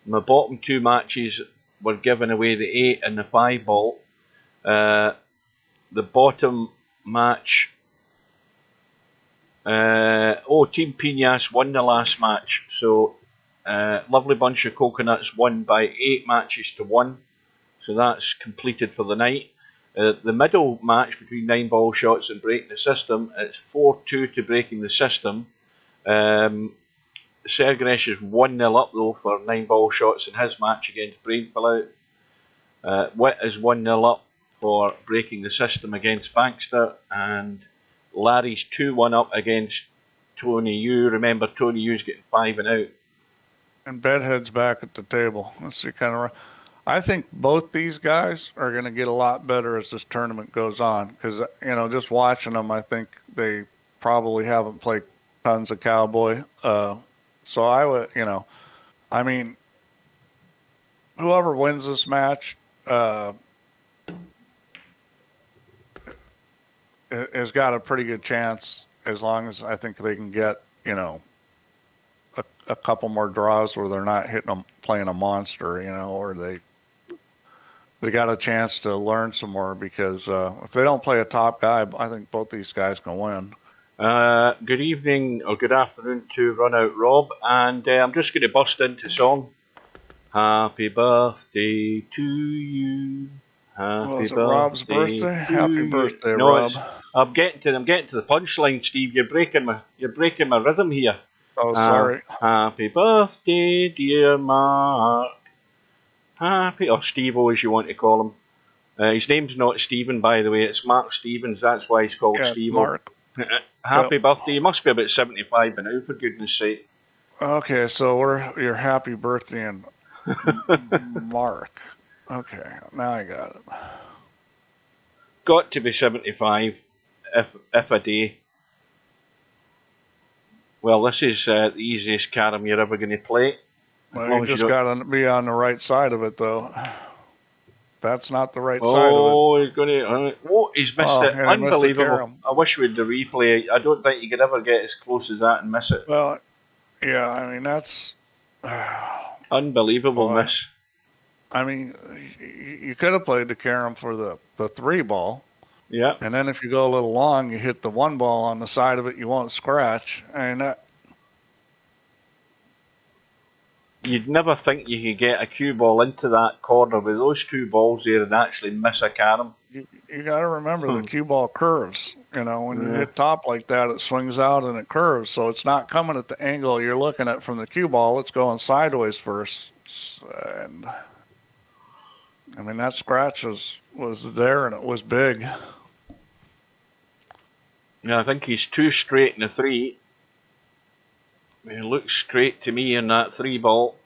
My bottom two matches were giving away the 8 and the 5 ball. The bottom match. Team Pinas won the last match. So, Lovely Bunch of Coconuts won by 8 matches to 1. So that's completed for the night. The middle match between 9 ball shots and breaking the system, it's 4-2 to breaking the system. Serganesh is 1-0 up though for 9 ball shots in his match against Brainfallout. Witt is 1-0 up for breaking the system against Bankster, and Larry's 2-1 up against Tony Yu. Remember, Tony Yu's getting 5 and out. And Bedhead's back at the table. Let's see, kind of. I think both these guys are going to get a lot better as this tournament goes on because, just watching them, I think they probably haven't played tons of Cowboy. So I would, I mean, whoever wins this match has got a pretty good chance as long as I think they can get, a couple more draws where they're not playing a monster, or they got a chance to learn some more because if they don't play a top guy, I think both these guys can win. Good evening or good afternoon to Run Out Rob, and I'm just going to bust into song. Happy birthday to you. Happy Is it Rob's birthday? Happy birthday, no, Rob. I'm getting to the punchline, Steve. You're breaking my rhythm here. Oh, sorry. Happy birthday, dear Mark. Or Steve-O as you want to call him. His name's not Stephen, by the way. It's Mark Stevens. That's why he's called Steve-O. Mark. Happy birthday. He must be about 75 by now, for goodness sake. Okay, so your happy birthday and Mark. Okay, now I got it. Got to be 75, if a day. Well, this is the easiest carom you're ever going to play. Well, you just got to be on the right side of it, though. That's not the right side of it. Oh, he's going to... he's missed it. Unbelievable. Missed I wish we'd the replay. I don't think you could ever get as close as that and miss it. Well, yeah, I mean, that's... Unbelievable miss. I mean, you could have played the carom for the 3-ball. Yeah. And then if you go a little long, you hit the 1-ball on the side of it, you won't scratch. And that... You'd never think you could get a cue ball into that corner with those 2 balls there and actually miss a carom. You got to remember the cue ball curves. When you hit top like that, it swings out and it curves. So it's not coming at the angle you're looking at from the cue ball. It's going sideways first. And I mean, that scratch was there and it was big. Yeah, I think he's 2 straight in the 3. It looks straight to me in that 3-ball.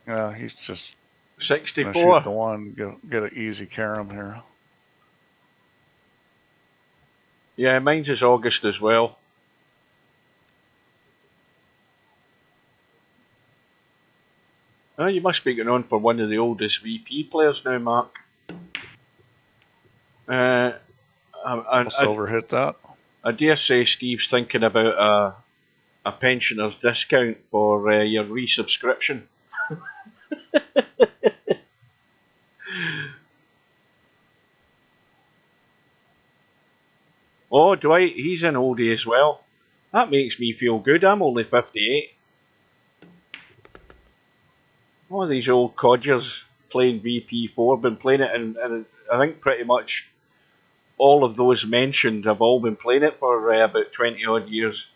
Yeah, he's just 64. Shoot the one, get an easy carom here. Yeah, mine's is August as well. Oh, you must be getting on for one of the oldest VP players now, Mark. Silver hit that. I dare say Steve's thinking about a pensioner's discount for your resubscription. Oh, Dwight, he's an oldie as well. That makes me feel good. I'm only 58. All these old codgers playing VP4, been playing it, and I think pretty much all of those mentioned have all been playing it for about 20 odd years.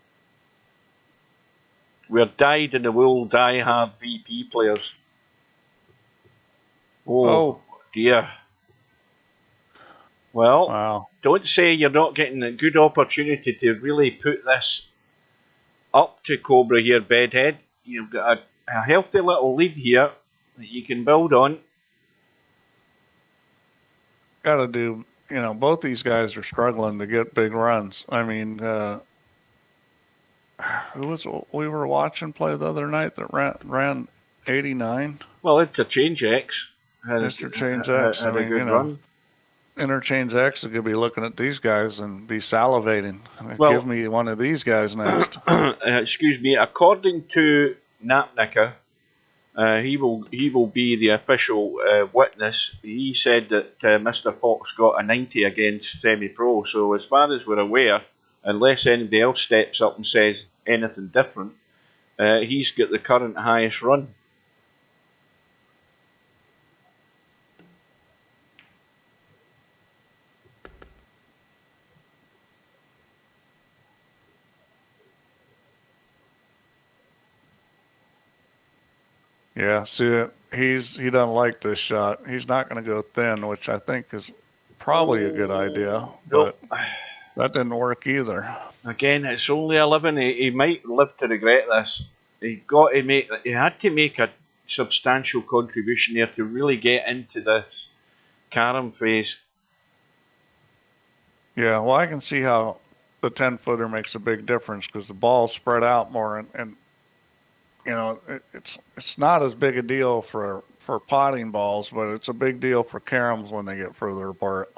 We're dyed in the wool, die-hard VP players. Oh dear. Well, wow. Don't say you're not getting a good opportunity to really put this up to Cobra here, Bedhead. You've got a healthy little lead here that you can build on. Got to do, both these guys are struggling to get big runs. I mean, who was we were watching play the other night that ran 89? Well, Interchange X. Interchange X. Had a good run. Interchange X is going to be looking at these guys and be salivating. Well, give me one of these guys next. Excuse me. According to Napnicker, he will be the official witness. He said that Mr. Fox got a 90 against semi-pro. So as far as we're aware, unless anybody else steps up and says anything different, he's got the current highest run. Yeah, see, he doesn't like this shot. He's not going to go thin, which I think is probably a good idea. But That didn't work either. Again, it's only 11. He might live to regret this. He had to make a substantial contribution there to really get into this carom phase. Yeah, well, I can see how the 10-footer makes a big difference because the ball's spread out more, and you know, it's not as big a deal for potting balls, but it's a big deal for caroms when they get further apart.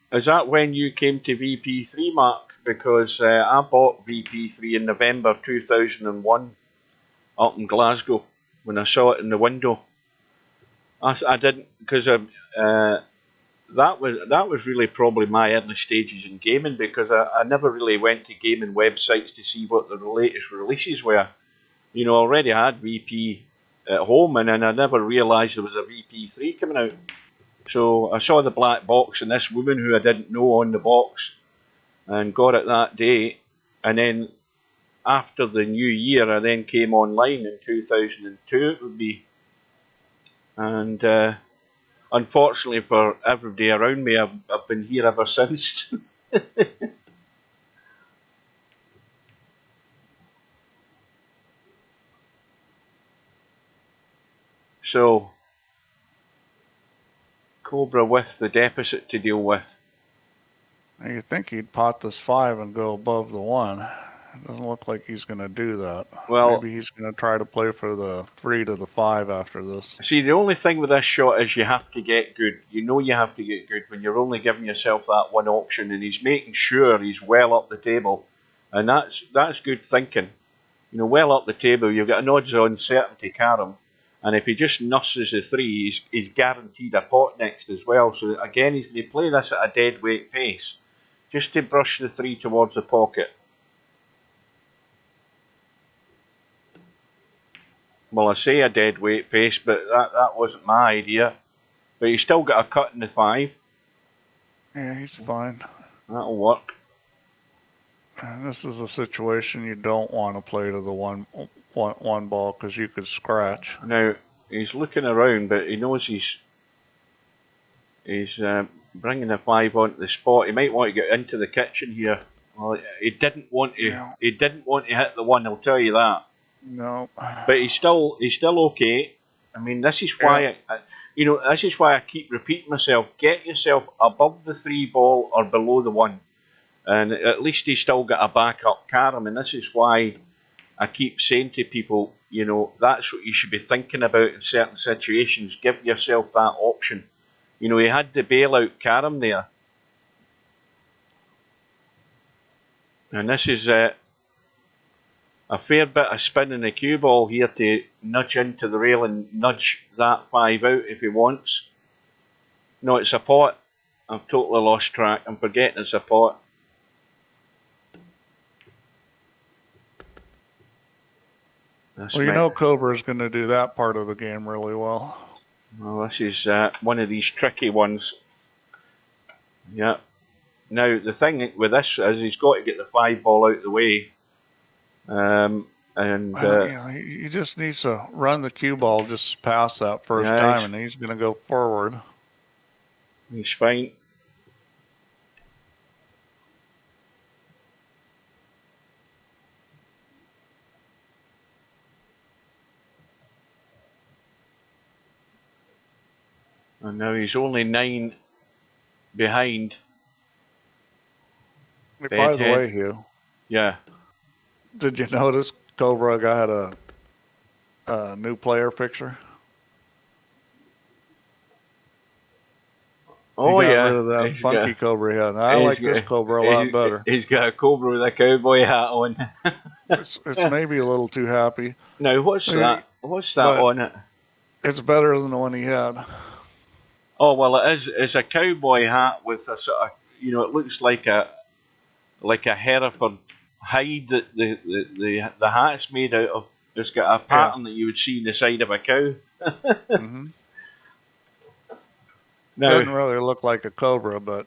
Is that when you came to VP3, Mark? Because I bought VP3 in November 2001 up in Glasgow when I saw it in the window. I didn't, because that was really probably my early stages in gaming, because I never really went to gaming websites to see what the latest releases were. You know, already I had VP at home, and then I never realised there was a VP3 coming out. So I saw the black box and this woman who I didn't know on the box, and got it that day. And then after the new year, I then came online in 2002 it would be. And unfortunately for everybody around me, I've been here ever since. So, Cobra with the deficit to deal with. Now, you think he'd pot this 5 and go above the 1. It doesn't look like he's going to do that. Well, maybe he's going to try to play for the 3 to the 5 after this. See, the only thing with this shot is you have to get good. You know you have to get good when you're only giving yourself that one option, and he's making sure he's well up the table. And that's good thinking. You know, well up the table, you've got an odds-on certainty carom. And if he just nusses the 3, he's guaranteed a pot next as well. So again, he's going to play this at a dead weight pace, just to brush the 3 towards the pocket. Well, I say a dead weight pace, but that wasn't my idea. But he's still got a cut in the 5. Yeah, he's fine. That'll work. And this is a situation you don't want to play to the one ball, because you could scratch. Now, he's looking around, but he knows he's bringing the 5 onto the spot. He might want to get into the kitchen here. Well, he didn't want to. Yeah. He didn't want to hit the 1. I'll tell you that. No. But he's still okay. I mean, this is why this is why I keep repeating myself. Get yourself above the 3 ball or below the 1, and at least he's still got a backup carom. And this is why I keep saying to people, you know, that's what you should be thinking about in certain situations. Give yourself that option. You know, he had the bailout carom there, and this is a fair bit of spin in the cue ball here to nudge into the rail and nudge that 5 out if he wants. No, it's a pot. I've totally lost track. I'm forgetting it's a pot. Well, you know Cobra's going to do that part of the game really well. Well, this is one of these tricky ones. Yeah. Now, the thing with this is he's got to get the 5 ball out of the way. He just needs to run the cue ball just past that first time, and he's going to go forward. He's fine. And now he's only 9 behind. By the way, Hugh. Yeah. Did you notice Cobra got a new player picture? Oh, he got rid of that funky Cobra he had. I like this Cobra a lot better. He's got a Cobra with a cowboy hat on. it's maybe a little too happy. Now, what's that? What's that on it? It's better than the one he had. Oh, well, it is. It's a cowboy hat with a sort of, you know, it looks like a Hereford hide that the hat's made out of. It's got a pattern that you would see in the side of a cow. Mm-hmm. Now, doesn't really look like a Cobra, but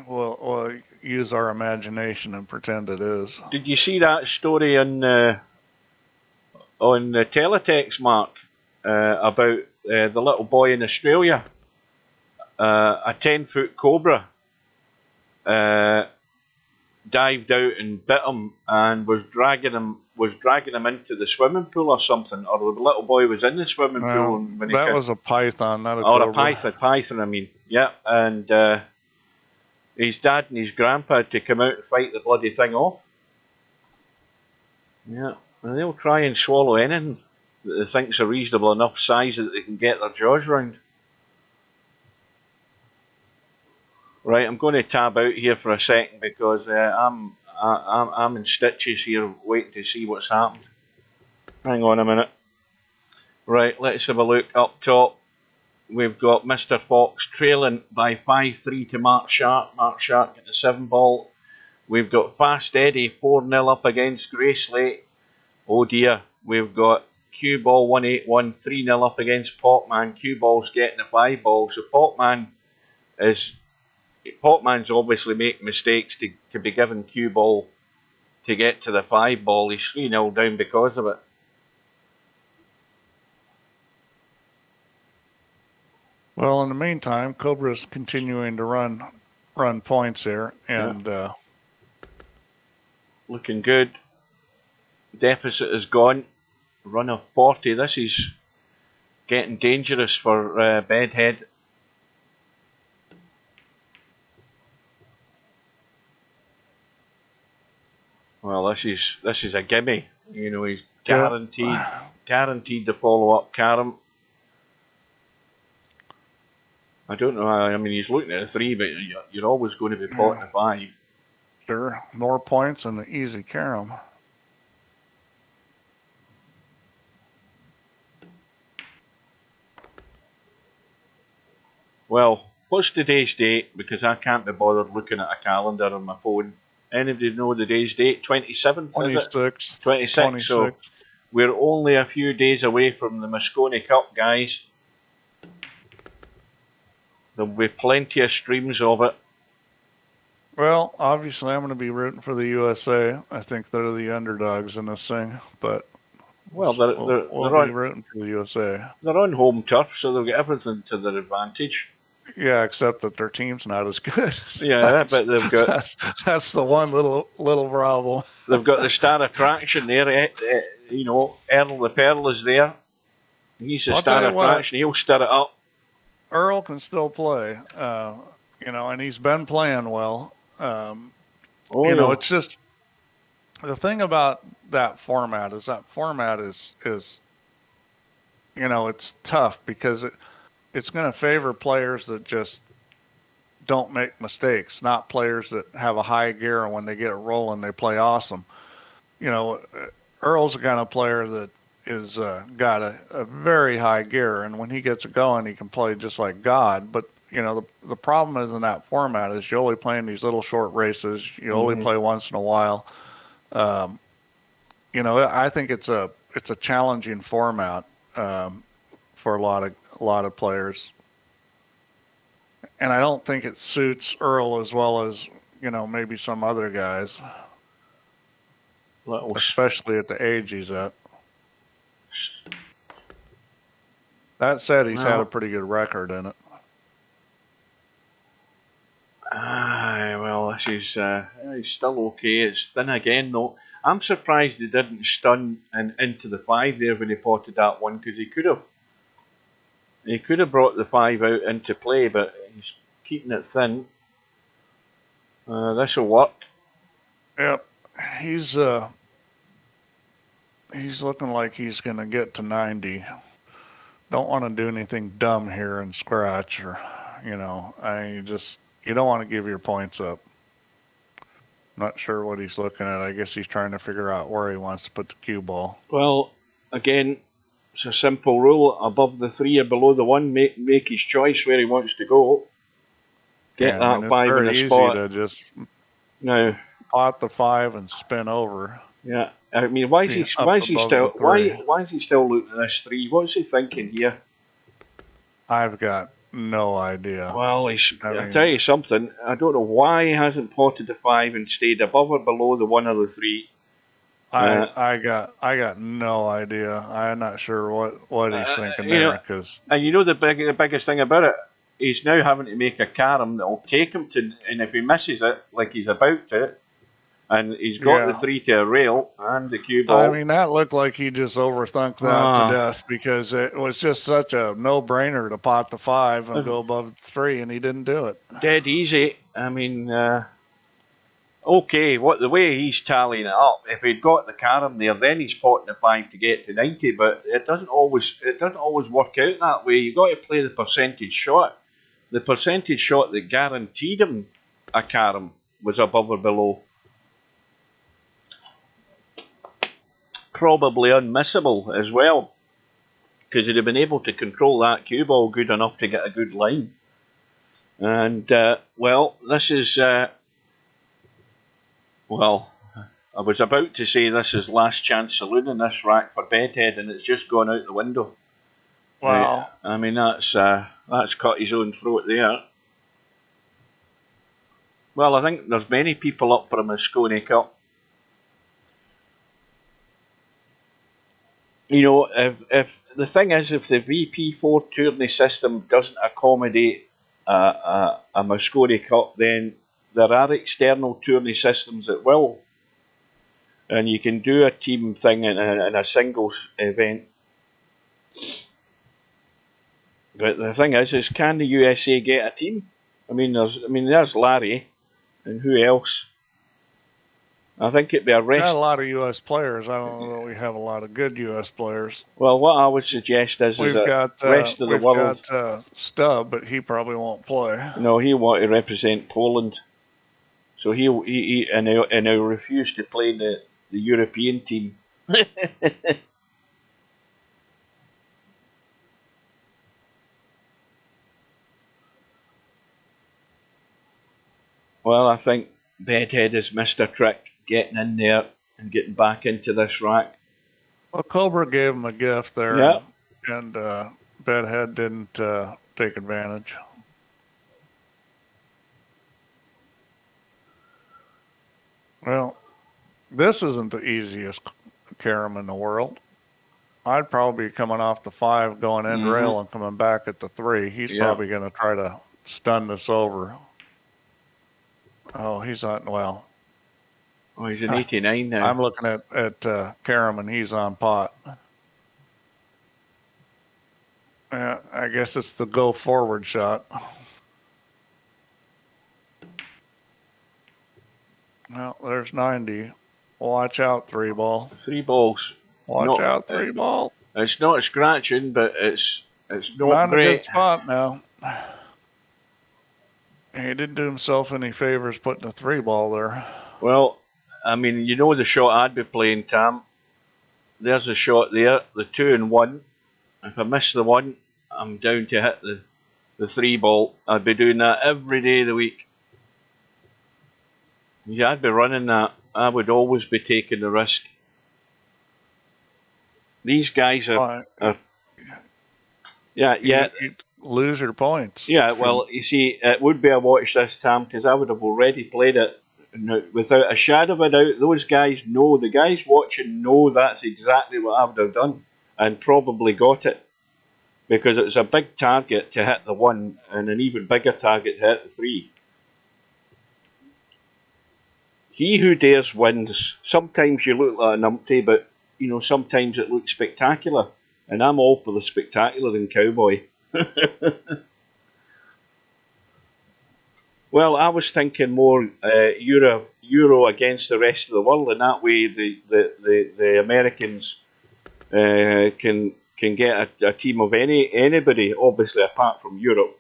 we'll use our imagination and pretend it is. Did you see that story on Teletext, Mark, about the little boy in Australia a 10-foot cobra dived out and bit him and was dragging him into the swimming pool or something, or the little boy was in the swimming pool. And when that was a python, not a or cobra. a python. I mean, yeah, and his dad and his grandpa had to come out and fight the bloody thing off. Yeah, and they'll try and swallow anything that they think's a reasonable enough size that they can get their jaws round. Right, I'm going to tab out here for a second because I'm in stitches here, waiting to see what's happened. Hang on a minute. Right, let's have a look up top. We've got Mr. Fox trailing by 5-3 to Mark Sharp. Mark Sharp getting the 7 ball. We've got Fast Eddie 4-0 up against Grey Slate. Oh dear. We've got Q Ball 181 3-0 up against Potman. Q Ball's getting the 5 ball. So Potman's obviously making mistakes to be giving Q Ball to get to the 5 ball. He's 3-0 down because of it. Well, in the meantime, Cobra's continuing to run points here, and looking good. Deficit is gone. Run of 40. This is getting dangerous for Bedhead. Well, this is a gimme. You know, he's guaranteed to follow up Karam. I don't know. I mean, he's looking at a 3, but you're always going to be potting a 5. Sure, more points and the easy Karam. Well, what's today's date? Because I can't be bothered looking at a calendar on my phone. Anybody know the day's date? 27th, 26th. 26th. So we're only a few days away from the Moscone Cup, guys. There'll be plenty of streams of it. Well, obviously, I'm going to be rooting for the USA. I think they're the underdogs in this thing, but we'll be rooting for the USA. They're on home turf, so they'll get everything to their advantage. Yeah, except that their team's not as good. Yeah, but they've got that's the one little problem. They've got the star attraction there. You know, Earl the Pearl is there. He's the star attraction. He'll stir it up. Earl can still play, you know, and he's been playing well. You know, it's just the thing about that format is you know, it's tough because it's going to favor players that just don't make mistakes, not players that have a high gear and when they get it rolling, they play awesome. You know, Earl's the kind of player that is got a very high gear, and when he gets it going, he can play just like God. But you know, the problem is in that format is you're only playing these little short races. You only play once in a while. You know, I think it's a challenging format for a lot of players, and I don't think it suits Earl as well as, you know, maybe some other guys, especially at the age he's at. That said, he's had a pretty good record in it. Well, he's still okay. It's thin again, though. I'm surprised he didn't stun and into the 5 there when he potted that one, because he could have brought the 5 out into play, but he's keeping it thin. This will work. Yep, he's looking like he's going to get to 90. Don't want to do anything dumb here and scratch, or, you know, you don't want to give your points up. Not sure what he's looking at. I guess he's trying to figure out where he wants to put the cue ball. Well, again, it's a simple rule. Above the 3 or below the 1, make his choice where he wants to go. Get that 5 in the spot. To just now pot the 5 and spin over. Yeah, I mean, why is he still looking at this 3? What's he thinking here? I've got no idea. Well, I'll tell you something. I don't know why he hasn't potted the 5 and stayed above or below the 1 or the 3. I got no idea. I'm not sure what he's thinking there. And you know the biggest thing about it, he's now having to make a carom that will take him to, and if he misses it, like he's about to, and he's got the 3 to a rail and the cue ball. I mean, that looked like he just overthunk that to death, because it was just such a no-brainer to pot the 5 and go above the 3, and he didn't do it. Dead easy. I mean, okay, the way he's tallying it up, if he'd got the carom there, then he's potting the 5 to get to 90, but it doesn't always work out that way. You've got to play the percentage shot. The percentage shot that guaranteed him a carom was above or below. Probably unmissable as well, because he'd have been able to control that cue ball good enough to get a good line. And, well, this is, well, I was about to say this is last chance saloon in this rack for Bedhead, and it's just gone out the window. Wow. I mean, that's cut his own throat there. Well, I think there's many people up for a Moscone Cup. You know, if the thing is, if the VP4 tourney system doesn't accommodate a Moscone Cup, then there are external tourney systems that will. And you can do a team thing in a singles event. But the thing is can the USA get a team? I mean, there's Larry, and who else? I think it'd be a rest. Got a lot of U.S. players. I don't know that we have a lot of good U.S. players. Well, what I would suggest is that rest of the world. We've got Stubb, but he probably won't play. No, he'll want to represent Poland, so he'll refuse to play the European team. Well, I think Bedhead has missed a trick getting in there and getting back into this rack. Well, Cobra gave him a gift there, yeah. and Bedhead didn't take advantage. Well, this isn't the easiest carom in the world. I'd probably be coming off the 5, going end rail, and coming back at the 3. He's probably going to try to stun this over. Oh, he's on, well. Oh, he's an 89 now. I'm looking at carom, and he's on pot. Yeah, I guess it's the go forward shot. Well, there's 90. Watch out, 3 ball. 3 balls. Watch out, 3 ball. It's not scratching, but it's not great. A good spot now. He didn't do himself any favors putting a 3 ball there. Well, I mean, you know the shot I'd be playing, Tam. There's a shot there, the 2 and 1. If I miss the 1, I'm down to hit the 3 ball. I'd be doing that every day of the week. Yeah, I'd be running that. I would always be taking the risk. These guys are you lose your points. Yeah, well, you see, it would be a watch this time, because I would have already played it. Without a shadow of a doubt, those guys know, the guys watching know that's exactly what I would have done, and probably got it, because it was a big target to hit the 1 and an even bigger target to hit the 3. He who dares wins. Sometimes you look like a numpty, but you know, sometimes it looks spectacular, and I'm all for the spectacular in Cowboy. Well, I was thinking more Euro against the rest of the world, and that way the Americans can get a team of anybody, obviously apart from Europe.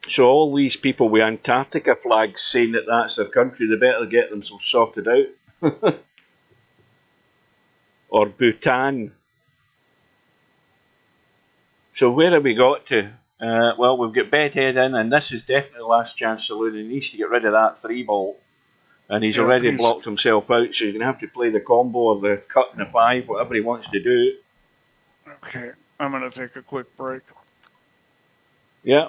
So all these people with Antarctica flags saying that that's their country, they better get themselves sorted out. Or Bhutan. So where have we got to? Well, we've got Bedhead in, and this is definitely last chance saloon. He needs to get rid of that 3 ball. And he's already blocked himself out, so you're going to have to play the combo or the cut and the 5, whatever he wants to do. Okay, I'm going to take a quick break. Yeah.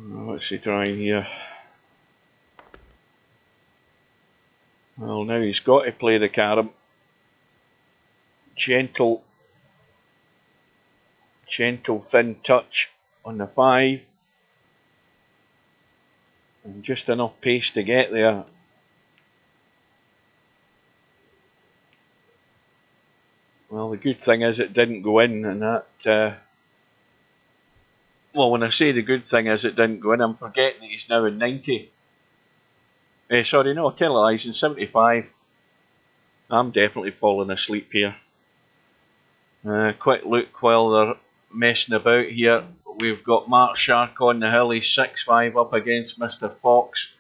What's he trying here? Well, Well, now he's got to play the carom. Gentle thin touch on the 5. And just enough pace to get there. Well, the good thing is it didn't go in, and that... well, when I say the good thing is it didn't go in, I'm forgetting that he's now in 90. Sorry, no, tell a lie, he's in 75. I'm definitely falling asleep here. Quick look while they're messing about here. We've got Mark Shark on the hill, he's 6-5 up against Mr. Fox.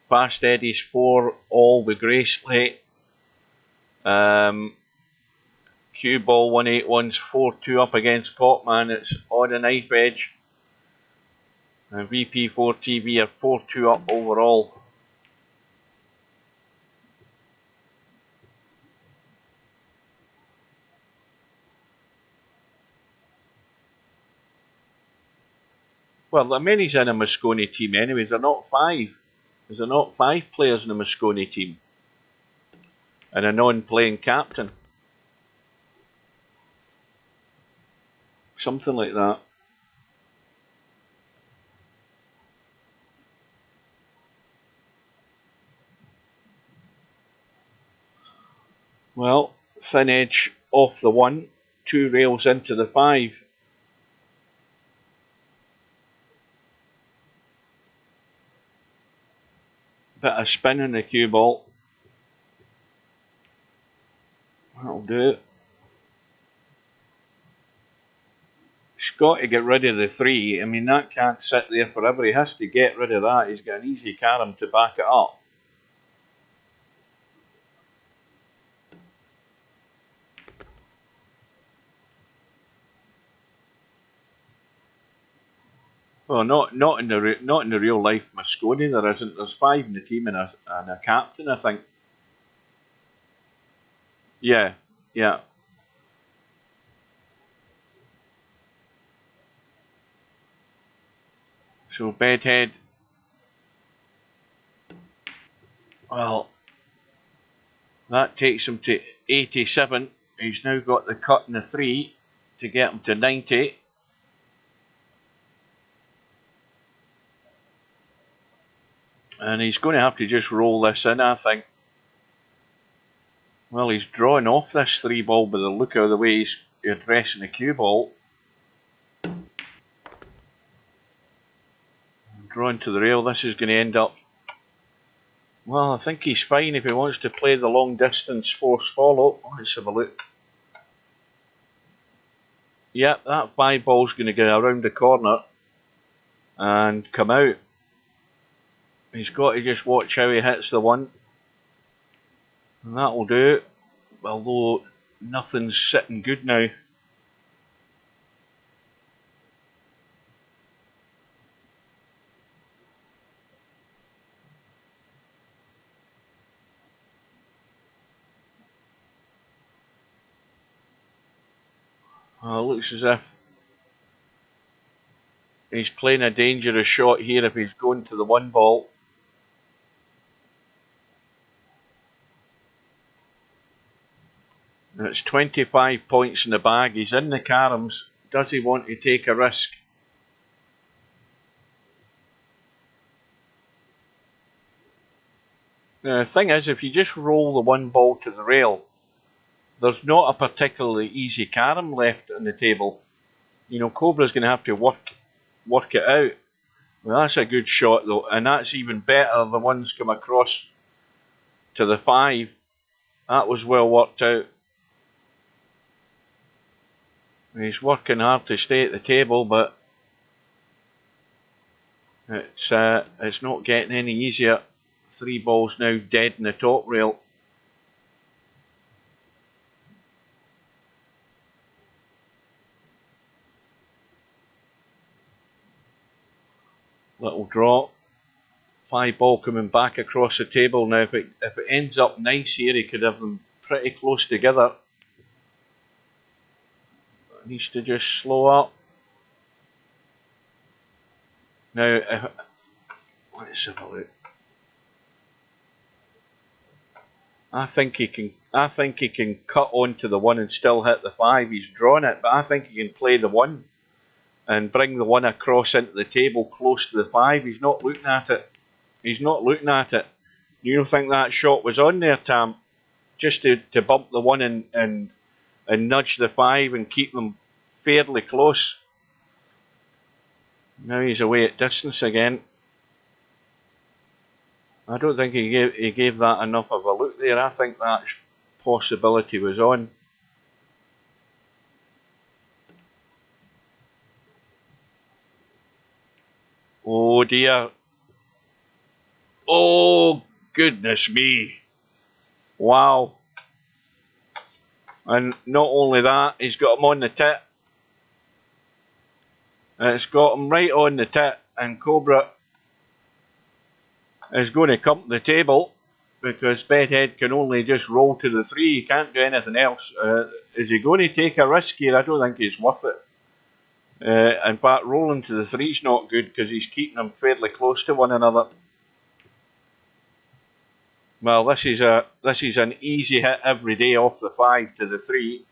Fast Eddie's 4, all with grey slate. Cue Ball 181's 4-2 up against Popman, it's on a knife edge. And VP4 TV are 4-2 up overall. Well, the many's in a Moscone team anyways, they're not 5. Is there not 5 players in the Moscone team? And a non-playing captain. Something like that. Well, thin edge off the 1, 2 rails into the 5. Bit of spin in the cue ball. That'll do it. He's got to get rid of the 3. I mean, that can't sit there forever. He has to get rid of that. He's got an easy carom to back it up. Well, not in the real life Moscone. There isn't. There's 5 in the team and a captain, I think. Yeah. So Bedhead. Well, that takes him to 87. He's now got the cut in the 3 to get him to 90. And he's going to have to just roll this in, I think. Well, he's drawing off this 3 ball by the look of the way he's addressing the cue ball. Drawing to the rail, this is going to end up... Well, I think he's fine if he wants to play the long distance force follow. Let's have a look. Yep, that 5 ball's going to go around the corner and come out. He's got to just watch how he hits the 1. And that'll do it. Although nothing's sitting good now. Well, it looks as if he's playing a dangerous shot here if he's going to the 1 ball. And it's 25 points in the bag. He's in the caroms. Does he want to take a risk? The thing is, if you just roll the 1 ball to the rail, there's not a particularly easy carom left on the table. You know, Cobra's going to have to work it out. Well, that's a good shot though, and that's even better. The ones come across to the 5. That was well worked out. He's working hard to stay at the table, but it's not getting any easier. 3 balls now dead in the top rail. Little draw. 5 ball coming back across the table now. If it ends up nice here, he could have them pretty close together. Needs to just slow up. Now, let's have a look. I think he can cut onto the 1 and still hit the 5. He's drawn it, but I think he can play the 1 and bring the 1 across into the table close to the 5. He's not looking at it. He's not looking at it. You don't think that shot was on there, Tam? Just to bump the 1 and nudge the 5 and keep them fairly close. Now he's away at distance again. I don't think he gave that enough of a look there. I think that possibility was on. Oh dear. Oh goodness me. Wow. And not only that, he's got him on the tip. It's got him right on the tip, and Cobra is going to come to the table because Bedhead can only just roll to the 3. He can't do anything else. Is he going to take a risk here? I don't think it's worth it. In fact, rolling to the 3 is not good because he's keeping them fairly close to one another. Well, this is an easy hit every day off the 5 to the 3.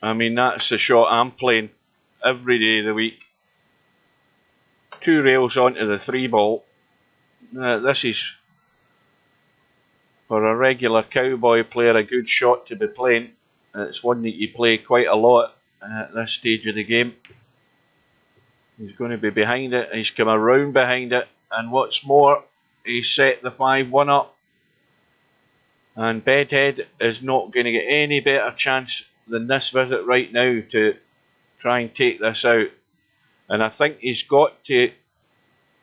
I mean, that's the shot I'm playing every day of the week. 2 rails onto the 3 ball. This is, for a regular Cowboy player, a good shot to be playing. It's one that you play quite a lot at this stage of the game. He's going to be behind it. He's come around behind it. And what's more, he set the 5-1 up. And Bedhead is not going to get any better chance than this visit right now to try and take this out. And I think he's got to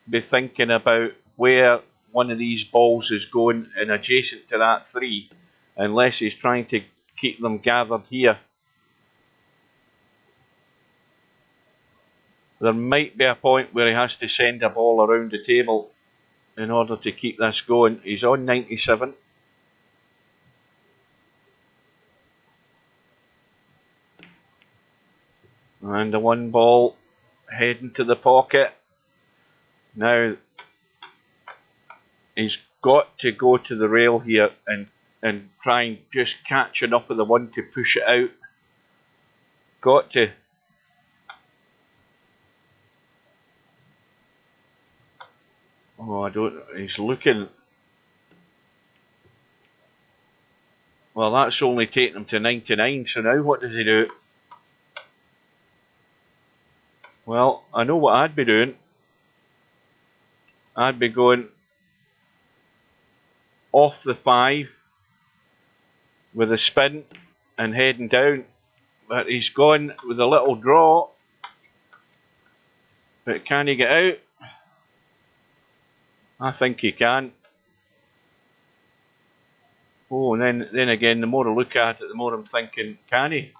be thinking about where one of these balls is going and adjacent to that 3, unless he's trying to keep them gathered here. There might be a point where he has to send a ball around the table in order to keep this going. He's on 97. And the 1 ball heading to the pocket. Now, he's got to go to the rail here and try and just catch enough of the 1 to push it out. Got to. Oh, I don't. He's looking. Well, that's only taken him to 99. So now what does he do? Well, I know what I'd be doing. I'd be going off the 5 with a spin and heading down. But he's gone with a little draw. But can he get out? I think he can. Oh, and then again, the more I look at it, the more I'm thinking, can he?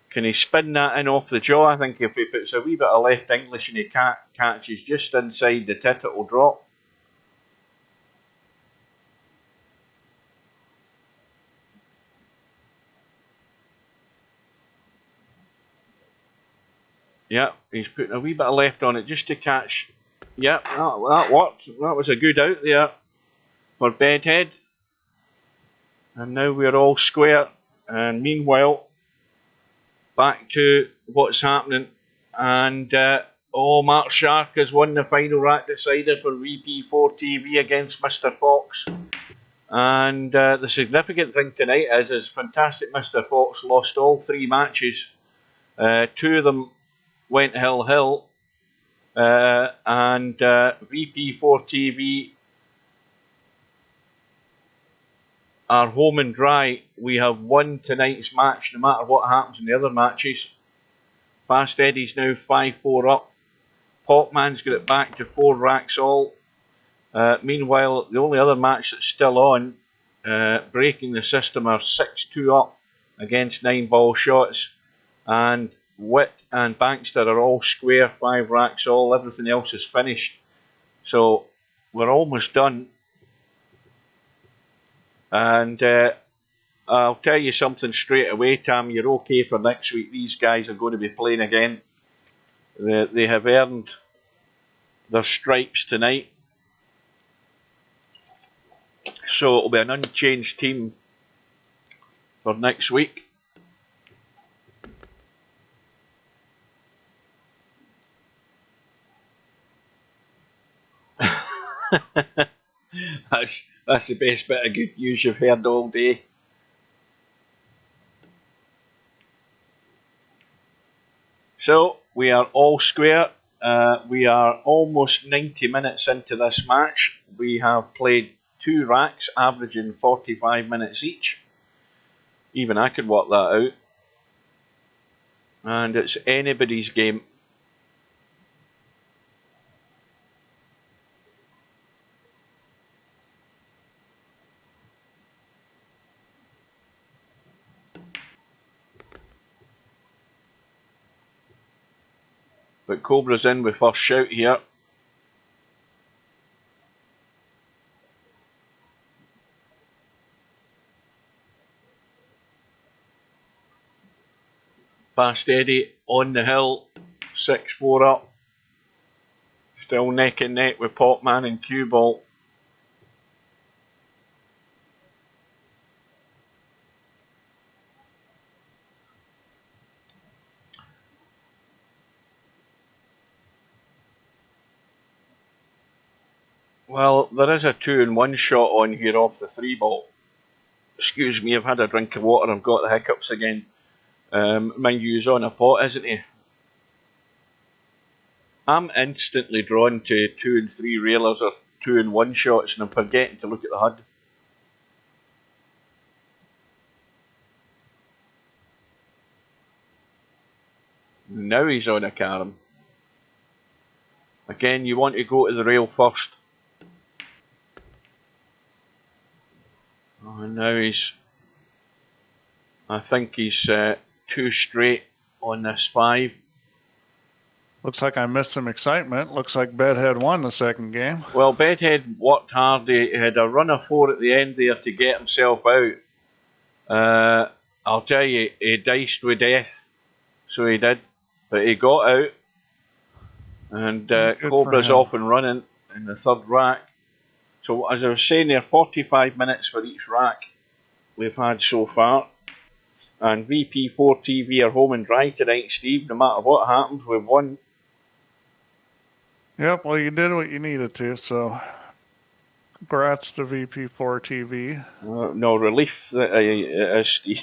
Can he spin that in off the jaw? I think if he puts a wee bit of left English and he catches just inside the tit, it will drop. Yep, he's putting a wee bit of left on it just to catch. Yep, that worked. That was a good out there for Bedhead. And now we're all square. And meanwhile, back to what's happening. And Mark Shark has won the final rack decider for VP4 TV against Mr. Fox. And the significant thing tonight is fantastic Mr. Fox lost all 3 matches. 2 of them went hill. And VP4 TV are home and dry. We have won tonight's match no matter what happens in the other matches. Fast Eddie's now 5-4 up. Popman's got it back to 4 racks all. Meanwhile, the only other match that's still on, breaking the system, are 6-2 up against 9 ball shots. And Witt and Bankster are all square, 5 racks all. Everything else is finished. So we're almost done. And I'll tell you something straight away, Tam. You're okay for next week. These guys are going to be playing again. They have earned their stripes tonight. So it'll be an unchanged team for next week. That's the best bit of good news you've heard all day. So we are all square. We are almost 90 minutes into this match. We have played 2 racks, averaging 45 minutes each. Even I could work that out. And it's anybody's game. But Cobra's in with first shout here. Past Eddie on the hill, 6-4 up. Still neck and neck with Popman and Cowboy. Well, there is a 2-in-1 shot on here off the 3-ball. Excuse me, I've had a drink of water, I've got the hiccups again. Mind you, he's on a pot, isn't he? I'm instantly drawn to 2 and 3 railers or 2-in-1 shots, and I'm forgetting to look at the HUD. Now he's on a carom. Again, you want to go to the rail first. Oh, now I think he's 2 straight on this 5. Looks like I missed some excitement. Looks like Bedhead won the second game. Well, Bedhead worked hard. He had a run of 4 at the end there to get himself out. I'll tell you, he diced with death. So he did. But he got out. And Cobra's off and running in the 3rd rack. So as I was saying there, 45 minutes for each rack we've had so far. And VP4 TV are home and dry tonight, Steve. No matter what happens, we've won. Yep, well, you did what you needed to, so congrats to VP4 TV. No, relief, Steve.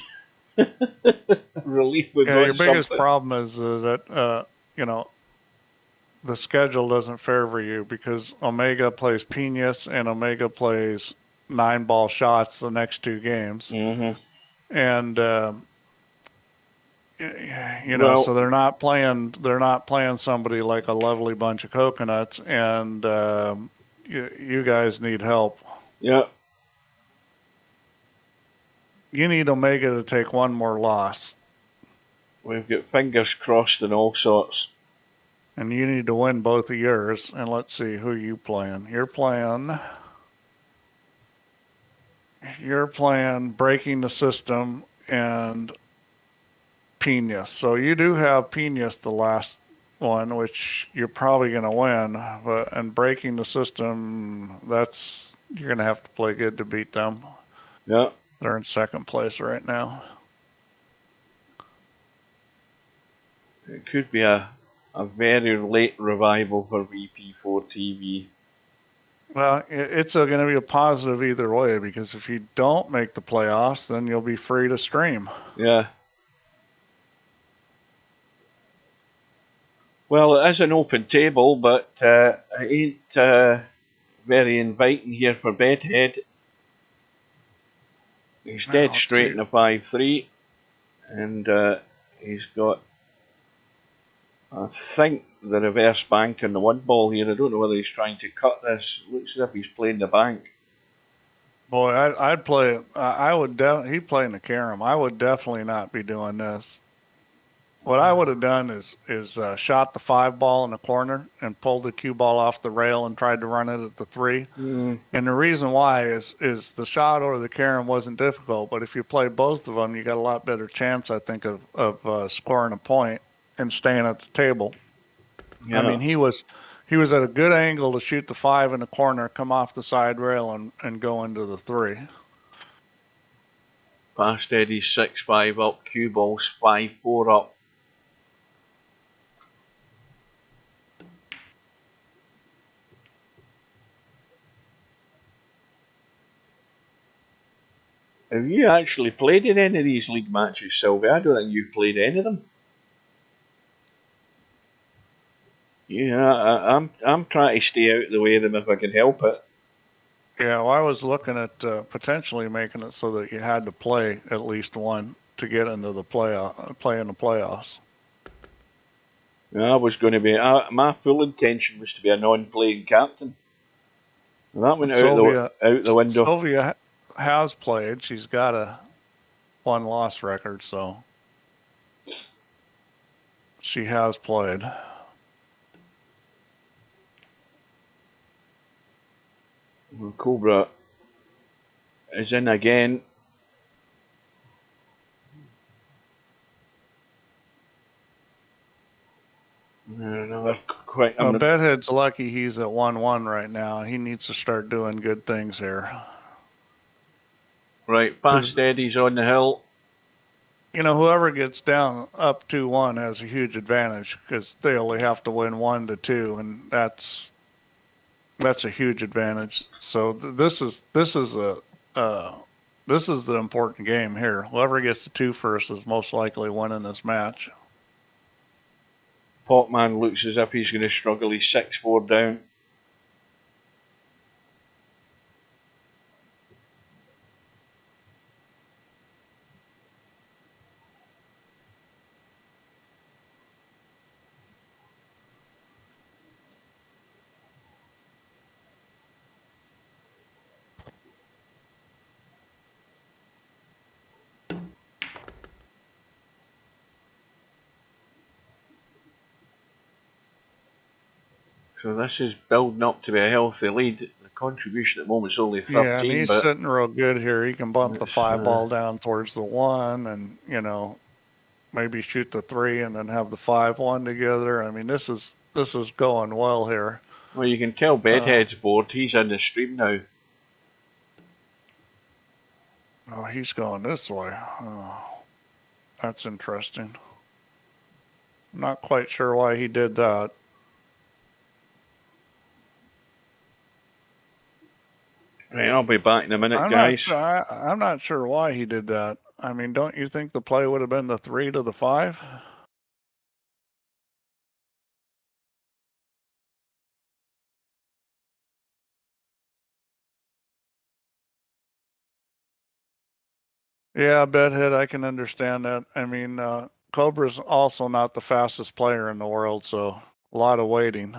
Relief with your biggest problem is that, the schedule doesn't favor you because Omega plays Pinas and Omega plays 9-ball shots the next 2 games. Mm-hmm. And, so they're not playing somebody like a lovely bunch of coconuts, and you guys need help. Yeah. You need Omega to take 1 more loss. We've got fingers crossed and all sorts. And you need to win both of yours. And let's see who you playing. You're playing Breaking the System and Pinas. So you do have Pinas the last one, which you're probably going to win. And Breaking the System, you're going to have to play good to beat them. Yeah. They're in 2nd place right now. It could be a very late revival for VP4 TV. Well, it's going to be a positive either way, because if you don't make the playoffs, then you'll be free to stream. Yeah. Well, it is an open table, but it ain't very inviting here for Bedhead. He's dead straight in a 5-3, and he's got, I think, the reverse bank on the 1-ball here. I don't know whether he's trying to cut this. Looks as if he's playing the bank. Boy, I'd play it. I would. He'd play in the carom. I would definitely not be doing this. What I would have done is shot the 5-ball in the corner and pulled the cue ball off the rail and tried to run it at the 3. Mm. And the reason why is the shot or the carom wasn't difficult, but if you play both of them, you got a lot better chance, I think, of scoring a point and staying at the table. Yeah. I mean, he was he was at a good angle to shoot the 5 in the corner, come off the side rail, and go into the 3. Past Eddie's 6-5 up, cue balls 5-4 up. Have you actually played in any of these league matches, Sylvie? I don't think you've played any of them. Yeah, I'm trying to stay out of the way of them if I can help it. Yeah, well, I was looking at potentially making it so that you had to play at least one to get into the play in the playoffs. I was going to be. My full intention was to be a non-playing captain. And that went out the window. Sylvia has played. She's got a 1-loss record, so she has played. Well, Cobra is in again. Another quite. Bedhead's lucky he's at 1-1 right now. He needs to start doing good things here. Right, past Eddie's on the hill. You know, whoever gets down up 2-1 has a huge advantage because they only have to win 1-2, and that's a huge advantage. So this is the important game here. Whoever gets to 2 first is most likely winning this match. Potman looks as if he's going to struggle. He's 6-4 down. So this is building up to be a healthy lead. The contribution at the moment is only 13. Yeah, and he's sitting real good here. He can bump the 5 ball down towards the 1 and, you know, maybe shoot the 3 and then have the 5-1 together. I mean, this is going well here. Well, you can tell Bedhead's bored. He's in the stream now. Oh, he's going this way. Oh, that's interesting. I'm not quite sure why he did that. Right, I'll be back in a minute, guys. I'm not sure why he did that. I mean, don't you think the play would have been the 3 to the 5? Yeah, Bedhead, I can understand that. I mean, Cobra's also not the fastest player in the world, so a lot of waiting.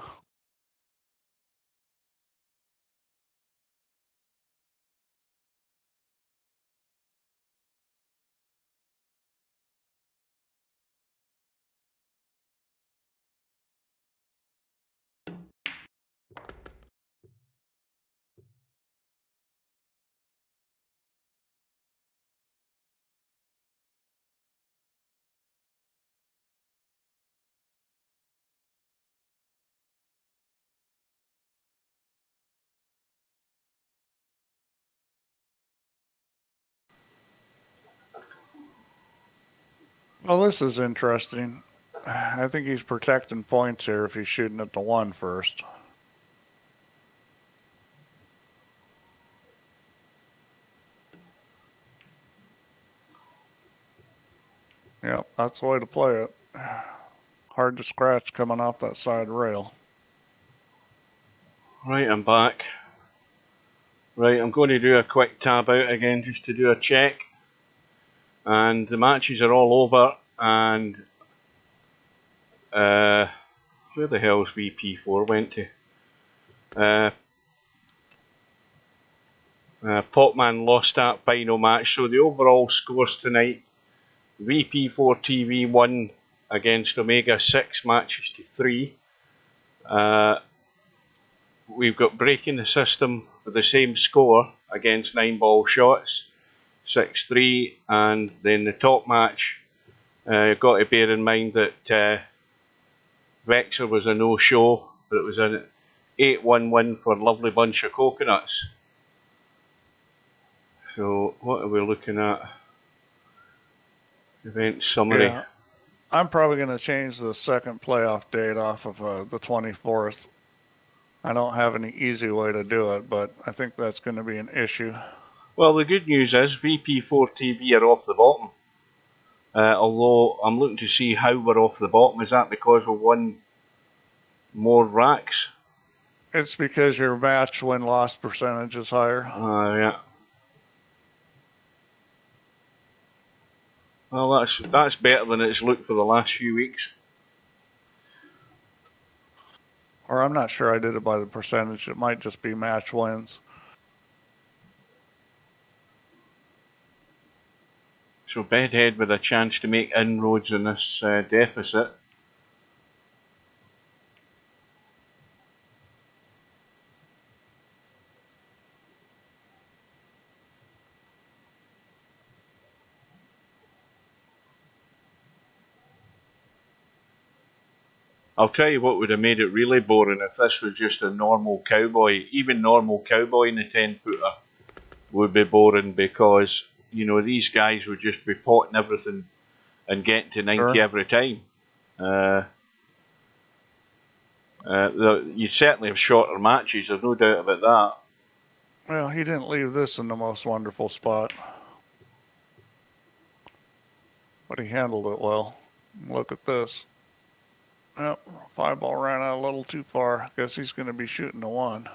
Well, this is interesting. I think he's protecting points here if he's shooting at the 1 first. Yep, that's the way to play it. Hard to scratch coming off that side rail. Right, I'm back. Right, I'm going to do a quick tab out again just to do a check. And the matches are all over. And where the hell's VP4 went to? Potman lost that final match. So the overall scores tonight: VP4 TV won against Omega 6 matches to 3. We've got Breaking the System with the same score against 9 ball shots, 6-3, and then the top match. You've got to bear in mind that Vexer was a no-show, but it was an 8-1 win for Lovely Bunch of Coconuts. So what are we looking at? Event summary. Yeah, I'm probably going to change the second playoff date off of the 24th. I don't have any easy way to do it, but I think that's going to be an issue. Well, the good news is VP4 TV are off the bottom. Although I'm looking to see how we're off the bottom. Is that because we won more racks? It's because your match win-loss percentage is higher. Yeah. Well, that's better than it's looked for the last few weeks. Or I'm not sure I did it by the percentage. It might just be match wins. So Bedhead with a chance to make inroads in this deficit. I'll tell you what would have made it really boring if this was just a normal Cowboy. Even normal Cowboy in the 10-footer would be boring because, you know, these guys would just be potting everything and getting to 90 every time. You certainly have shorter matches, there's no doubt about that. Well, he didn't leave this in the most wonderful spot. But he handled it well. Look at this. Yep, 5-ball ran out a little too far. Guess he's going to be shooting the 1.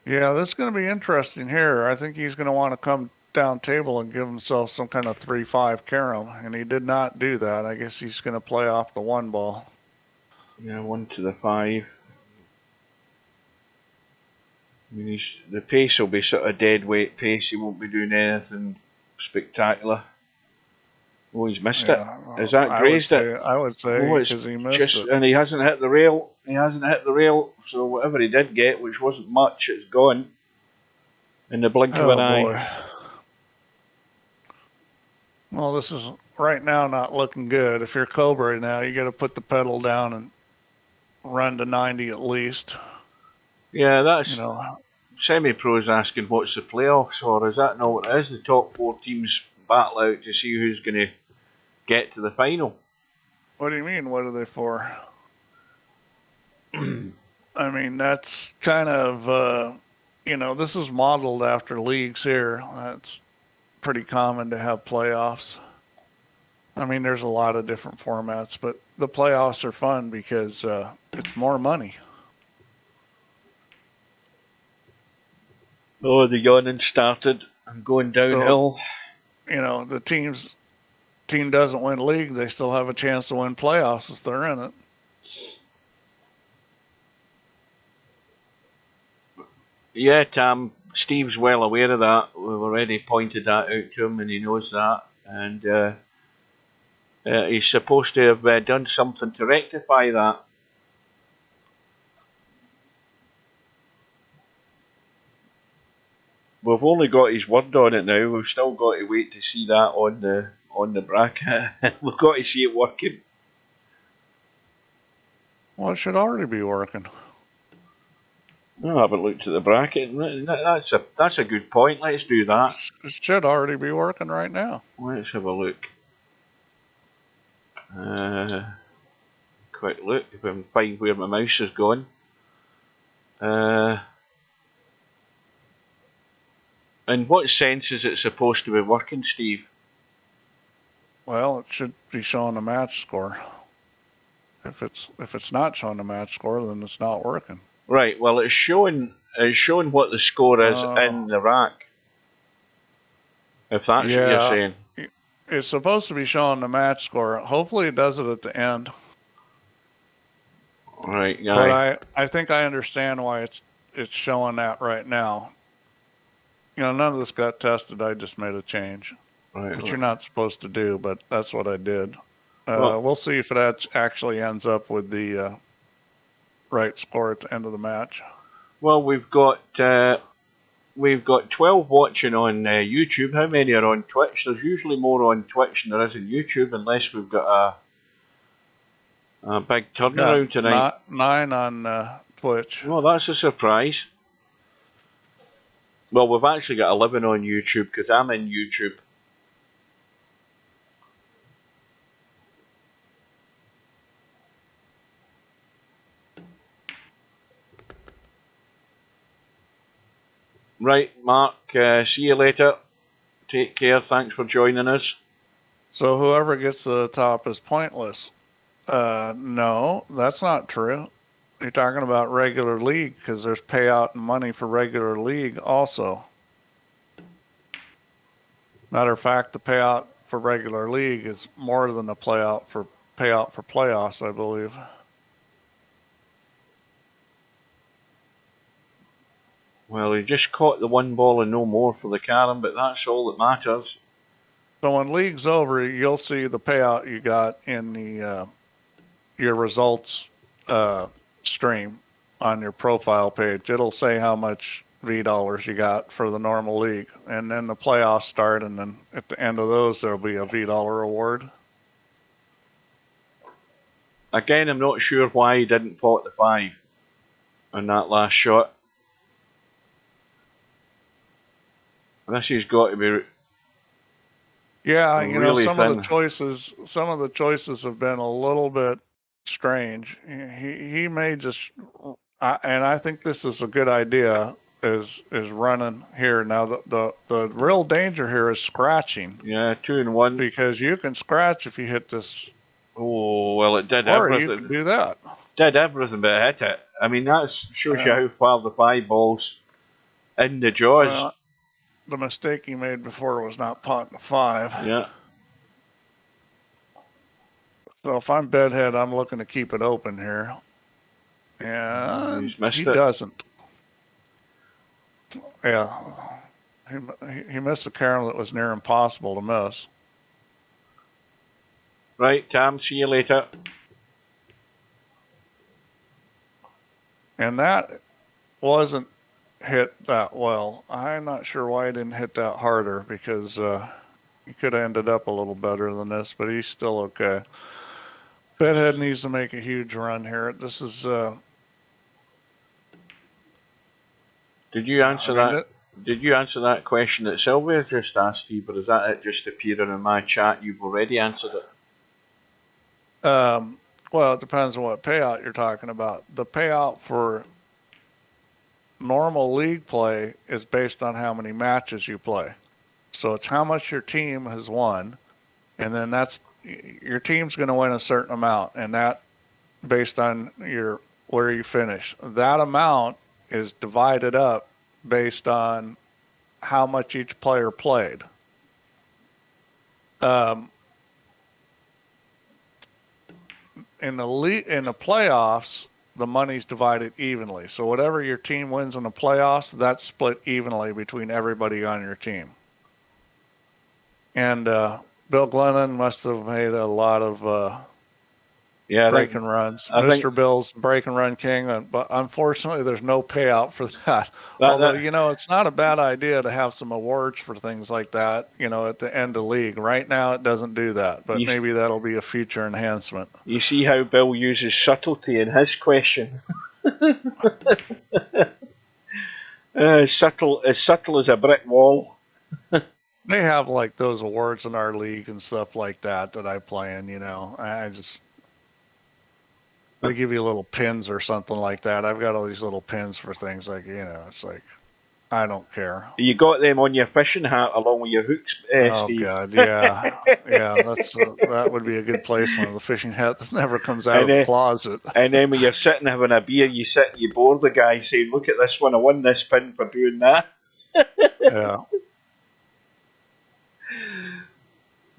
Yeah, this is going to be interesting here. I think he's going to want to come down table and give himself some kind of 3-5 carom, and he did not do that. I guess he's going to play off the 1 ball. Yeah, 1 to the 5. I mean, the pace will be sort of dead weight pace. He won't be doing anything spectacular. Oh, he's missed it. Is that grazed it? I would say because he missed it. And he hasn't hit the rail. He hasn't hit the rail. So whatever he did get, which wasn't much, it's gone in the blink of an eye. Well, this is right now not looking good. If you're Cobra now, you got to put the pedal down and run to 90 at least. Yeah, that's, you know, semi-pros asking what's the playoffs, or is that not what it is? The top 4 teams battle out to see who's going to get to the final. What do you mean? What are they for? I mean, that's kind of, you know, this is modeled after leagues here. That's pretty common to have playoffs. I mean, there's a lot of different formats, but the playoffs are fun because it's more money. Oh, the yawning started. I'm going downhill. So, you know, the team doesn't win league, they still have a chance to win playoffs if they're in it. Yeah, Tam, Steve's well aware of that. We've already pointed that out to him and he knows that. And he's supposed to have done something to rectify that. We've only got his word on it now. We've still got to wait to see that on the bracket. We've got to see it working. Well, it should already be working. No, I haven't looked at the bracket. That's a good point. Let's do that. It should already be working right now. Let's have a look. Quick look if I can find where my mouse has gone. In what sense is it supposed to be working, Steve? Well, it should be showing the match score. If it's not showing the match score, then it's not working. Right. Well, it's showing what the score is in the rack. If that's what you're saying. It's supposed to be showing the match score. Hopefully, it does it at the end. Right. Yeah. But I think I understand why it's showing that right now. You know, none of this got tested. I just made a change, which you're not supposed to do, but that's what I did. We'll see if it actually ends up with the right score at the end of the match. Well, we've got we've got 12 watching on YouTube. How many are on Twitch? There's usually more on Twitch than there is in YouTube, unless we've got a big turnaround tonight. 9 on Twitch. Well, that's a surprise. Well, we've actually got 11 on YouTube because I'm in YouTube. Right, Mark, see you later. Take care. Thanks for joining us. So whoever gets to the top is pointless. No, that's not true. You're talking about regular league because there's payout and money for regular league also. Matter of fact, the payout for regular league is more than the payout for playoffs, I believe. Well, he just caught the one ball and no more for the Karen, but that's all that matters. So when league's over, you'll see the payout you got in the your results stream on your profile page. It'll say how much V dollars you got for the normal league, and then the playoffs start, and then at the end of those there'll be a V dollar award. Again, I'm not sure why he didn't pot the 5 on that last shot. This has got to be. Yeah, really some thin. of the choices have been a little bit strange. He may just, and I think this is a good idea. Is running here now. The real danger here is scratching. Yeah, 2 and 1 because you can scratch if you hit this. Oh well, it did or everything. You can do that. Did everything, but it hit it. I mean, that shows you how far the 5 balls in the jaws. Well, the mistake he made before was not potting the 5. Yeah. So if I'm Bedhead, I'm looking to keep it open here. And he doesn't. Yeah. He missed a Karen that was near impossible to miss. Right, Tam, see you later. And that wasn't hit that well. I'm not sure why he didn't hit that harder because he could have ended up a little better than this, but he's still okay. Bedhead needs to make a huge run here. This is. Did you answer that? Did you answer that question that Sylvia just asked you, or is that it just appearing in my chat? You've already answered it. Well, it depends on what payout you're talking about. The payout for normal league play is based on how many matches you play. So it's how much your team has won, and then that's your team's going to win a certain amount, and that based on where you finish. That amount is divided up based on how much each player played. In the playoffs, the money's divided evenly. So whatever your team wins in the playoffs, that's split evenly between everybody on your team. And Bill Glennon must have made a lot of break and runs. Mr. Bill's break and run king, but unfortunately, there's no payout for that. Although, it's not a bad idea to have some awards for things like that, at the end of league. Right now, it doesn't do that, but maybe that'll be a future enhancement. You see how Bill uses subtlety in his question? Subtle as a brick wall. They have like those awards in our league and stuff like that I play in, they give you little pins or something like that. I've got all these little pins for things like, it's like, I don't care. You got them on your fishing hat along with your hooks, Steve. God, yeah. That would be a good placement. The fishing hat that never comes out of the closet. And then when you're sitting having a beer, you bore the guy saying, look at this one, I won this pin for doing that. Yeah.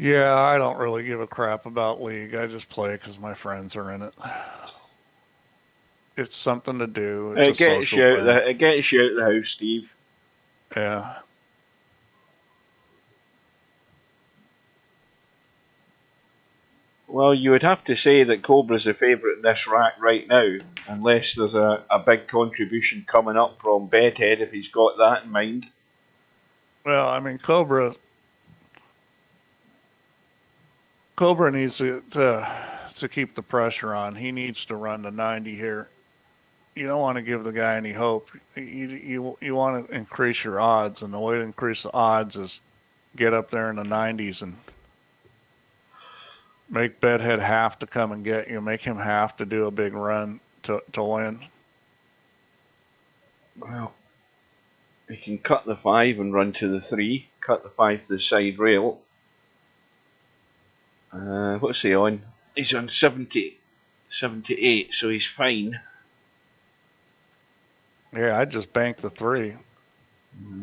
Yeah, I don't really give a crap about league. I just play because my friends are in it. It's something to do. It gets you out of the house, Steve. Yeah. Well, you would have to say that Cobra's the favourite in this rack right now, unless there's a big contribution coming up from Bedhead if he's got that in mind. Well, I mean, Cobra needs to keep the pressure on. He needs to run to 90 here. You don't want to give the guy any hope. You want to increase your odds, and the way to increase the odds is get up there in the 90s and make Bedhead have to come and get you. Make him have to do a big run to win. Well, he can cut the 5 and run to the 3. Cut the 5 to the side rail. What's he on? He's on 70, 78, so he's fine. Yeah, I just banked the 3.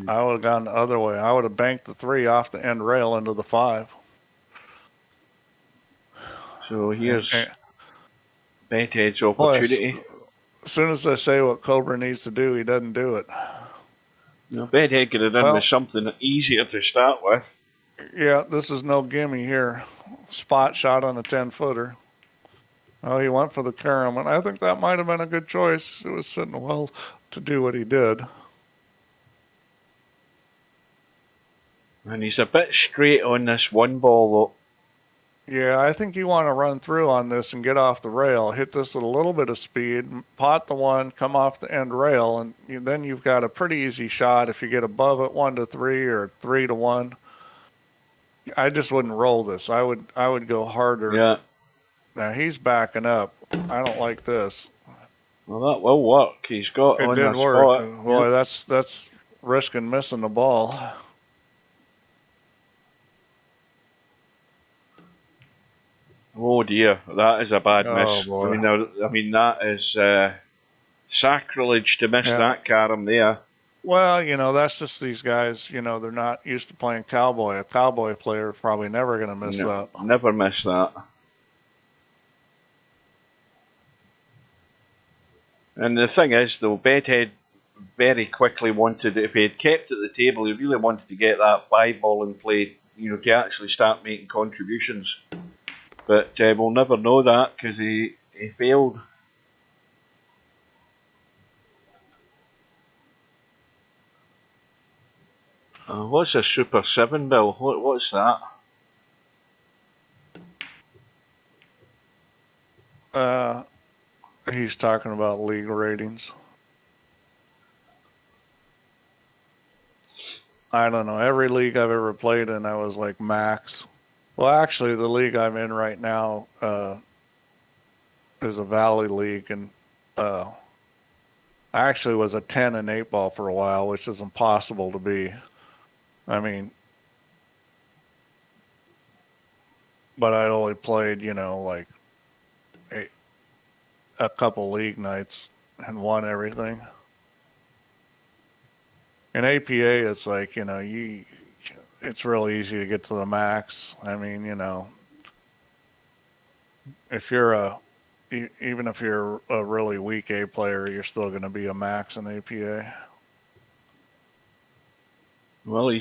I would have gone the other way. I would have banked the 3 off the end rail into the 5. So here's Bedhead's opportunity. Plus, as soon as I say what Cobra needs to do, he doesn't do it. No, Bedhead could have done with something easier to start with. Yeah, this is no gimme here. Spot shot on a 10-footer. Oh, he went for the carom, and I think that might have been a good choice. It was sitting well to do what he did. And he's a bit straight on this one ball, though. Yeah, I think you want to run through on this and get off the rail. Hit this with a little bit of speed, pot the 1, come off the end rail, and then you've got a pretty easy shot if you get above it 1-3 or 3-1. I just wouldn't roll this. I would go harder. Yeah. Now he's backing up. I don't like this. Well, that will work. He's got it on did the work. spot. Boy, that's risking missing the ball. Oh dear, that is a bad miss. Boy. I mean that is sacrilege to miss that carom there. Well, that's just these guys. They're not used to playing Cowboy. A Cowboy player is probably never going to miss that. Never miss that. And the thing is, though, Bedhead very quickly wanted, if he had kept at the table, he really wanted to get that 5 ball in play, to actually start making contributions. But we'll never know that because he failed. What's a Super 7, Bill? What's that? He's talking about league ratings. I don't know. Every league I've ever played in, I was like max. Well, actually, the league I'm in right now is a Valley League, and I actually was a 10 and 8 ball for a while, which is impossible to be. I mean, but I'd only played, like a couple league nights and won everything. In APA, it's like, it's real easy to get to the max. I mean, if you're even if you're a really weak A player, you're still going to be a max in APA. Well,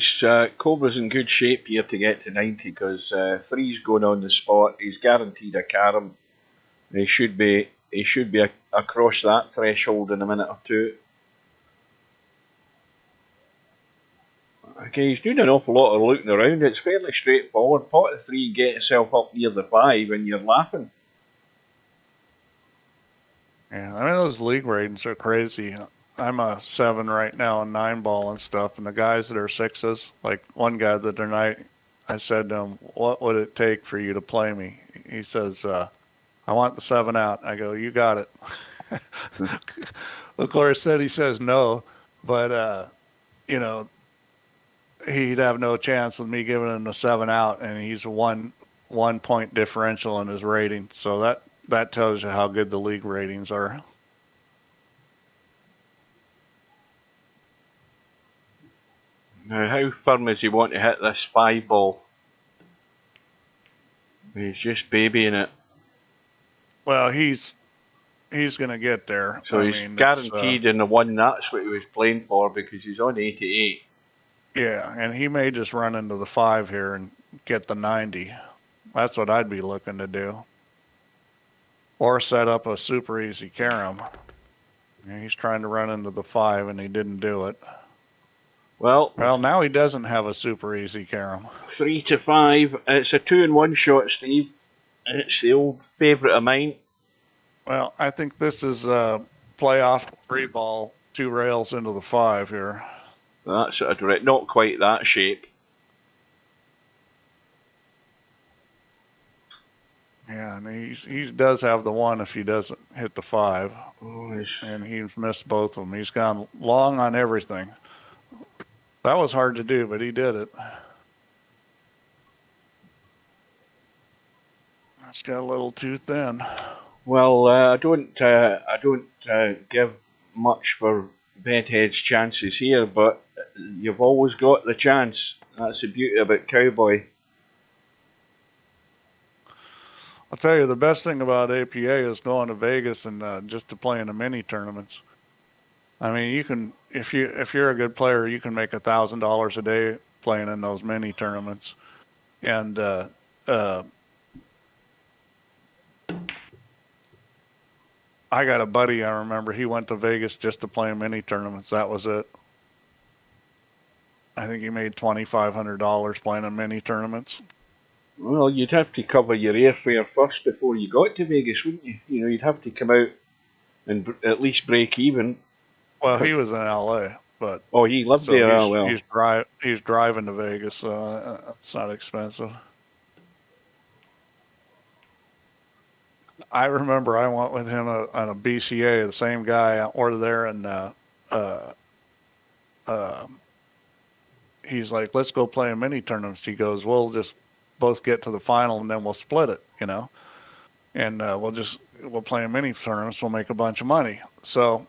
Cobra's in good shape here to get to 90 because 3's going on the spot. He's guaranteed a carom. He should be across that threshold in a minute or two. Okay, he's doing an awful lot of looking around. It's fairly straightforward. Pot the 3, get yourself up near the 5, and you're laughing. Yeah, I mean, those league ratings are crazy. I'm a 7 right now, a 9 ball and stuff, and the guys that are 6s, like one guy the other night, I said to him, "What would it take for you to play me?" He says, "I want the 7 out." I go, "You got it." Of course, then he says no, but he'd have no chance with me giving him the 7 out, and he's 1 point differential in his rating. So that tells you how good the league ratings are. Now, how firm does he want to hit this 5 ball? He's just babying it. Well, he's going to get there. So he's guaranteed in the 1. That's what he was playing for because he's on 88. Yeah, and he may just run into the 5 here and get the 90. That's what I'd be looking to do. Or set up a super easy carom. He's trying to run into the 5 and he didn't do it. Well, now he doesn't have a super easy carom. 3 to 5. It's a 2-in-1 shot, Steve. It's the old favourite of mine. Well, I think this is play off the 3 ball, 2 rails into the 5 here. That's sort of not quite that shape. Yeah, and he does have the 1 if he doesn't hit the 5. Oh, and he's missed both of them. He's gone long on everything. That was hard to do, but he did it. That's got a little too thin. Well, I don't give much for Bedhead's chances here, but you've always got the chance. That's the beauty about Cowboy. I'll tell you, the best thing about APA is going to Vegas and just to play in the mini tournaments. I mean, you can if you're a good player, you can make $1,000 a day playing in those mini tournaments, and I got a buddy, I remember, he went to Vegas just to play mini tournaments. That was it. I think he made $2,500 playing in mini tournaments. Well, you'd have to cover your airfare first before you got to Vegas, wouldn't you? You know, you'd have to come out and at least break even. Well, he was in LA, but oh, he lived there. Oh, well, he's driving to Vegas, so it's not expensive. I remember I went with him on a BCA, the same guy over there, and he's like, "Let's go play a mini tournaments." He goes, "We'll just both get to the final and then we'll split it, you know, and we'll play a mini tournaments. We'll make a bunch of money." So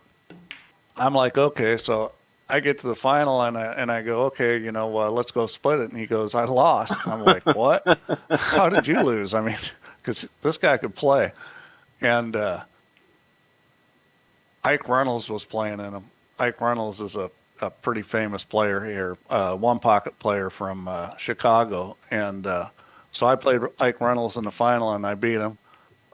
I'm like, okay. So I get to the final and I go, okay, you know, let's go split it. And he goes, "I lost." I'm like, "What? How did you lose?" I mean, because this guy could play, and Ike Reynolds was playing in him. Ike Reynolds is a pretty famous player here, one pocket player from Chicago. And so I played Ike Reynolds in the final and I beat him.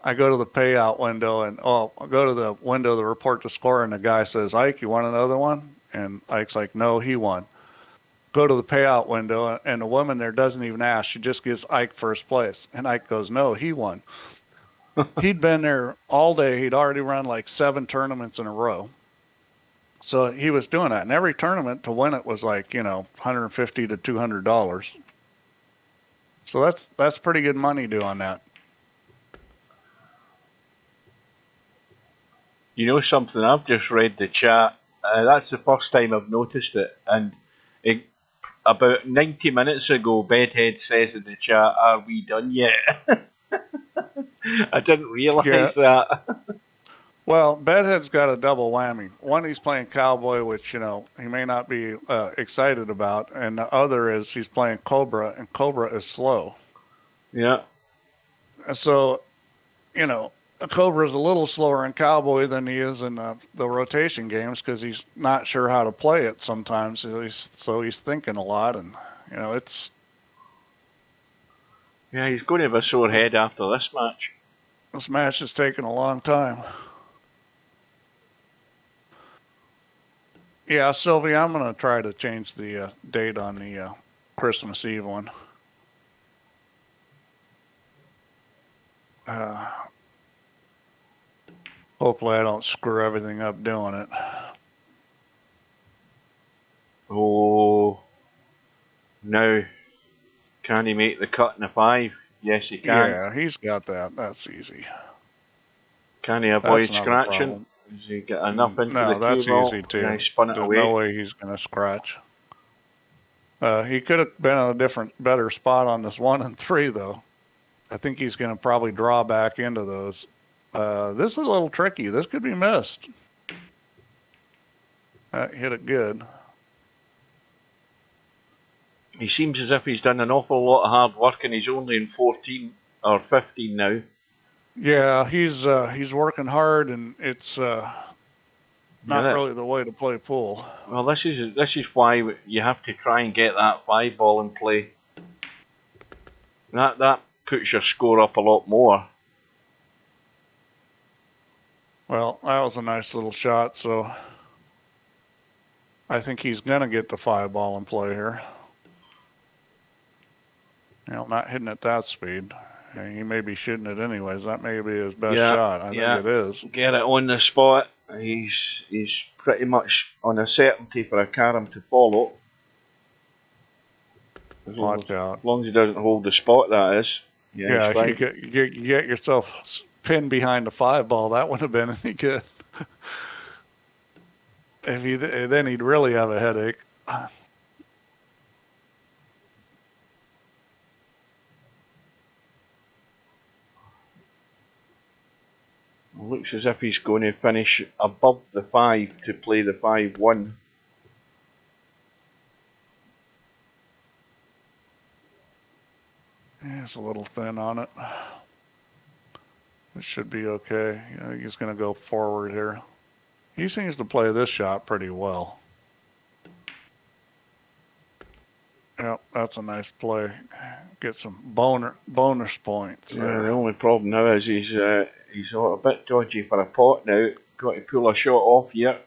I go to the payout window and I go to the window to report the score, and the guy says, "Ike, you want another one?" And Ike's like, "No," he won. Go to the payout window and the woman there doesn't even ask. She just gives Ike first place. And Ike goes, "No, he won." He'd been there all day. He'd already run like 7 tournaments in a row. So he was doing that. And every tournament to win it was like, you know, $150 to $200. So that's pretty good money doing that. You know something? I've just read the chat. That's the first time I've noticed it. And about 90 minutes ago, Bedhead says in the chat, "Are we done yet?" I didn't realise that. Well, Bedhead's got a double whammy. One, he's playing Cowboy, which, you know, he may not be excited about. And the other is he's playing Cobra, and Cobra is slow. Yeah. So, you know, Cobra's a little slower in Cowboy than he is in the rotation games because he's not sure how to play it sometimes. So he's thinking a lot, and, you know, it's... Yeah, he's going to have a sore head after this match. This match has taken a long time. Yeah, Sylvia, I'm going to try to change the date on the Christmas Eve one. Hopefully I don't screw everything up doing it. Oh, now, can he make the cut in the 5? Yes, he can. Yeah, he's got that. That's easy. Can he avoid scratching? Does he get enough into the cue ball? No, that's easy too. Yeah, he spun it away. There's no way he's going to scratch. He could have been in a better spot on this 1 and 3, though. I think he's going to probably draw back into those. This is a little tricky. This could be missed. Hit it good. He seems as if he's done an awful lot of hard work, and he's only in 14 or 15 now. Yeah, he's working hard, and it's not really the way to play pool. Well, this is why you have to try and get that 5 ball in play. That puts your score up a lot more. Well, that was a nice little shot, so I think he's going to get the 5-ball in play here. You know, not hitting at that speed. He may be shooting it anyways. That may be his best shot. I think it is. Get it on the spot. He's pretty much on a certainty for a carom to follow. Watch out. As long as he doesn't hold the spot, that is. Yeah, if you get yourself pinned behind the 5-ball, that wouldn't have been any good. Then he'd really have a headache. Looks as if he's going to finish above the 5 to play the 5-1. It's a little thin on it. It should be okay. I think he's going to go forward here. He seems to play this shot pretty well. Yep, that's a nice play. Get some bonus points there. The only problem now is he's a bit dodgy for a pot now. Got to pull a shot off here.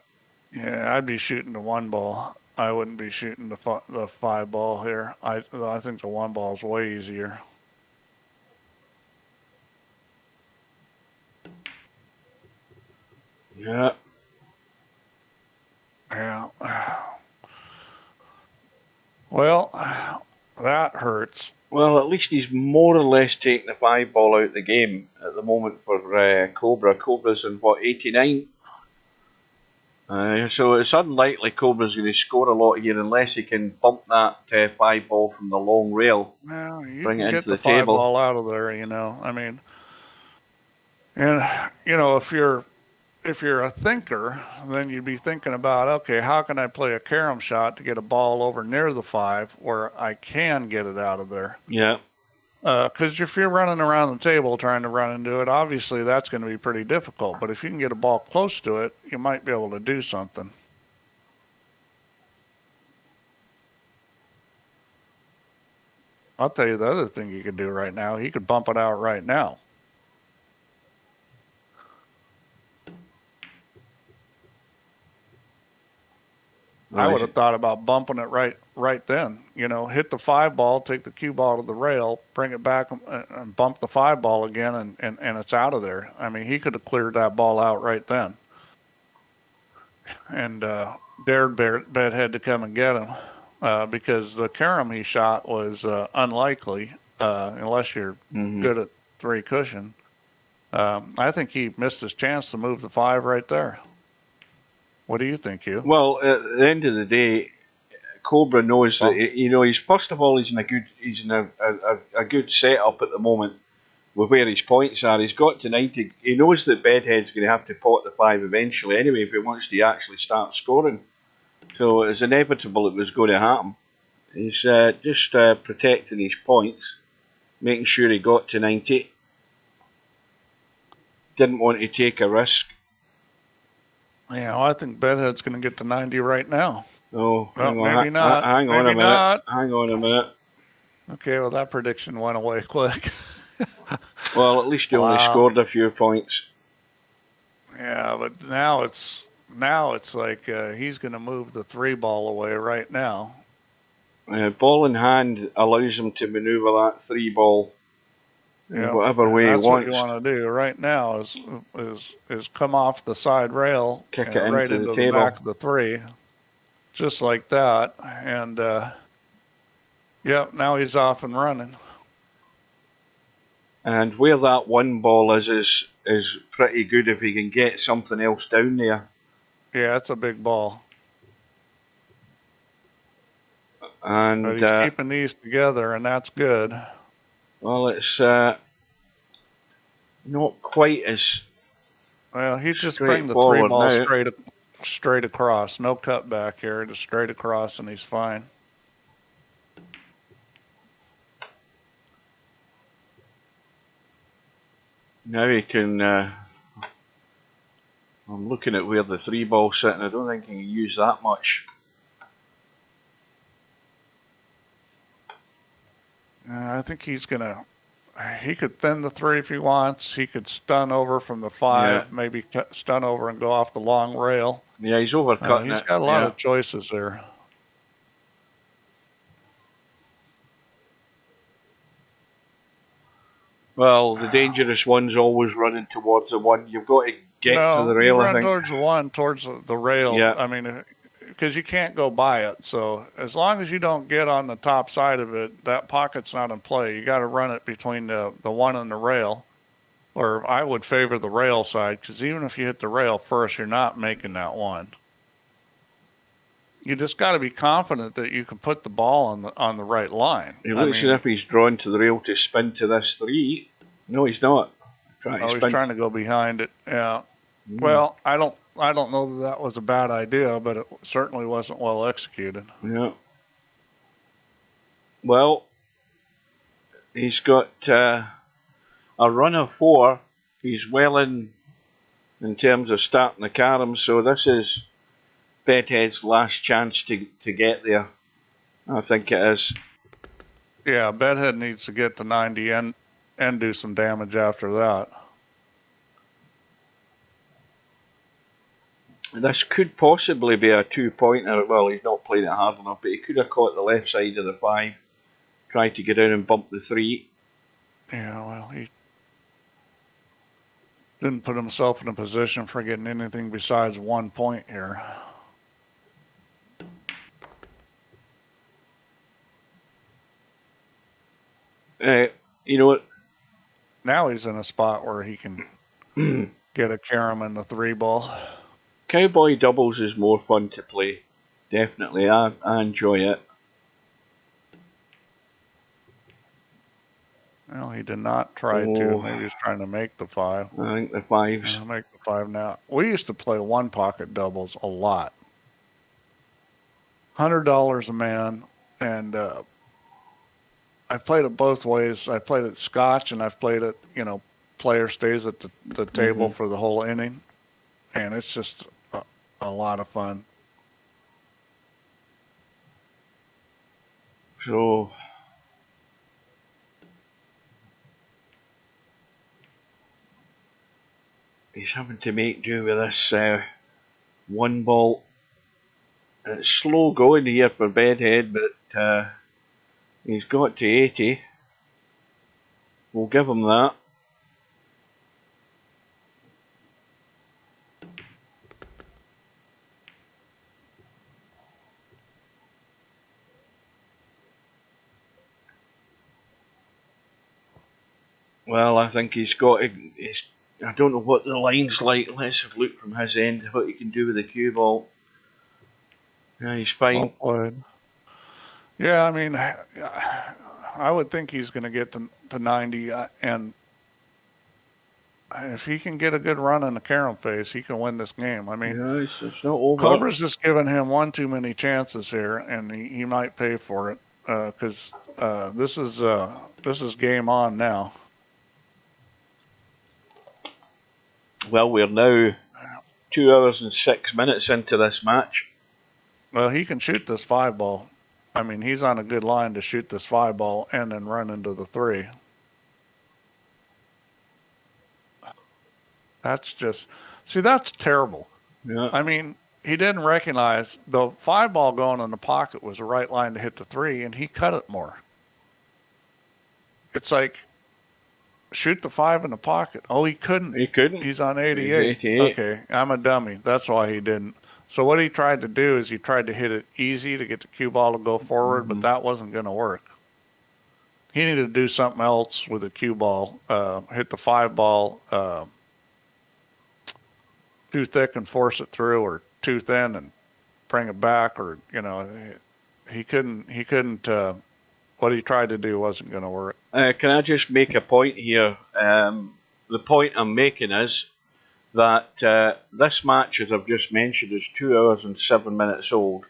Yeah, I'd be shooting the 1-ball. I wouldn't be shooting the 5-ball here. I think the 1-ball is way easier. Yeah. Yeah. Well, that hurts. Well, at least he's more or less taking the 5-ball out of the game at the moment for Cobra. Cobra's in, 89? So it's unlikely Cobra's going to score a lot here unless he can bump that 5-ball from the long rail. Well, you bring can it get into the the table. 5-ball out of there, you know. I mean, and, you know, if you're a thinker, then you'd be thinking about, okay, how can I play a carom shot to get a ball over near the 5 where I can get it out of there? Yeah. Because if you're running around the table trying to run into it, obviously that's going to be pretty difficult. But if you can get a ball close to it, you might be able to do something. I'll tell you the other thing you could do right now. He could bump it out right now. I would have thought about bumping it right then. You know, hit the 5-ball, take the cue ball to the rail, bring it back and bump the 5-ball again, and it's out of there. I mean, he could have cleared that ball out right then. And dared Bedhead to come and get him because the carom he shot was unlikely unless you're good at 3 cushion. I think he missed his chance to move the 5 right there. What do you think, Hugh? Well, at the end of the day, Cobra knows that he's first of all he's in a good setup at the moment with where his points are. He's got to 90. He knows that Bedhead's going to have to pot the 5 eventually anyway if he wants to actually start scoring. So it was inevitable it was going to happen. He's just protecting his points, making sure he got to 90. Didn't want to take a risk. Yeah, well, I think Bedhead's going to get to 90 right now. Oh, well, maybe not. Hang on a minute. Hang on a minute. Okay, well, that prediction went away quick. Well, at least he only scored a few points. Yeah, but now it's like he's going to move the 3-ball away right now. Ball in hand allows him to maneuver that 3-ball in whatever way he wants. That's what you want to do right now is come off the side rail, kick it right into the the table, back of the 3, just like that, and now he's off and running. And where that 1-ball is pretty good if he can get something else down there. Yeah, it's a big ball. And but he's keeping these together, and that's good. Well, it's not quite as. Well, he's just bringing the 3-ball straight across. No cut back here, just straight across, and he's fine. Now he can. I'm looking at where the 3-ball's sitting. I don't think he can use that much. I think he's gonna he could thin the 3 if he wants. He could stun over from the 5, maybe stun over and go off the long rail. Yeah, he's overcutting He's it. got a lot of choices there. Well, the dangerous one's always running towards the 1. You've got to get to the rail, you I run think. towards the 1, towards the rail. Yeah. I mean, because you can't go by it. So as long as you don't get on the top side of it, that pocket's not in play. You got to run it between the 1 and the rail. Or I would favor the rail side, because even if you hit the rail first, you're not making that 1. You just got to be confident that you can put the ball on the right line. It looks as if he's drawn to the rail to spin to this 3. No, he's not. He's trying to go behind it. Yeah. Well, I don't know that was a bad idea, but it certainly wasn't well executed. Yeah. Well, he's got a run of 4. He's well in terms of starting the carom, so this is Bedhead's last chance to get there. I think it is. Yeah, Bedhead needs to get to 90 and do some damage after that. This could possibly be a 2-pointer. Well, he's not played it hard enough, but he could have caught the left side of the 5, tried to get down and bump the 3. Yeah, well, he didn't put himself in a position for getting anything besides 1 point here. You know what? Now he's in a spot where he can get a carom in the 3 ball. Cowboy doubles is more fun to play. Definitely, I enjoy it. Well, he did not try to. Maybe he's trying to make the 5. I think the 5's. I'll make the 5 now. We used to play 1 pocket doubles a lot. $100 a man, and I've played it both ways. I played it Scotch, and I've played it, player stays at the table for the whole inning, and it's just a lot of fun. So he's having to make do with this 1 ball. It's slow going here for Bedhead, but he's got to 80. We'll give him that. Well, I think he's got to, I don't know what the line's like. Let's have a look from his end, what he can do with the cue ball. Yeah, he's fine. Well, yeah, I mean, I would think he's going to get to 90, and if he can get a good run in the carom phase, he can win this game. I mean, yeah, it's not over. Cobra's just giving him 1 too many chances here, and he might pay for it, because this is game on now. Well, we're now 2 hours and 6 minutes into this match. Well, he can shoot this 5 ball. I mean, he's on a good line to shoot this 5 ball and then run into the 3. That's terrible. Yeah. I mean, he didn't recognize the 5 ball going in the pocket was the right line to hit the 3, and he cut it more. It's like, shoot the 5 in the pocket. Oh, he couldn't. He couldn't. He's on 88. He's 88. Okay, I'm a dummy. That's why he didn't. So what he tried to do is he tried to hit it easy to get the cue ball to go forward, but that wasn't going to work. He needed to do something else with the cue ball. Hit the 5 ball too thick and force it through, or too thin and bring it back, or he couldn't. What he tried to do wasn't going to work. Can I just make a point here? The point I'm making is that this match, as I've just mentioned, is 2 hours and 7 minutes old,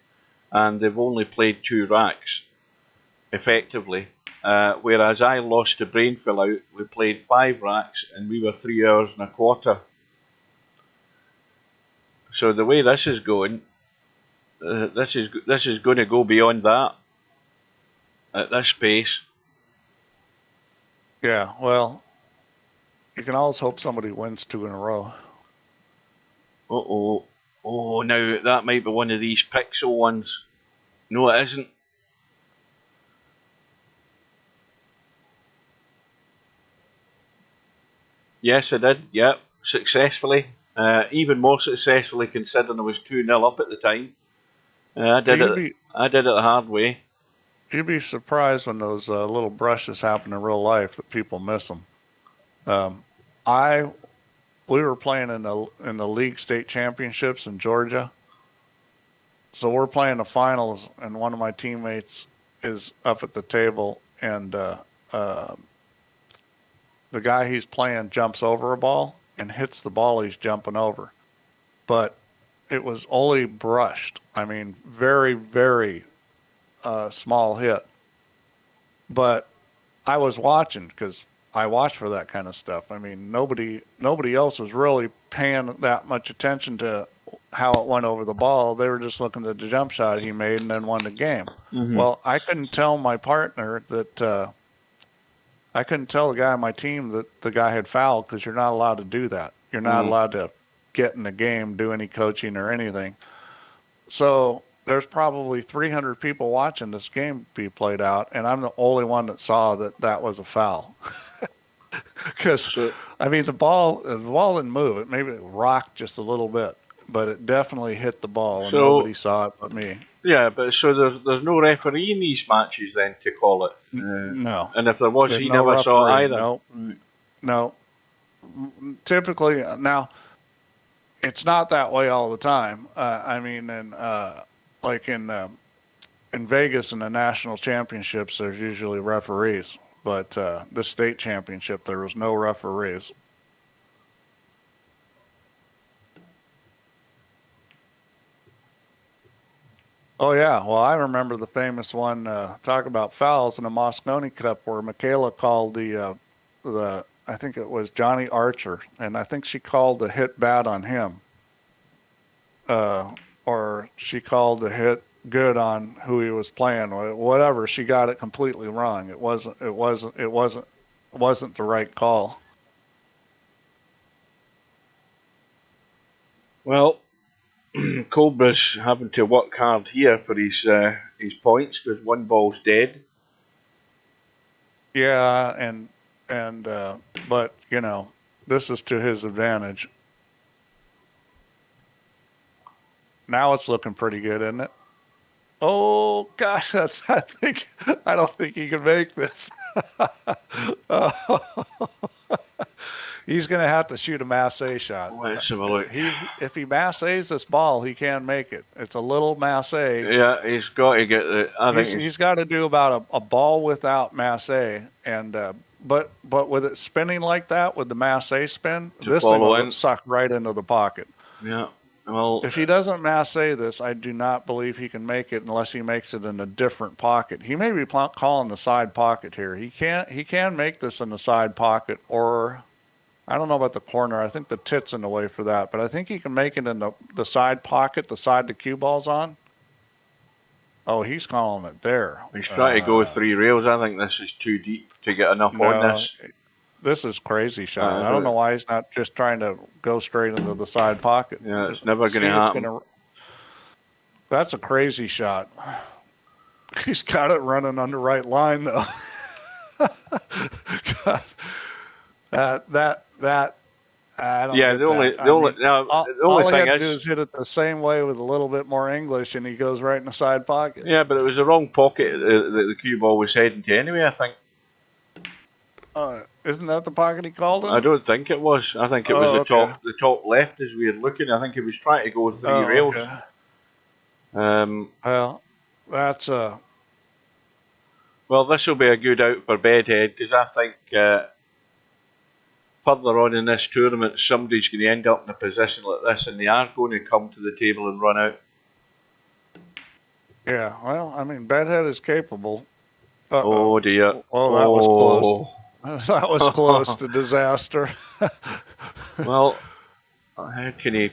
and they've only played 2 racks, effectively. Whereas I lost to Brainfill out, we played 5 racks, and we were 3 hours and a quarter. So the way this is going, this is going to go beyond that at this pace. Yeah, well, you can always hope somebody wins 2 in a row. Uh-oh. Oh, now that might be one of these pixel ones. No, it isn't. Yes, I did. Yep, successfully. Even more successfully considering I was 2-0 up at the time. I did You'd it. be I did it the hard way. you'd be surprised when those little brushes happen in real life that people miss them. I we were playing in the league state championships in Georgia, so we're playing the finals, and one of my teammates is up at the table, and uh, the guy he's playing jumps over a ball and hits the ball he's jumping over, but it was only brushed. I mean, very, very small hit. But I was watching because I watch for that kind of stuff. I mean, nobody else was really paying that much attention to how it went over the ball. They were just looking at the jump shot he made and then won the game. Mm-hmm. Well, I couldn't tell my partner that I couldn't tell the guy on my team that the guy had fouled because you're not allowed to do that. You're not allowed to get in the game, do any coaching or anything. So there's probably 300 people watching this game be played out, and I'm the only one that saw that that was a foul. Because So, I mean, the ball didn't move. It maybe it rocked just a little bit, but it definitely hit the ball, and so nobody saw it but me. yeah, but so there's no referee in these matches then to call it. No, And if there was, there's he no never saw it referee. either. No, Right. no. Typically, now it's not that way all the time. I mean, like in Vegas in the national championships, there's usually referees, but the state championship there was no referees. Oh yeah, well I remember the famous one. Talk about fouls in the Moscone Cup where Michaela called the I think it was Johnny Archer, and I think she called the hit bad on him, or she called the hit good on who he was playing. Whatever, she got it completely wrong. It wasn't the right call. Well, Cobra's having to work hard here for his points because one ball's dead. Yeah, and but this is to his advantage. Now it's looking pretty good, isn't it? Oh gosh, I don't think he can make this. He's going to have to shoot a masse shot. Let's have a look. If he masses this ball, he can make it. It's a little masse. Yeah, he's got to get the. I think He's got to do about a ball without masse, and but with it spinning like that with the masse spin, this thing follow will in. suck right into the pocket. Yeah. Well, If he doesn't masse this, I do not believe he can make it unless he makes it in a different pocket. He may be calling the side pocket here. He can make this in the side pocket, or I don't know about the corner. I think the tit's in the way for that, but I think he can make it in the side pocket, the side the cue ball's on. Oh, he's calling it there. he's trying to go 3 rails. I think this is too deep to get enough on this. This is crazy shot. I don't know why he's not just trying to go straight into the side pocket. Yeah, it's never going to happen. That's a crazy shot. He's got it running on the right line though. God. That I don't. Yeah, get the only that. the only thing is hit it the same way with a little bit more English, and he goes right in the side pocket. Yeah, but it was the wrong pocket that the cue ball was heading to anyway. I think. Isn't that the pocket he called it? I don't think it was. I think it was the top left as we were looking. I think he was trying to go 3 rails. Okay. Well, that's Well, this will be a good out for Bedhead because I think further on in this tournament, somebody's going to end up in a position like this, and they are going to come to the table and run out. Yeah. Well, I mean, Bedhead is capable. Oh dear! Oh, that was close. That was close to disaster. Well, how can he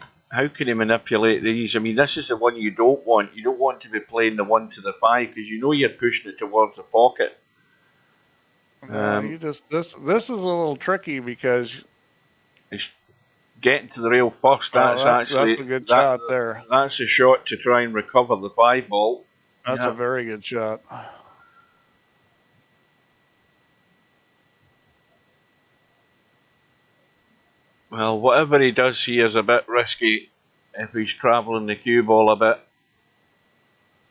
manipulate these? I mean, this is the one you don't want. You don't want to be playing the 1 to the 5 because you know you're pushing it towards the pocket. No, you just this is a little tricky because it's getting to the rail first. That's that's actually a good shot there. That's a shot to try and recover the 5-ball. That's a very good shot. Well, whatever he does here is a bit risky if he's travelling the cue ball a bit.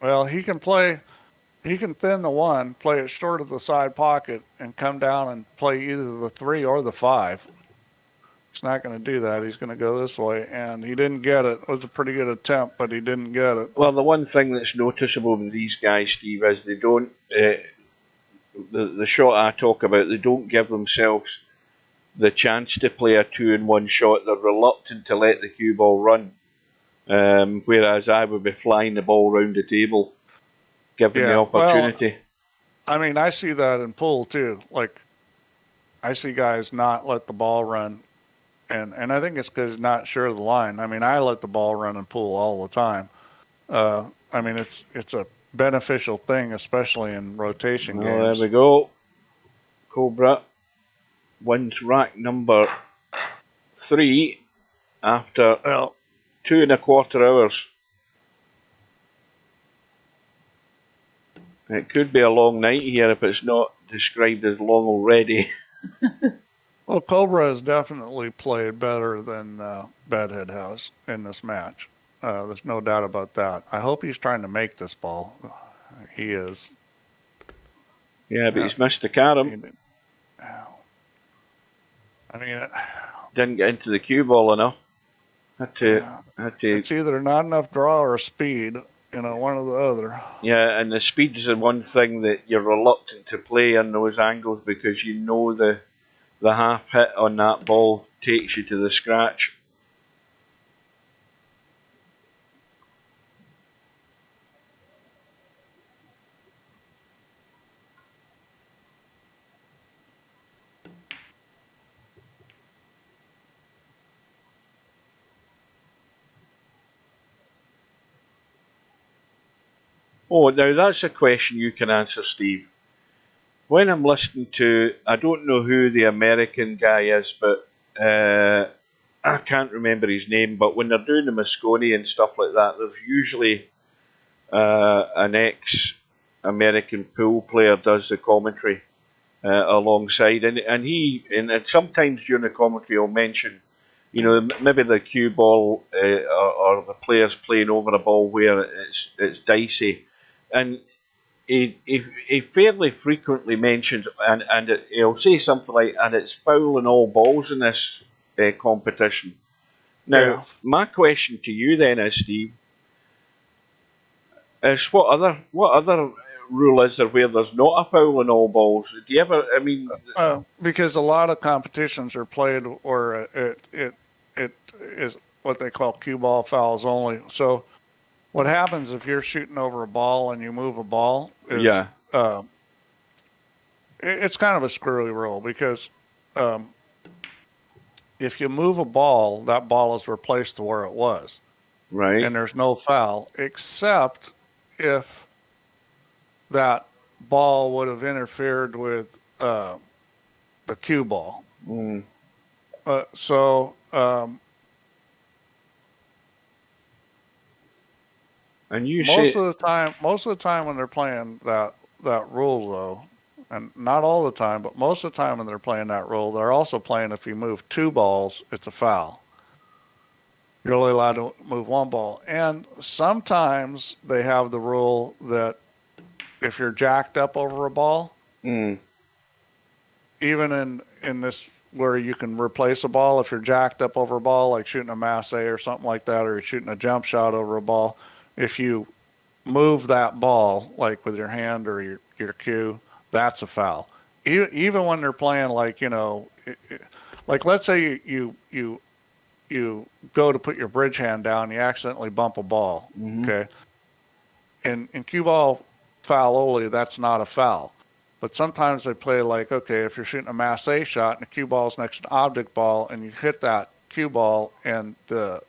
Well, he can thin the 1, play it short of the side pocket, and come down and play either the 3 or the 5. He's not going to do that. He's going to go this way, and he didn't get it. It was a pretty good attempt, but he didn't get it. Well, the one thing that's noticeable with these guys, Steve, is they don't, the shot I talk about, they don't give themselves the chance to play a 2-in-1 shot. They're reluctant to let the cue ball run. Whereas I would be flying the ball round the table, given the opportunity. Well, I mean, I see that in pool too. Like, I see guys not let the ball run, and I think it's because not sure of the line. I mean, I let the ball run in pool all the time. I mean, it's a beneficial thing, especially in rotation games. There we go. Cobra wins rack number 3 after 2.25 hours. It could be a long night here if it's not described as long already. Well, Cobra has definitely played better than Bedhead has in this match. There's no doubt about that. I hope he's trying to make this ball. He is. Yeah, but he's missed the carom. I mean, didn't get into the cue ball enough. Had to. It's either not enough draw or speed. One or the other. Yeah, and the speed is the one thing that you're reluctant to play in those angles because you know the half hit on that ball takes you to the scratch. Oh, now that's a question you can answer, Steve. When I'm listening to, I don't know who the American guy is, but I can't remember his name, but when they're doing the Moscone and stuff like that, there's usually an ex-American pool player does the commentary alongside, and sometimes during the commentary he'll mention, maybe the cue ball or the players playing over a ball where it's dicey, and he fairly frequently mentions, and he'll say something like, and it's foul in all balls in this competition. Now, my question to you then is, Steve, is what other rule is there where there's not a foul in all balls? Do you ever? I mean, because a lot of competitions are played, or it is what they call cue ball fouls only. So, what happens if you're shooting over a ball and you move a ball? It's kind of a squirrely rule because if you move a ball, that ball is replaced to where it was. Right. And there's no foul, except if that ball would have interfered with the cue ball. Mm. And most of the time when they're playing that rule, though, and not all the time, but most of the time when they're playing that rule, they're also playing if you move 2 balls, it's a foul. You're only allowed to move 1 ball. And sometimes they have the rule that if you're jacked up over a ball, even in this where you can replace a ball, if you're jacked up over a ball, like shooting a masse or something like that, or you're shooting a jump shot over a ball, if you move that ball, like with your hand or your cue, that's a foul. Even when they're playing, like, like let's say you go to put your bridge hand down, you accidentally bump a ball. Okay. In cue ball foul only, that's not a foul. But sometimes they play like, okay, if you're shooting a masse shot and the cue ball's next to an object ball and you hit that cue ball and the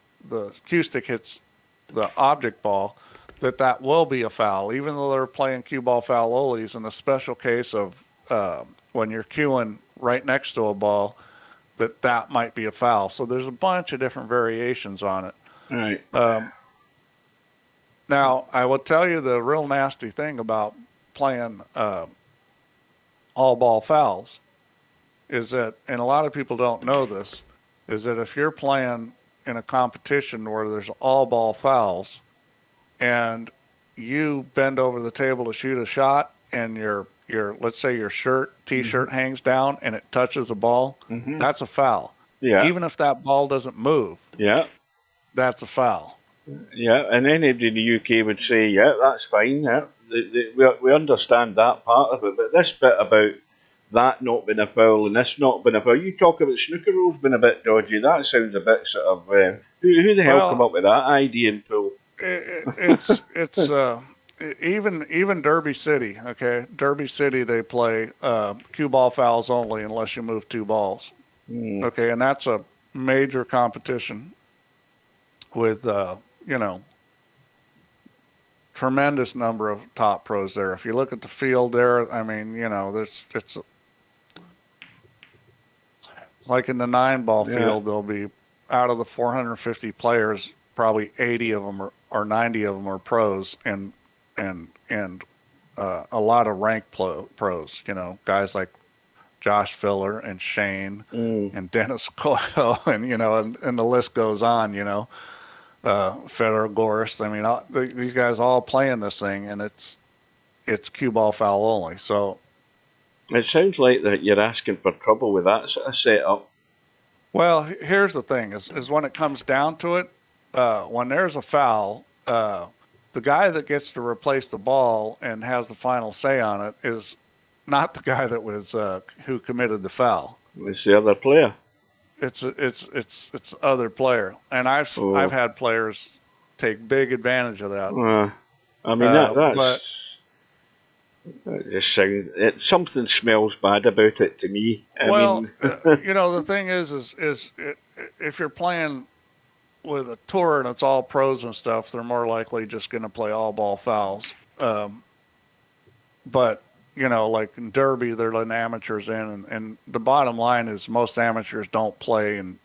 cue stick hits the object ball, that will be a foul, even though they're playing cue ball foul onlys. In a special case of when you're cueing right next to a ball, that might be a foul. So there's a bunch of different variations on it. Right. Now, I will tell you the real nasty thing about playing all ball fouls is that, and a lot of people don't know this, is that if you're playing in a competition where there's all ball fouls and you bend over the table to shoot a shot and your let's say your t-shirt hangs down and it touches a ball, that's a foul. Yeah. Even if that ball doesn't move, Yeah. that's a foul. Yeah, and anybody in the UK would say, yeah, that's fine. Yeah, we understand that part of it, but this bit about that not being a foul and this not being a foul, you talk about snooker rules being a bit dodgy. That sounds a bit sort of who the hell come up with that idea in pool? It's even Derby City. Okay, Derby City they play cue ball fouls only unless you move two balls. Okay, and that's a major competition with tremendous number of top pros there. If you look at the field there, I mean, it's like in the 9-ball field, there'll be out of the 450 players, probably 80 of them or 90 of them are pros, and a lot of ranked pros. Guys like Josh Filler and Shane and Dennis Coyle, and and the list goes on. Federer, Gorst. I mean, these guys all playing this thing, and it's cue ball foul only. So it sounds like that you're asking for trouble with that sort of setup. Well, here's the thing: is when it comes down to it, when there's a foul, the guy that gets to replace the ball and has the final say on it is not the guy that was who committed the foul. It's the other player. It's the other player, and I've had players take big advantage of that. I mean that's. It just sounds something smells bad about it to me. I mean, the thing is if you're playing with a tour and it's all pros and stuff, they're more likely just going to play all ball fouls. But like in Derby, they're letting amateurs in, and the bottom line is most amateurs don't play in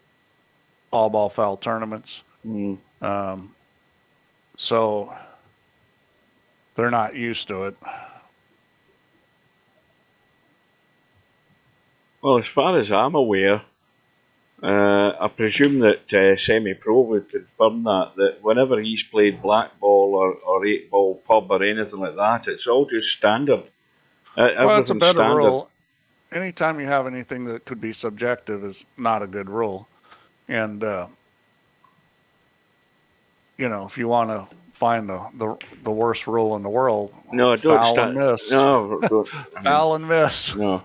all ball foul tournaments. So they're not used to it. Well, as far as I'm aware, I presume that Semi-Pro would confirm that whenever he's played black ball or 8-ball pub or anything like that, it's all just standard. Well, it's a better rule. Anytime you have anything that could be subjective is not a good rule. And, if you want to find the worst rule in the world, foul and miss. No, don't. Foul and miss. No.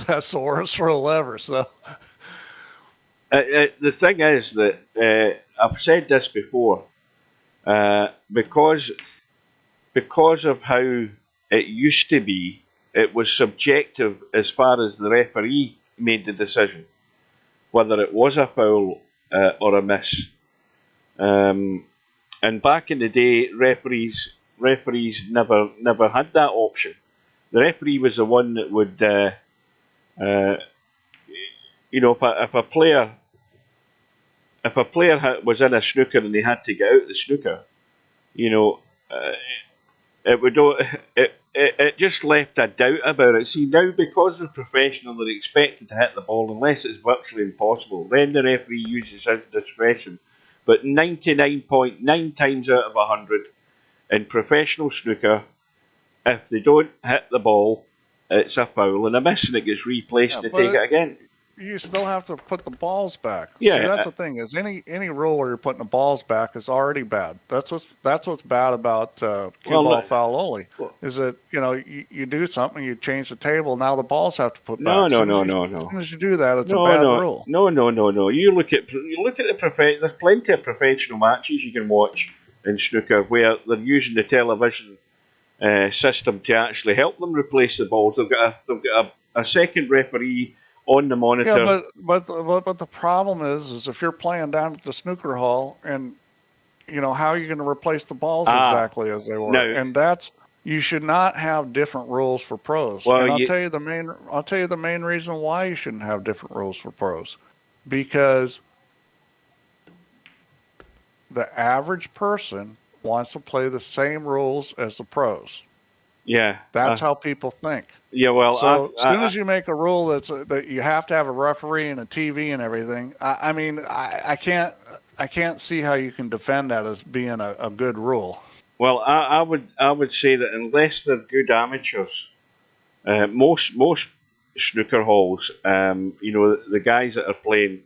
That's the worst rule ever. So the thing is that I've said this before, because of how it used to be, it was subjective as far as the referee made the decision whether it was a foul or a miss. And back in the day, referees never had that option. The referee was the one that would, if a player was in a snooker and they had to get out the snooker, it just left a doubt about it. See, now because they're professional, they're expected to hit the ball unless it's virtually impossible. Then the referee uses his discretion. But 99.9 times out of 100 in professional snooker, if they don't hit the ball, it's a foul and a miss, and it gets replaced and they take it again. You still have to put the balls back. Yeah, see, that's the thing. Is any rule where you're putting the balls back is already bad. That's what's bad about cue ball foul only. Is that you do something, you change the table, now the balls have to put back. No. As soon as you do that, it's a bad rule. No. You look at the there's plenty of professional matches you can watch in snooker where they're using the television system to actually help them replace the balls. They've got a second referee on the monitor. Yeah, but the problem is if you're playing down at the snooker hall and how are you going to replace the balls exactly as they were? Now, and that's You should not have different rules for pros. Well, And I'll tell you the main reason why you shouldn't have different rules for pros. Because the average person wants to play the same rules as the pros. yeah, That's how people think. yeah. Well, So as soon as you make a rule that you have to have a referee and a TV and everything, I can't see how you can defend that as being a good rule. well, I would say that unless they're good amateurs, most snooker halls, you know, the guys that are playing,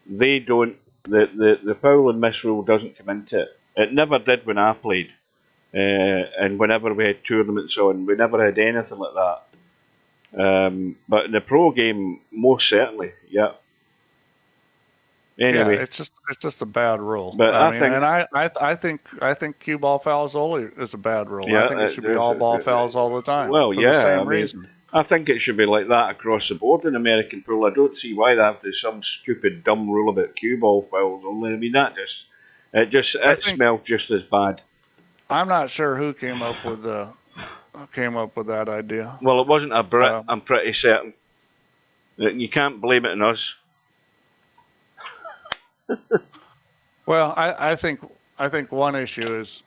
they don't. The foul and miss rule doesn't come into it. It never did when I played, and whenever we had tournaments on, we never had anything like that. But in the pro game, most certainly, yeah. Anyway, Yeah, it's just a bad rule. but I think, and I think cue ball fouls only is a bad rule. yeah, I think it should be all ball fouls all the time. well, for yeah. the same I mean, reason. I think it should be like that across the board in American pool. I don't see why they have to some stupid dumb rule about cue ball fouls only. I mean, it smells just as bad. I'm not sure who came up with that idea. Well, it wasn't a Brit. I'm pretty certain. You can't blame it on us. Well, I think one issue is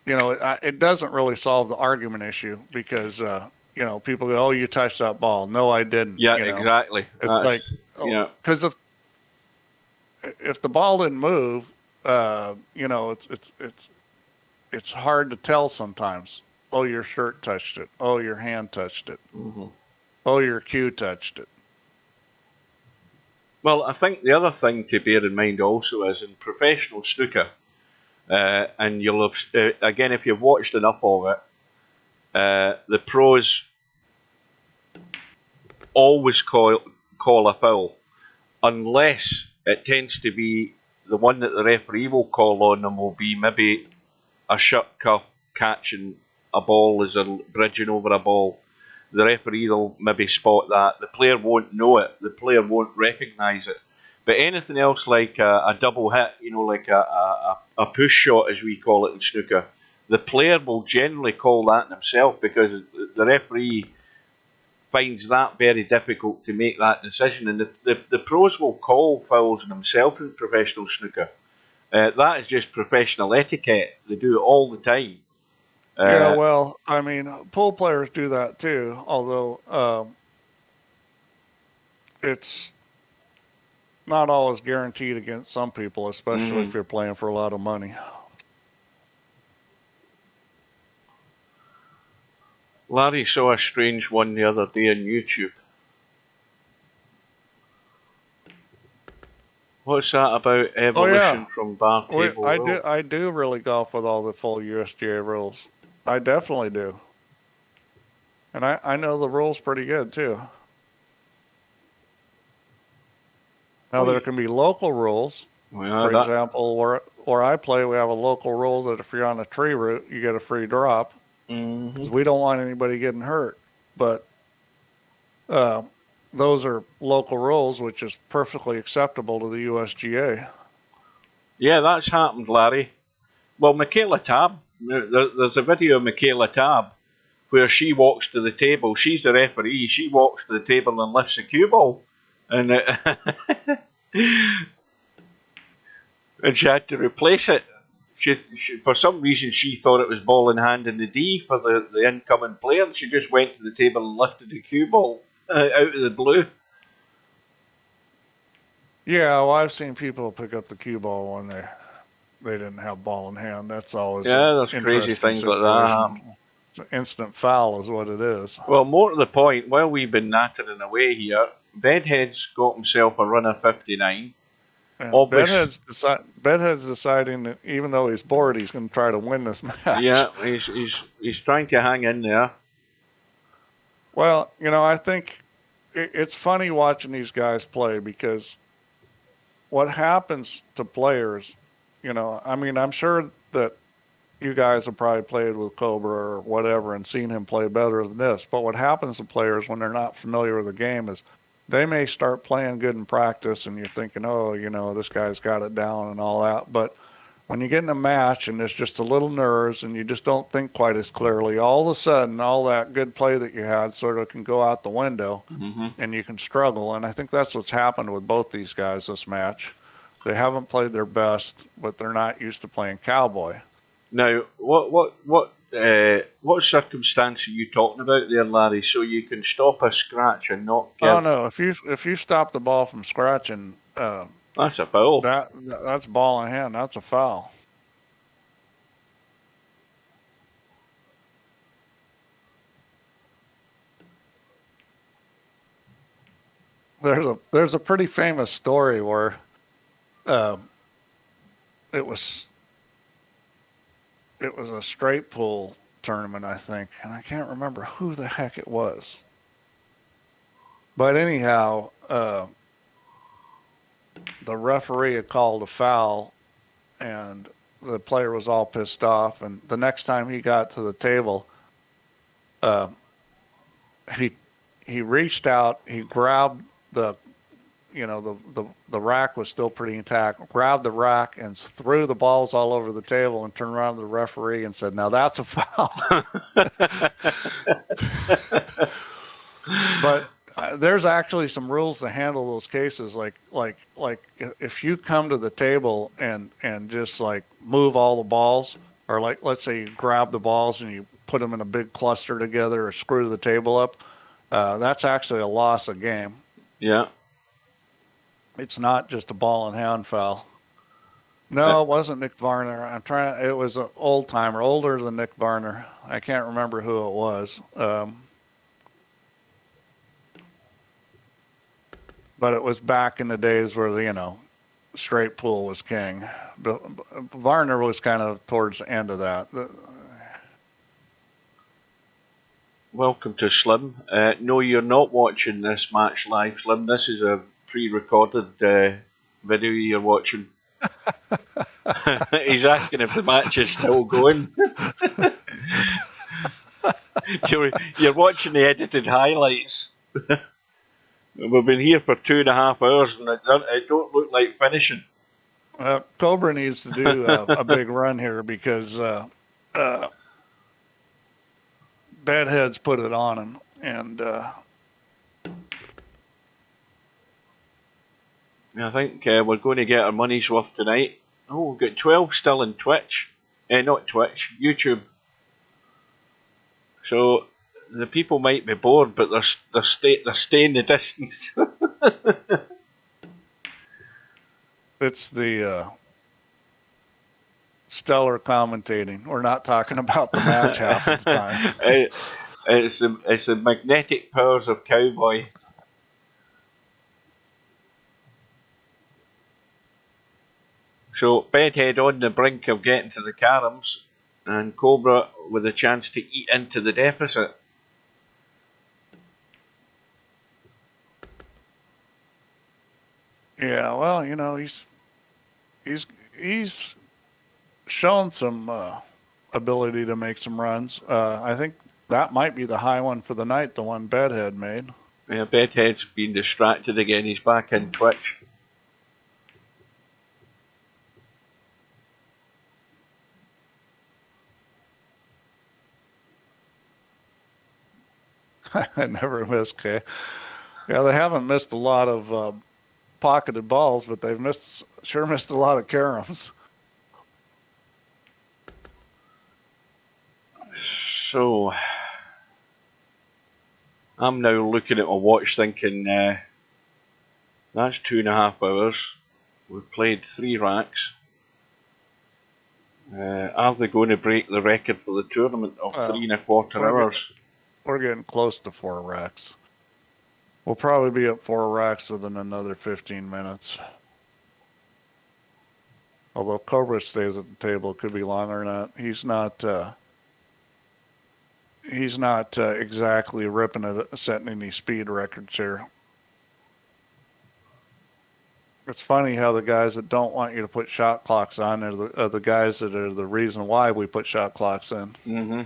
it doesn't really solve the argument issue because people go, oh, you touched that ball. No, I didn't. Yeah, exactly. It's because if the ball didn't move, it's hard to tell sometimes. Oh, your shirt touched it. Oh, your hand touched it. Mm-hmm. Oh, your cue touched it. Well, I think the other thing to bear in mind also is in professional snooker, and you'll have, again, if you've watched enough of it, the pros always call a foul, unless it tends to be the one that the referee will call on them will be maybe a shirt cuff catching a ball as a bridging over a ball. The referee will maybe spot that. The player won't know it. The player won't recognise it. But anything else like a double hit, like a push shot as we call it in snooker, the player will generally call that himself because the referee finds that very difficult to make that decision. And the pros will call fouls on themselves in professional snooker. That is just professional etiquette. They do it all the time. Yeah, well, I mean, pool players do that too, although it's not always guaranteed against some people, especially if you're playing for a lot of money. Larry saw a strange one the other day on YouTube. What's that about evolution from bar table rules? I do really golf with all the full USGA rules. I definitely do. And I know the rules pretty good too. Now there can be local rules. For example, where I play, we have a local rule that if you're on a tree root, you get a free drop. Mm-hmm. We don't want anybody getting hurt. But those are local rules, which is perfectly acceptable to the USGA. Yeah, that's happened, Larry. Well, Michaela Tabb, there's a video of Michaela Tabb where she walks to the table. She's the referee. She walks to the table and lifts the cue ball. And and she had to replace it. She, for some reason, she thought it was ball in hand in the D for the incoming player. And she just went to the table and lifted the cue ball out of the blue. Yeah, well, I've seen people pick up the cue ball when they didn't have ball in hand. That's always there's crazy things like that. It's an instant foul is what it is. Well, more to the point, while we've been nattering away here, Bedhead's got himself a run of 59. Bedhead's deciding that even though he's bored, he's going to try to win this match. Yeah, he's trying to hang in there. Well, I think it's funny watching these guys play because what happens to players, I'm sure that you guys have probably played with Cobra or whatever and seen him play better than this. But what happens to players when they're not familiar with the game is they may start playing good in practice and you're thinking, oh, this guy's got it down and all that. But when you get in a match and there's just a little nerves and you just don't think quite as clearly, all of a sudden, all that good play that you had sort of can go out the window and you can struggle. And I think that's what's happened with both these guys this match. They haven't played their best, but they're not used to playing Cowboy. Now, what circumstance are you talking about there, Larry? So you can stop a scratch and not give... Oh no! If you stop the ball from scratching, That's a foul. That's ball in hand. That's a foul. There's a pretty famous story where it was a straight pull tournament, I think, and I can't remember who the heck it was. But anyhow, the referee had called a foul, and the player was all pissed off. And the next time he got to the table, he reached out, he grabbed the rack was still pretty intact, grabbed the rack and threw the balls all over the table and turned around to the referee and said, "Now that's a foul." But there's actually some rules to handle those cases. Like if you come to the table and just like move all the balls, or like, let's say you grab the balls and you put them in a big cluster together or screw the table up, that's actually a loss of game. Yeah. It's not just a ball and hand foul. No, it wasn't Nick Varner. It was an old timer, older than Nick Varner. I can't remember who it was. But it was back in the days where, straight pull was king. But Varner was kind of towards the end of that. Welcome to Slim. No, you're not watching this match live, Slim. This is a pre-recorded video you're watching. He's asking if the match is still going. You're watching the edited highlights. We've been here for 2.5 hours and it don't look like finishing. Cobra needs to do a big run here because Bedhead's put it on him, and I think we're going to get our money's worth tonight. Oh, we've got 12 still in Twitch. Not Twitch, YouTube. So the people might be bored, but they're staying the distance. It's the stellar commentating. We're not talking about the match half of the time. It's the magnetic powers of Cowboy. So Bedhead on the brink of getting to the caroms, and Cobra with a chance to eat into the deficit. Yeah, well, he's shown some ability to make some runs. I think that might be the high one for the night, the one Bedhead made. Yeah, Bedhead's been distracted again. He's back in Twitch. I never miss K. Yeah, they haven't missed a lot of pocketed balls, but they've sure missed a lot of caroms. So I'm now looking at my watch thinking that's 2.5 hours. We've played 3 racks. Are they going to break the record for the tournament of 3.25 hours? We're getting close to 4 racks. We'll probably be at 4 racks within another 15 minutes. Although Cobra stays at the table, it could be longer than that. He's not exactly ripping it, setting any speed records here. It's funny how the guys that don't want you to put shot clocks on are the guys that are the reason why we put shot clocks in. Mm-hmm.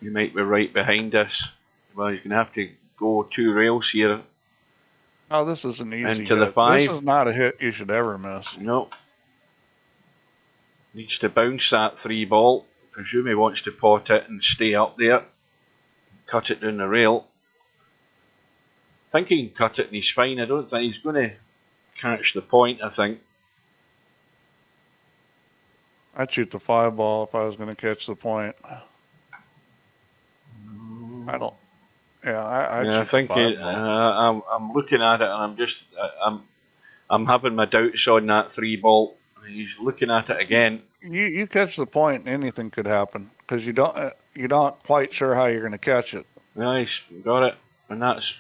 He might be right behind us. Well, he's going to have to go 2 rails here. Oh, this is an easy into hit. the 5. This is not a hit you should ever miss. No. Needs to bounce that 3 ball. Presume he wants to pot it and stay up there. Cut it down the rail. I think he can cut it and he's fine. I don't think he's going to catch the point, I think. I'd shoot the 5 ball if I was going to catch the point. I don't. Yeah, I think I'm looking at it and I'm just I'm having my doubts on that 3 ball. He's looking at it again. You catch the point, and anything could happen because you're not quite sure how you're going to catch it. Nice, got it, and that's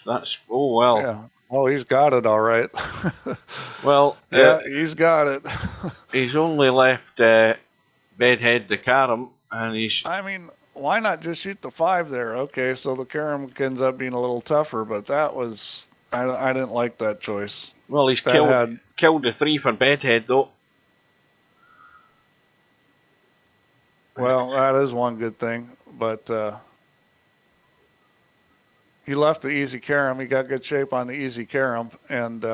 oh well. Yeah. Oh, he's got it all right. Well, yeah, he's got it. He's only left Bedhead the carom, and he's. I mean, why not just shoot the 5 there? Okay, so the carom ends up being a little tougher, but that was I didn't like that choice. Well, he's killed the 3 for Bedhead though. Well, that is one good thing, but he left the easy carom. He got good shape on the easy carom, and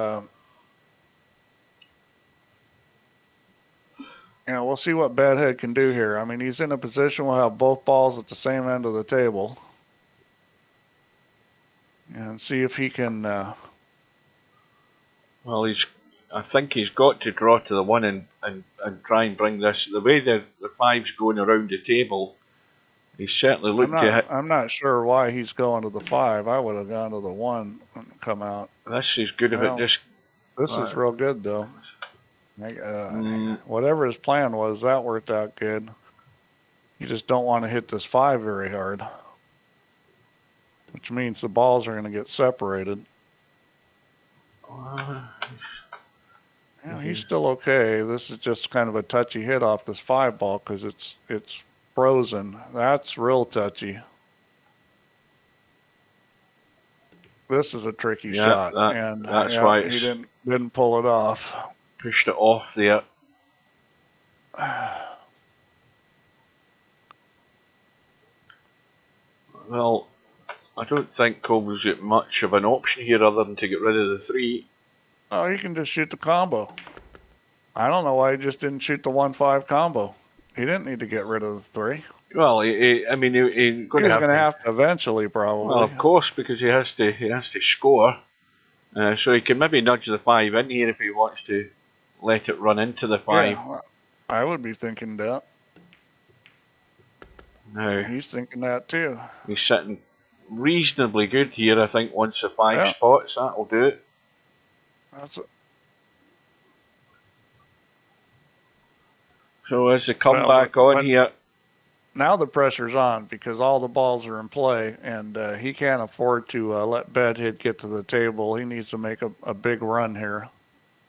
we'll see what Bedhead can do here. I mean, he's in a position we'll have both balls at the same end of the table, and see if he can. Well, I think he's got to draw to the 1 and try and bring this. The way the 5's going around the table, he's certainly looked to hit. I'm not sure why he's going to the 5. I would have gone to the 1 and come out. This is good if it just. This is real good though. Whatever his plan was, that worked out good. You just don't want to hit this 5 very hard, which means the balls are going to get separated. Yeah, he's still okay. This is just kind of a touchy hit off this 5 ball because it's frozen. That's real touchy. This is a tricky shot, and that's why he didn't pull it off. Pushed it off there. Well, I don't think Cobra's got much of an option here other than to get rid of the 3. Oh, you can just shoot the combo. I don't know why he just didn't shoot the 1-5 combo. He didn't need to get rid of the 3. Well, he's going to have to eventually, probably. Well, of course, because he has to score. So he can maybe nudge the 5 in here if he wants to let it run into the 5. Yeah, I would be thinking that. No, he's thinking that too. He's sitting reasonably good here, I think. Once the 5 spots, that'll do it. So as the comeback on here. Now the pressure's on because all the balls are in play, and he can't afford to let Bedhead get to the table. He needs to make a big run here.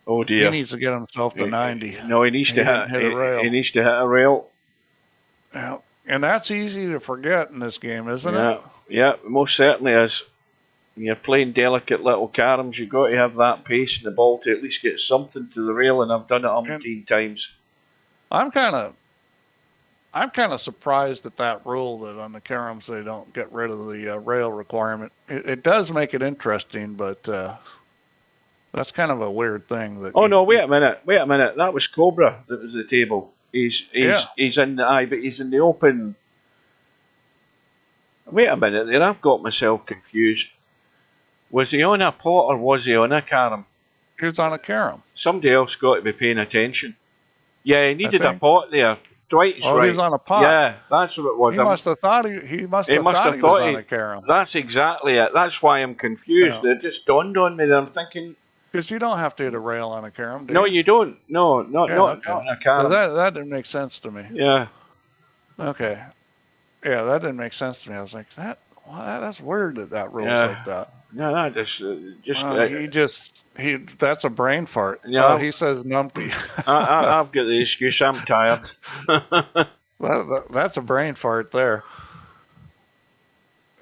Oh dear! He needs to get himself to 90. No, he needs to hit a rail. He needs to hit a rail. Yeah, and that's easy to forget in this game, isn't it? Yeah, most certainly is. When you're playing delicate little caroms, you've got to have that pace in the ball to at least get something to the rail, and I've done it umpteen times. I'm kind of surprised at that rule that on the caroms they don't get rid of the rail requirement. It does make it interesting, but that's kind of a weird thing. That wait a minute. That was Cobra that was the table. He's in the but he's in the open. Wait a minute there, I've got myself confused. Was he on a pot or was he on a carom? He was on a carom. Somebody else got to be paying attention. Yeah, he needed a pot there. Dwight's right. He was on a pot. Yeah, that's what it was. He must have thought he must have thought he was on a carom. That's exactly it. That's why I'm confused. It just dawned on me that I'm thinking. Because you don't have to hit a rail on a carom, do you? No, you don't. No, not on a carom. That didn't make sense to me. Yeah. Okay. Yeah, that didn't make sense to me. I was like, that's weird that rule's like that. No, that that's a brain fart. Yeah, he says numpty. I've got the excuse. I'm tired. That's a brain fart there.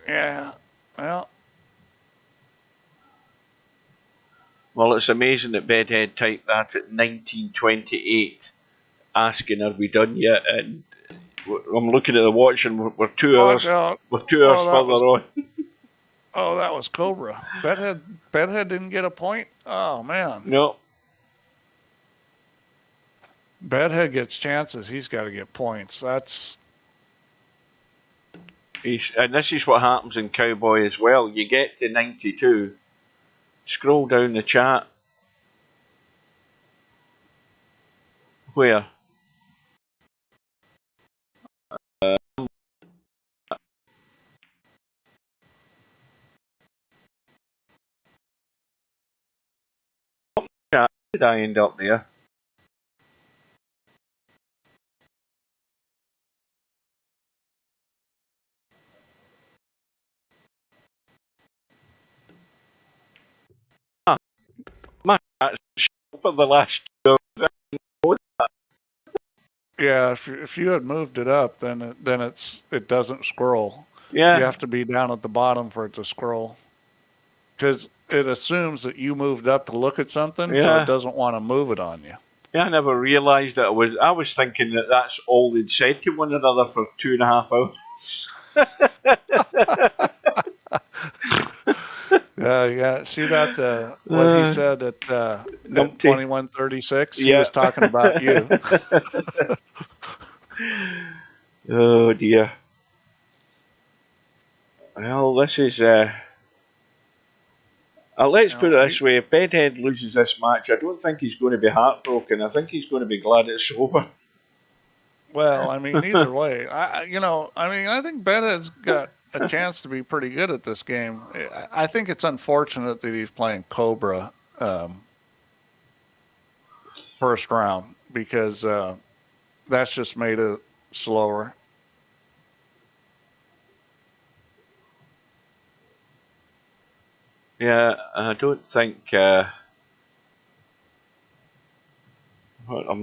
Yeah. Well, it's amazing that Bedhead typed that at 19:28, asking, "Are we done yet?" And I'm looking at the watch, and we're 2 hours. We're 2 hours further on. Oh, that was Cobra. Bedhead didn't get a point? Oh, man. No. Bedhead gets chances. He's got to get points. And this is what happens in Cowboy as well. You get to 92, scroll down the chat. Where? Chat, did I end up there? My chat's for the last 2 hours. Yeah, if you had moved it up, then it doesn't scroll. Yeah. You have to be down at the bottom for it to scroll. Because it assumes that you moved up to look at something, so Yeah. it doesn't want to move it on you. Yeah, I never realised that I was thinking that that's all they'd said to one another for 2.5 hours. Yeah. See that what he said at 21:36? He was talking about you. Oh dear. Well, this is. Let's put it this way: if Bedhead loses this match, I don't think he's going to be heartbroken. I think he's going to be glad it's over. Well, I mean, either way, I think Bedhead's got a chance to be pretty good at this game. I think it's unfortunate that he's playing Cobra first round because that's just made it slower. Yeah, I don't think. I'm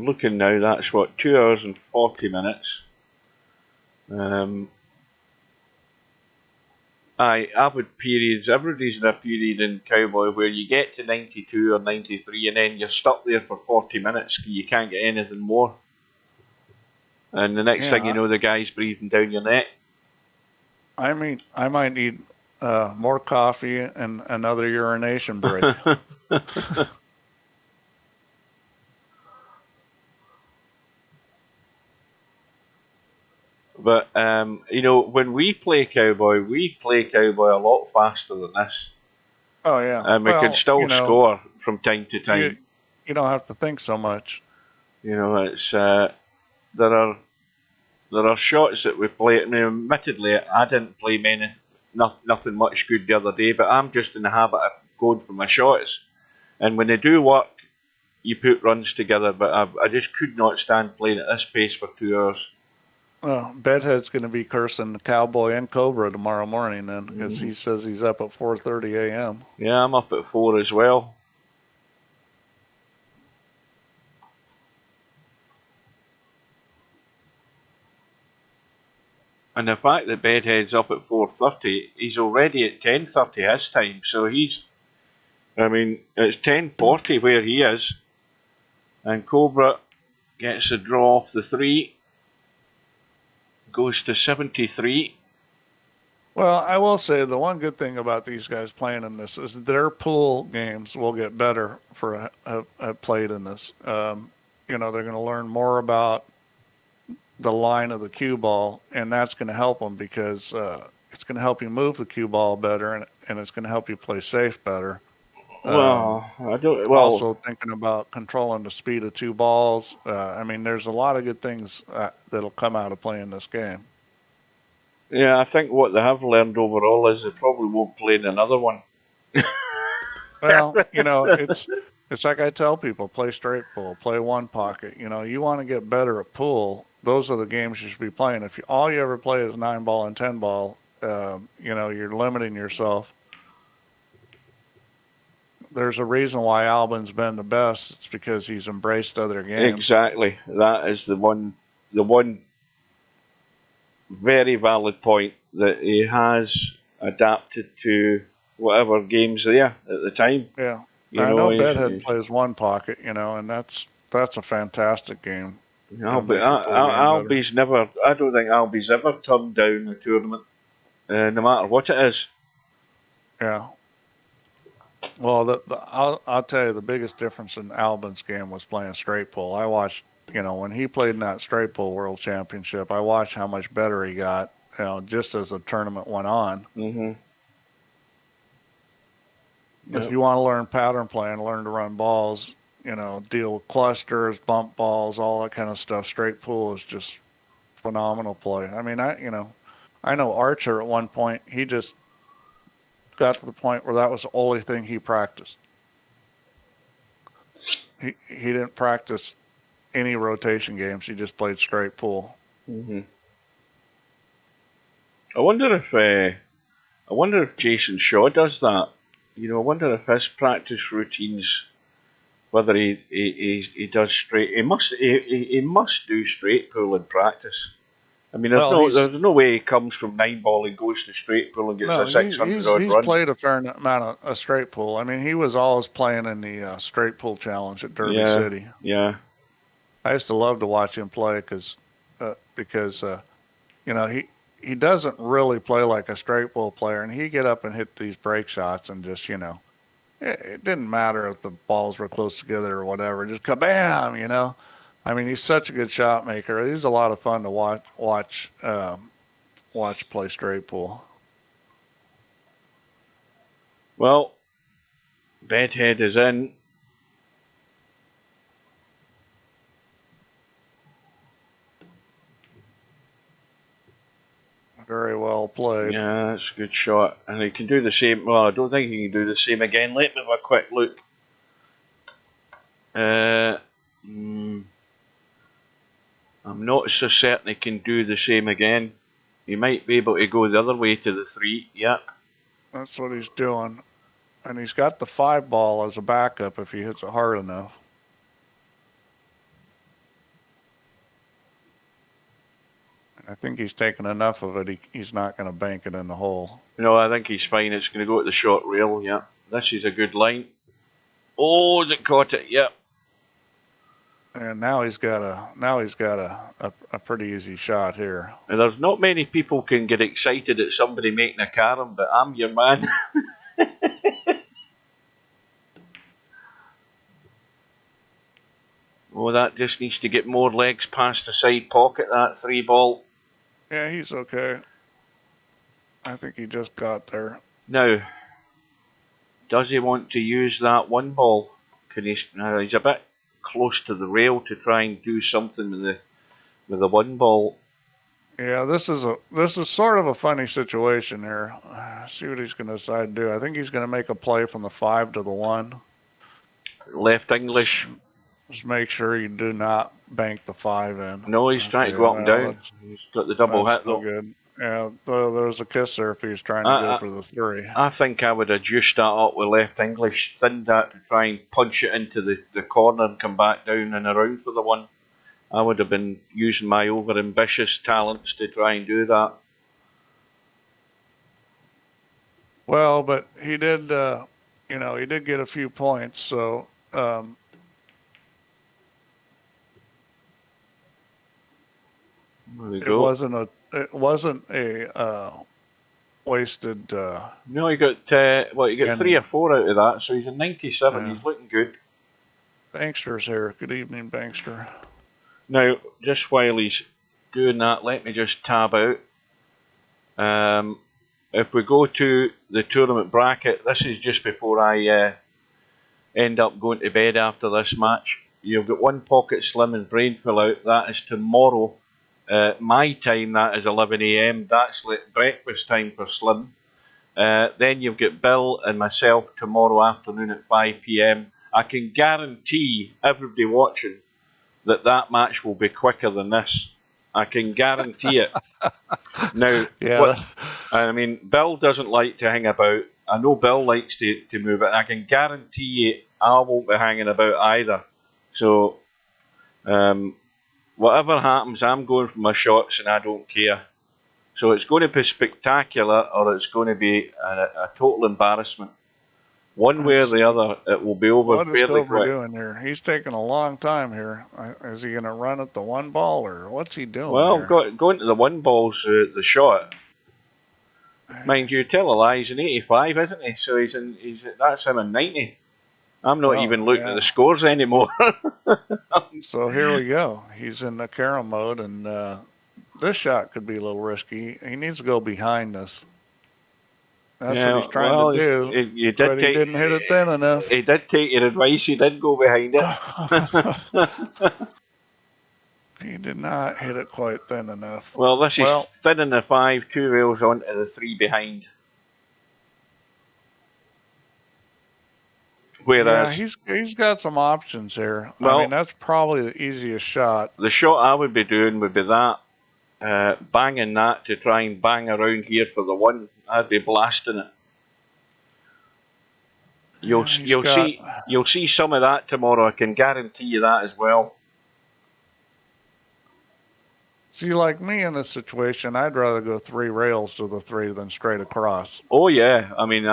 looking now. That's what 2 hours and 40 minutes. Avid periods. Everybody's in a period in Cowboy where you get to 92 or 93 and then you're stuck there for 40 minutes. You can't get anything more. And the next thing you know, the guy's breathing down your neck. I mean, I might need more coffee and another urination break. But, when we play Cowboy a lot faster than this. Oh, yeah. And we can still score from time to time. You don't have to think so much. It's there are shots that we play. I mean, admittedly, I didn't play nothing much good the other day, but I'm just in the habit of going for my shots. And when they do work, you put runs together. But I just could not stand playing at this pace for 2 hours. Well, Bedhead's going to be cursing Cowboy and Cobra tomorrow morning then, because he says he's up at 4:30 a.m. Yeah, I'm up at 4 as well. And the fact that Bedhead's up at 4:30, he's already at 10:30 his time. So it's 10:40 where he is. And Cobra gets a draw off the 3. Goes to 73. Well, I will say the one good thing about these guys playing in this is their pool games will get better for have played in this. They're going to learn more about the line of the cue ball, and that's going to help them because it's going to help you move the cue ball better, and it's going to help you play safe better. Also thinking about controlling the speed of 2 balls. There's a lot of good things that'll come out of playing this game. Yeah, I think what they have learned overall is they probably won't play in another one. Well, it's like I tell people, play straight pool, play one pocket. You want to get better at pool. Those are the games you should be playing. If all you ever play is 9-ball and 10-ball, you're limiting yourself. There's a reason why Albin's been the best. It's because he's embraced other games. Exactly. That is the one very valid point, that he has adapted to whatever game's there at the time. Yeah. I know Bedhead plays one pocket, and that's a fantastic game. Albie's never. I don't think Albie's ever turned down a tournament, no matter what it is. Yeah. Well, I'll tell you the biggest difference in Albin's game was playing straight pull. I watched, when he played in that straight pull world championship, I watched how much better he got, just as the tournament went on. Mm-hmm. If you want to learn pattern playing, learn to run balls, deal with clusters, bump balls, all that kind of stuff, straight pull is just phenomenal play. I mean, I know Archer at one point, he just got to the point where that was the only thing he practiced. He didn't practice any rotation games. He just played straight pull. Mm-hmm. I wonder if Jason Shaw does that. I wonder if his practice routines, whether he does straight. He must do straight pull in practice. I mean, there's no way he comes from 9-ball and goes to straight pull and gets a 600 odd he's run. played a fair amount of straight pull. I mean, he was always playing in the straight pull challenge at Derby City. Yeah. I used to love to watch him play because he doesn't really play like a straight pull player, and he'd get up and hit these break shots and just it didn't matter if the balls were close together or whatever, just kabam. I mean, he's such a good shot maker. He's a lot of fun to watch play straight pull. Well, Bedhead is in. Very well played. Yeah, that's a good shot. And he can do the same. Well, I don't think he can do the same again. Let me have a quick look. I'm not so certain he can do the same again. He might be able to go the other way to the 3. Yep. That's what he's doing. And he's got the 5-ball as a backup if he hits it hard enough. I think he's taken enough of it. He's not going to bank it in the hole. No, I think he's fine. It's going to go at the short rail. Yeah, this is a good line. Oh, has it caught it? Yep. And now he's got a pretty easy shot here. And there's not many people can get excited at somebody making a carom, but I'm your man. Oh, that just needs to get more legs past the side pocket, that 3-ball. Yeah, he's okay. I think he just got there. Now, does he want to use that 1-ball? He's a bit close to the rail to try and do something with the 1-ball. Yeah, this is sort of a funny situation here. See what he's going to decide to do. I think he's going to make a play from the 5 to the 1. Left English. Just make sure you do not bank the 5 in. No, he's trying to go up and down. He's got the double hit though. Good. Yeah, there's a kiss there if he's trying to go for the 3. I think I would have juiced that up with left English, thinned that to try and punch it into the corner and come back down and around for the 1. I would have been using my over-ambitious talents to try and do that. Well, but he did, he did get a few points, so... There we go. It wasn't a wasted. No, he got 3 or 4 out of that, so he's a 97. Yeah. He's looking good. Bankster's here. Good evening, Bankster. Now, just while he's doing that, let me just tab out. If we go to the tournament bracket, this is just before I end up going to bed after this match. You've got one Pocket Slim and Brainful out. That is tomorrow. My time, that is 11 a.m. That's like breakfast time for Slim. Then you've got Bill and myself tomorrow afternoon at 5 p.m. I can guarantee everybody watching that match will be quicker than this. I can guarantee it. Now, yeah. I mean, Bill doesn't like to hang about. I know Bill likes to move it. I can guarantee you I won't be hanging about either. So, whatever happens, I'm going for my shots and I don't care. So it's going to be spectacular or it's going to be a total embarrassment. One way or the other, it will be over fairly quick. What is Cobra doing here? He's taking a long time here. Is he going to run at the 1-ball or what's he doing? Well, going to the 1-ball's the shot. Mind you, tell a lie, he's in 85, isn't he? So that's him in 90. I'm not even looking at the scores anymore. So here we go. He's in the carom mode, and this shot could be a little risky. He needs to go behind us. That's what he's trying to do. He didn't hit it thin enough. He did take your advice. He did go behind it. He did not hit it quite thin enough. Well, this is thin in the 5, 2 rails onto the 3 behind. Whereas he's got some options here. Well, I mean, that's probably the easiest shot. The shot I would be doing would be that, banging that to try and bang around here for the 1. I'd be blasting it. You'll see some of that tomorrow. I can guarantee you that as well. See, like me in this situation, I'd rather go 3 rails to the 3 than straight across. Oh yeah, I mean,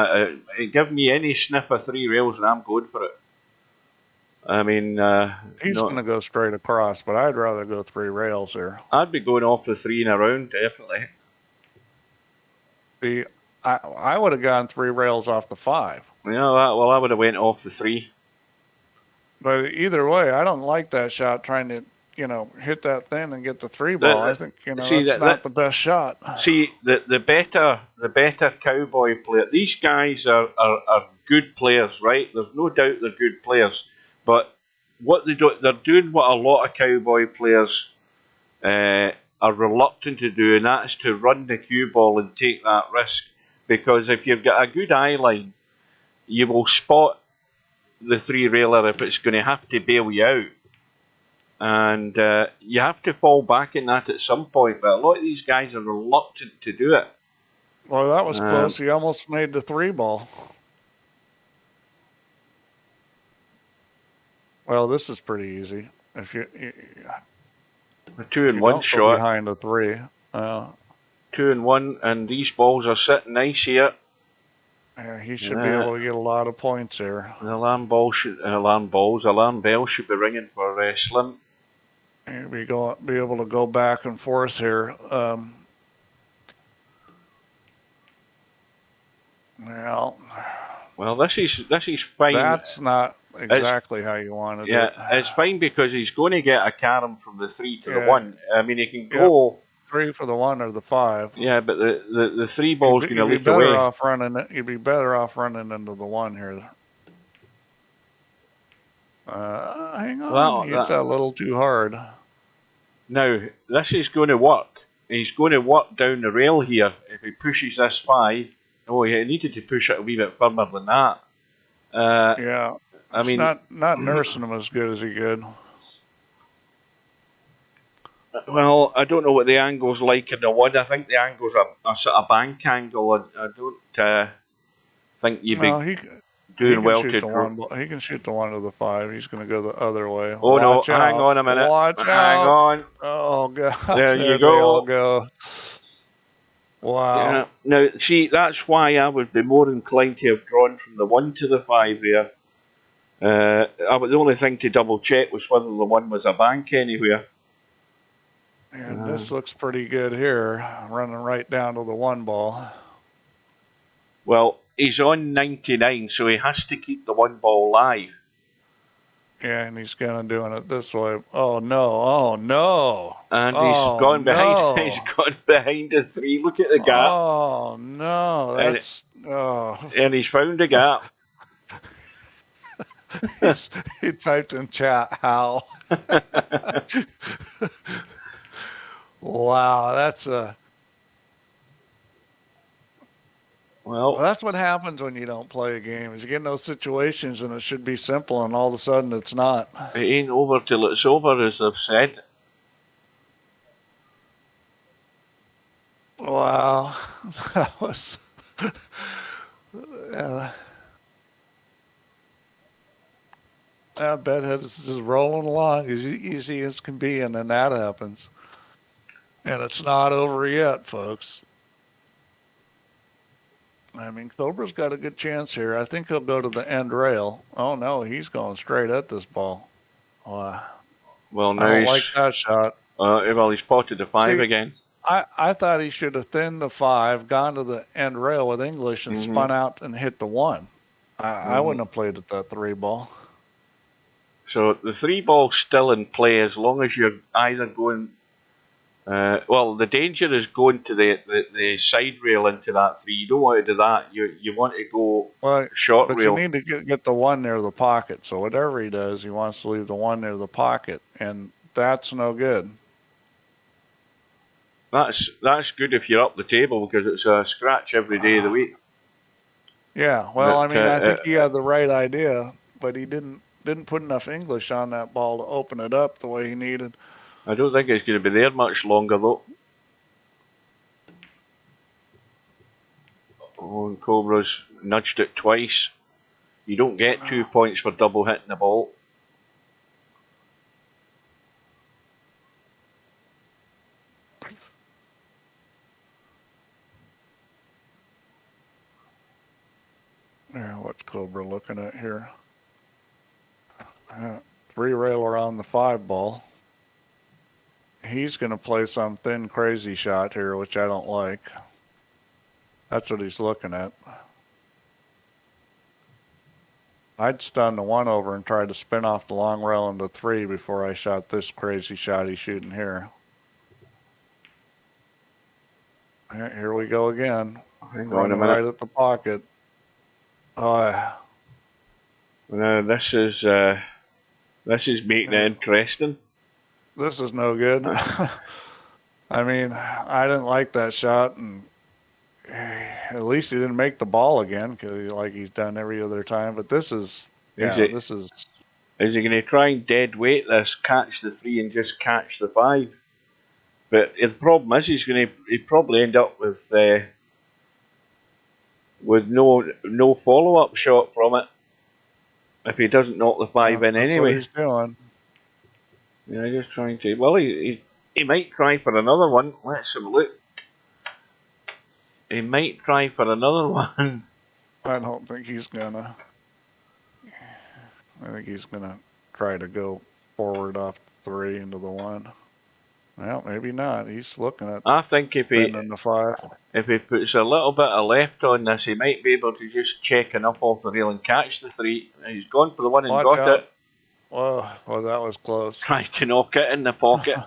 give me any sniff of 3 rails and I'm going for it. I mean, he's going to go straight across, but I'd rather go 3 rails here. I'd be going off the 3 and around, definitely. See, I would have gone 3 rails off the 5. Yeah, well, I would have went off the 3. But either way, I don't like that shot trying to, hit that thin and get the 3 ball. I think, that's not the best shot. See, the better Cowboy player, these guys are good players, right? There's no doubt they're good players. But what they're doing what a lot of Cowboy players are reluctant to do, and that's to run the cue ball and take that risk. Because if you've got a good eye line, you will spot the 3-railer if it's going to have to bail you out. And you have to fall back in that at some point, but a lot of these guys are reluctant to do it. Well, that was close. He almost made the 3 ball. Well, this is pretty easy. If you a 2 and 1 shot behind the 3. 2 and 1, and these balls are sitting nice here. Yeah, he should be able to get a lot of points here. The alarm bell should be ringing for Slim. He'll be able to go back and forth here. Well, this is fine. That's not exactly how you wanted it. Yeah, it's fine because he's going to get a carom from the 3 to the 1. I mean, he can go 3 for the 1 or the 5. Yeah, but the 3 ball's going to leak away. You'd be better off running into the 1 here. Hang on, well, it's a little too hard. Now, this is going to work. He's going to work down the rail here. If he pushes this 5, he needed to push it a wee bit further than that. Yeah, I mean, not nursing him as good as he could. Well, I don't know what the angle's like in the 1. I think the angle's a sort of bank angle. I don't think you'd be doing well to. He can shoot the 1 to the 5. He's going to go the other way. Oh, Watch no, hang on a minute. Hang on. Oh, God. There you go. Wow. Yeah. Now, see, that's why I would be more inclined to have drawn from the 1 to the 5 there. The only thing to double check was whether the 1 was a bank anywhere. And this looks pretty good here, running right down to the 1 ball. Well, he's on 99, so he has to keep the 1 ball live. Yeah, and he's kind of doing it this way. Oh no! And he's gone behind. No. He's gone behind the 3. Look at the gap. Oh no! And he's found a gap. He typed in chat how. Wow, that's well, that's what happens when you don't play a game. Is you get in those situations and it should be simple, and all of a sudden it's not. It ain't over till it's over, as I've said. Wow, that was. Bedhead is just rolling along as easy as can be, and then that happens. And it's not over yet, folks. I mean, Cobra's got a good chance here. I think he'll go to the end rail. Oh, no, he's going straight at this ball. Wow. Well, now I don't like that shot. Well, he's potted the 5 again. I thought he should have thinned the 5, gone to the end rail with English, and spun out and hit the 1. I wouldn't have played at that 3 ball. So the 3 ball's still in play as long as you're either going. Well, the danger is going to the side rail into that 3. You don't want to do that. You want to go short but rail. you need to get the 1 near the pocket. So whatever he does, he wants to leave the 1 near the pocket, and that's no good. That's good if you're up the table because it's a scratch every day of the week. Yeah, well, I mean, I think he had the right idea, but he didn't put enough English on that ball to open it up the way he needed. I don't think it's going to be there much longer though. Oh, and Cobra's nudged it twice. You don't get 2 points for double hitting the ball. What's Cobra looking at here? 3 railer on the 5 ball. He's going to play some thin crazy shot here, which I don't like. That's what he's looking at. I'd stun the 1 over and try to spin off the long rail into 3 before I shot this crazy shot he's shooting here. Here we go again. Running right at the pocket. Now this is making it interesting. This is no good. I mean, I didn't like that shot, and at least he didn't make the ball again, like he's done every other time. But this is, this is. Is he going to try and dead weight this, catch the 3 and just catch the 5? But the problem is he'd probably end up with no follow up shot from it if he doesn't knock the 5 in anyway. That's what he's doing. Yeah, just trying to. Well, he might try for another one. Let's have a look. He might try for another one. I don't think he's gonna. I think he's gonna try to go forward off the 3 into the 1. Well, maybe not. He's looking at. I think if he puts a little bit of left on this, he might be able to just check enough off the rail and catch the 3. He's gone for the 1 and got it. Well, that was close. Tried to knock it in the pocket.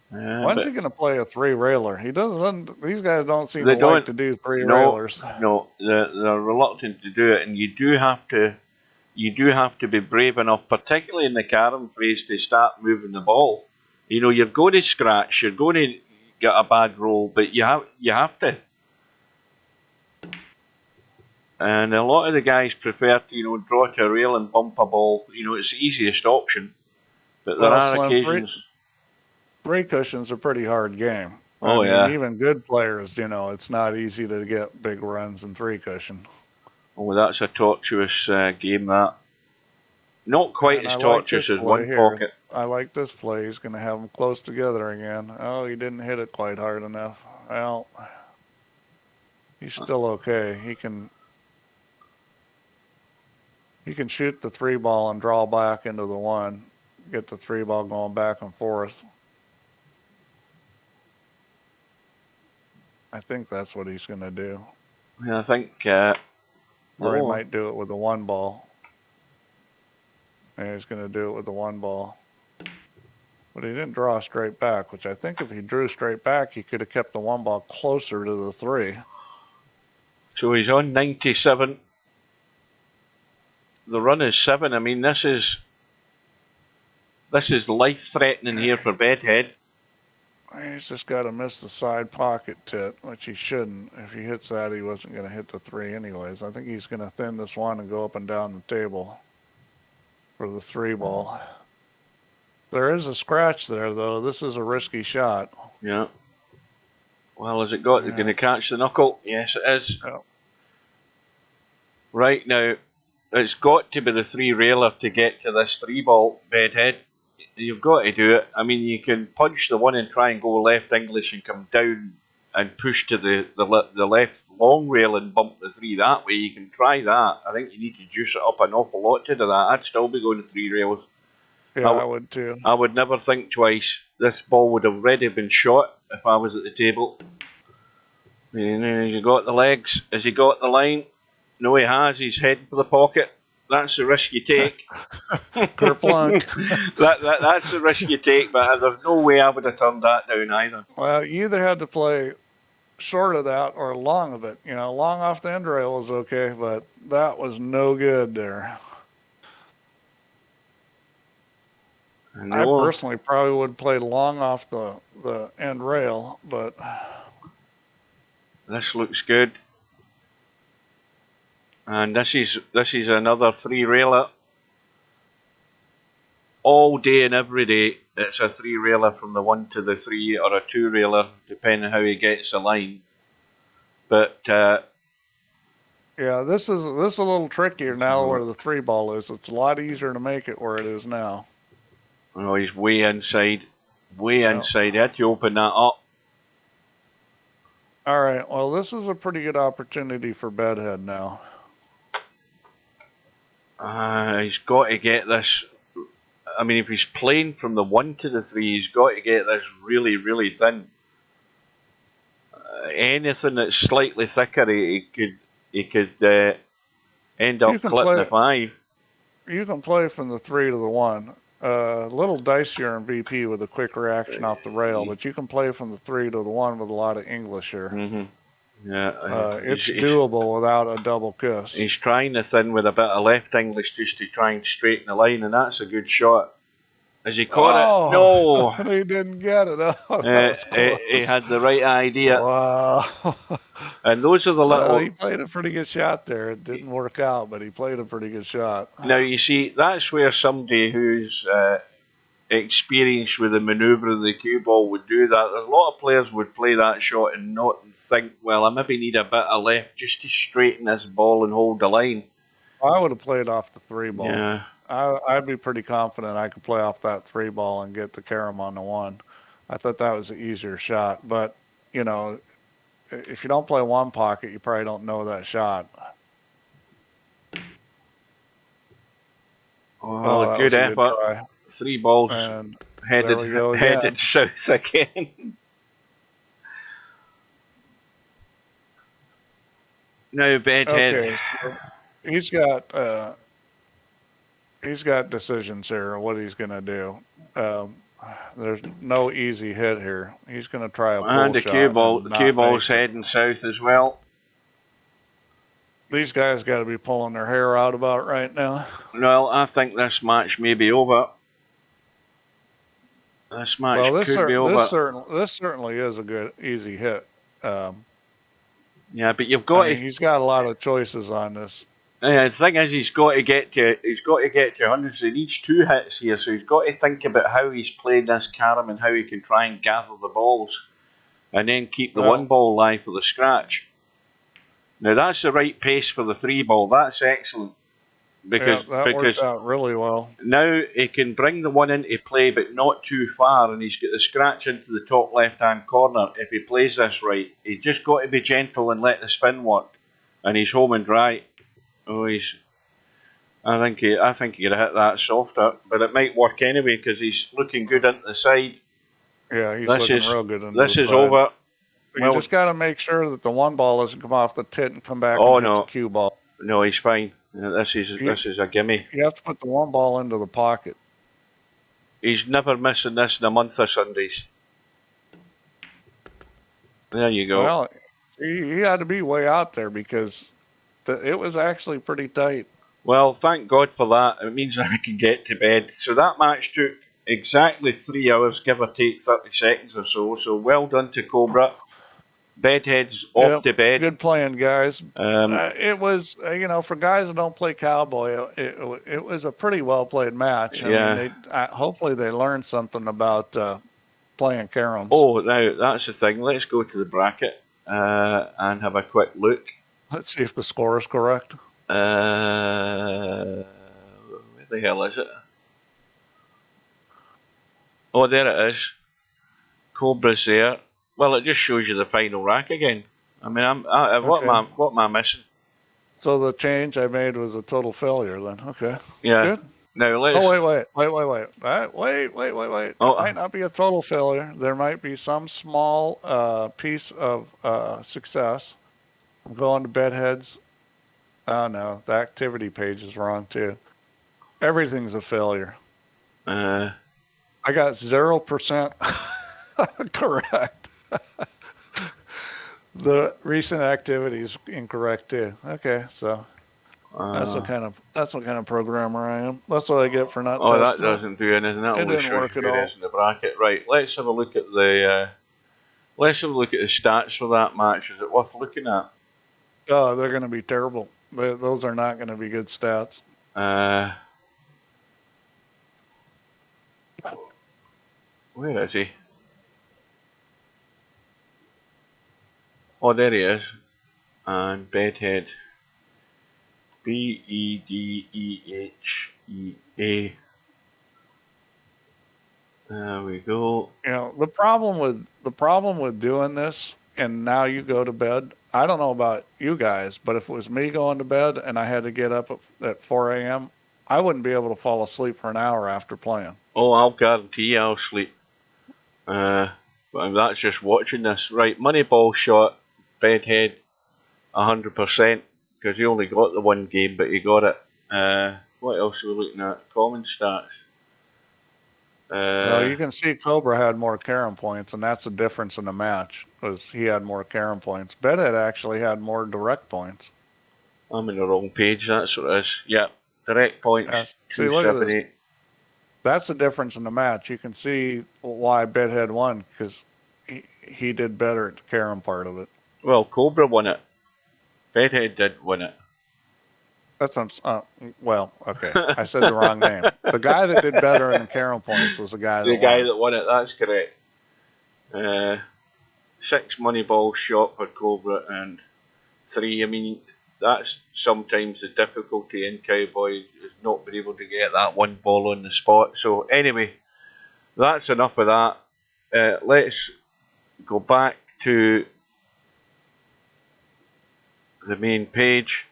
When's he going to play a 3 railer? He doesn't. These guys don't seem to like to do 3 railers. No, they're reluctant to do it, and you do have to be brave enough, particularly in the carom phase, to start moving the ball. You know, you're going to scratch, you're going to get a bad roll, but you have to. And a lot of the guys prefer to, draw to a rail and bump a ball. It's the easiest option. But there are occasions. 3 cushions are a pretty hard game. I mean, even good players, it's not easy to get big runs in 3 cushion. Oh, that's a tortuous game, that. Not quite as tortuous as 1 pocket. I like this play. He's going to have them close together again. Oh, he didn't hit it quite hard enough. Well, he's still okay. He can shoot the 3 ball and draw back into the 1. Get the 3 ball going back and forth. I think that's what he's going to do. Yeah, I think. Or he might do it with the 1 ball. Yeah, he's going to do it with the 1 ball. But he didn't draw straight back, which I think if he drew straight back, he could have kept the 1 ball closer to the 3. So he's on 97. The run is 7. I mean, this is life-threatening here for Bedhead. He's just got to miss the side pocket tit, which he shouldn't. If he hits that, he wasn't going to hit the 3 anyways. I think he's going to thin this 1 and go up and down the table for the 3 ball. There is a scratch there, though. This is a risky shot. Yeah. Well, has it got? Going to catch the knuckle? Yes, it is. Yeah. Right now, it's got to be the 3 railer to get to this 3 ball, Bedhead. You've got to do it. I mean, you can punch the 1 and try and go left English and come down and push to the left long rail and bump the 3 that way. You can try that. I think you need to juice it up an awful lot to do that. I'd still be going to 3 rails. Yeah, I would too. I would never think twice. This ball would have already been shot if I was at the table. You got the legs. Has he got the line? No, he has. He's heading for the pocket. That's the risk you take. Kerplunk. That's the risk you take, but there's no way I would have turned that down either. Well, you either had to play short of that or long of it. Long off the end rail was okay, but that was no good there. I personally probably would play long off the end rail, but this looks good. And this is another 3-railer. All day and every day, it's a 3-railer from the 1 to the 3, or a 2-railer, depending how he gets the line. But yeah, this is a little trickier now where the 3-ball is. It's a lot easier to make it where it is now. Oh, he's way inside. Inside. He had to open that up. All right. Well, this is a pretty good opportunity for Bedhead now. He's got to get this. I mean, if he's playing from the 1 to the 3, he's got to get this really, really thin. Anything that's slightly thicker, he could end up clipping the 5. You can play from the 3 to the 1. A little dicier in VP with a quick reaction off the rail, but you can play from the 3 to the 1 with a lot of English here. Yeah, it's doable without a double kiss. He's trying the thin with a bit of left English just to try and straighten the line, and that's a good shot. Has he caught it? No! He didn't get it. He had the right idea. Wow. And those are the little... he played a pretty good shot there. It didn't work out, but he played a pretty good shot. Now, you see, that's where somebody who's experienced with the manoeuvre of the cue ball would do that. There's a lot of players would play that shot and not think, well, I maybe need a bit of left just to straighten this ball and hold the line. I would have played off the 3-ball. Yeah. I'd be pretty confident I could play off that 3-ball and get the carom on the 1. I thought that was an easier shot, but if you don't play 1 pocket, you probably don't know that shot. Oh, good effort. 3 balls and headed south again. Now Bedhead. Okay, so he's got decisions here. What he's going to do. There's no easy hit here. He's going to try a pull and the shot. The cue ball's heading south as well. These guys got to be pulling their hair out about right now. Well, I think this match may be over. This match could be over. This certainly is a good, easy hit. Yeah, but you've got to... He's got a lot of choices on this. The thing is, he's got to get to hundreds. He needs 2 hits here, so he's got to think about how he's played this carom and how he can try and gather the balls, and then keep the 1 ball alive for the scratch. Now that's the right pace for the 3-ball. That's excellent because worked out really well. Now he can bring the 1 into play, but not too far, and he's got the scratch into the top left-hand corner. If he plays this right, he's just got to be gentle and let the spin work, and he's home and dry. Oh, I think he could have hit that softer, but it might work anyway because he's looking good into the side. Yeah, he's looking real good into the side. This is over. You just got to make sure that the 1 ball doesn't come off the tit and come back and hit the cue ball. No, he's fine. This is a gimme. You have to put the 1 ball into the pocket. He's never missing this in a month of Sundays. There you go. Well, he had to be way out there because it was actually pretty tight. Well, thank God for that. It means I can get to bed. So that match took exactly 3 hours, give or take 30 seconds or so. So well done to Cobra. Bedhead's off to bed. Good playing, guys. It was, for guys that don't play Cowboy, it was a pretty well played match. I mean, hopefully they learned something about playing caroms. Oh, now that's the thing. Let's go to the bracket and have a quick look. Let's see if the score is correct. Where the hell is it? Oh, there it is. Cobra's there. Well, it just shows you the final rack again. I mean, what am I missing? So the change I made was a total failure then. Okay. Yeah. Good. Now let's. Oh, wait. That Oh, might not be a total failure. There might be some small piece of success. I'm going to Bedheads. Oh, no. The activity page is wrong, too. Everything's a failure. uh, I got 0% correct. The recent activity is incorrect, too. Okay, so that's what kind of programmer I am. That's what I get for not oh, that testing it. doesn't do anything. That It only didn't shows work you at where it all. is in the bracket. Right. Let's have a look at the. Let's have a look at the stats for that match. Is it worth looking at? Oh, they're going to be terrible. Those are not going to be good stats. Where is he? Oh, there he is. And Bedhead. Bedhea. There we go. You know, the problem with doing this, and now you go to bed. I don't know about you guys, but if it was me going to bed and I had to get up at 4 a.m., I wouldn't be able to fall asleep for an hour after playing. Oh, I'll guarantee I'll sleep. But that's just watching this. Right, Moneyball shot Bedhead 100% because he only got the one game, but he got it. What else are we looking at? Common stats. Well, you can see Cobra had more Karen points, and that's the difference in the match, was he had more Karen points. Bedhead actually had more direct points. I'm in the wrong page, that's what it is. Yep, direct points, Yes. See, look at this. 278. That's the difference in the match. You can see why Bedhead won, because he did better at the Karen part of it. Well, Cobra won it. Bedhead did win it. That's well, okay. I said the wrong name. The guy that did better in the Karen points was the guy that won it, that's correct. 6 Moneyball shot for Cobra and 3. I mean, that's sometimes the difficulty in Cowboy, is not being able to get that one ball on the spot. So anyway, that's enough of that. Let's go back to the main page.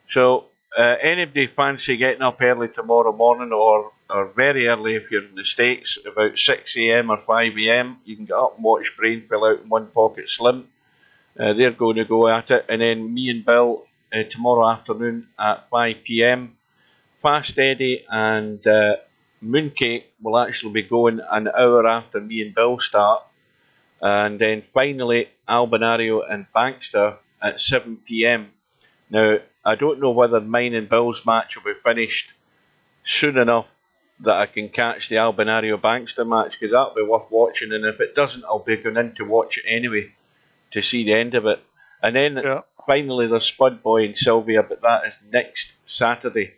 So anybody fancy getting up early tomorrow morning, or very early if you're in the States, about 6 a.m. or 5 a.m, you can get up and watch Brain Fill Out in One Pocket Slim. They're going to go at it. And then me and Bill tomorrow afternoon at 5 p.m. Fast Eddie and Mooncake will actually be going an hour after me and Bill start. And then finally Albinario and Bankster at 7 p.m. Now, I don't know whether mine and Bill's match will be finished soon enough that I can catch the Albinario Bankster match, because that'll be worth watching. And if it doesn't, I'll be going in to watch it anyway, to see the end of it. And then finally there's Spud Boy and Sylvia, but that is next Saturday.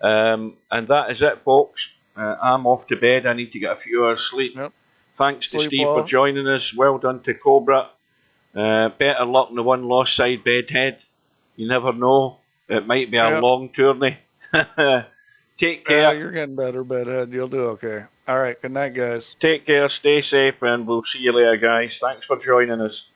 And that is it, folks. I'm off to bed. I need to get a few hours sleep. Yep. Thanks to Steve for joining us. Well done to Cobra. Better luck on the one lost side, Bedhead. You never know. It might be a long tourney. Take care. You're getting better, Bedhead. You'll do okay. All right. Good night, guys. Take care. Stay safe, and we'll see you later, guys. Thanks for joining us.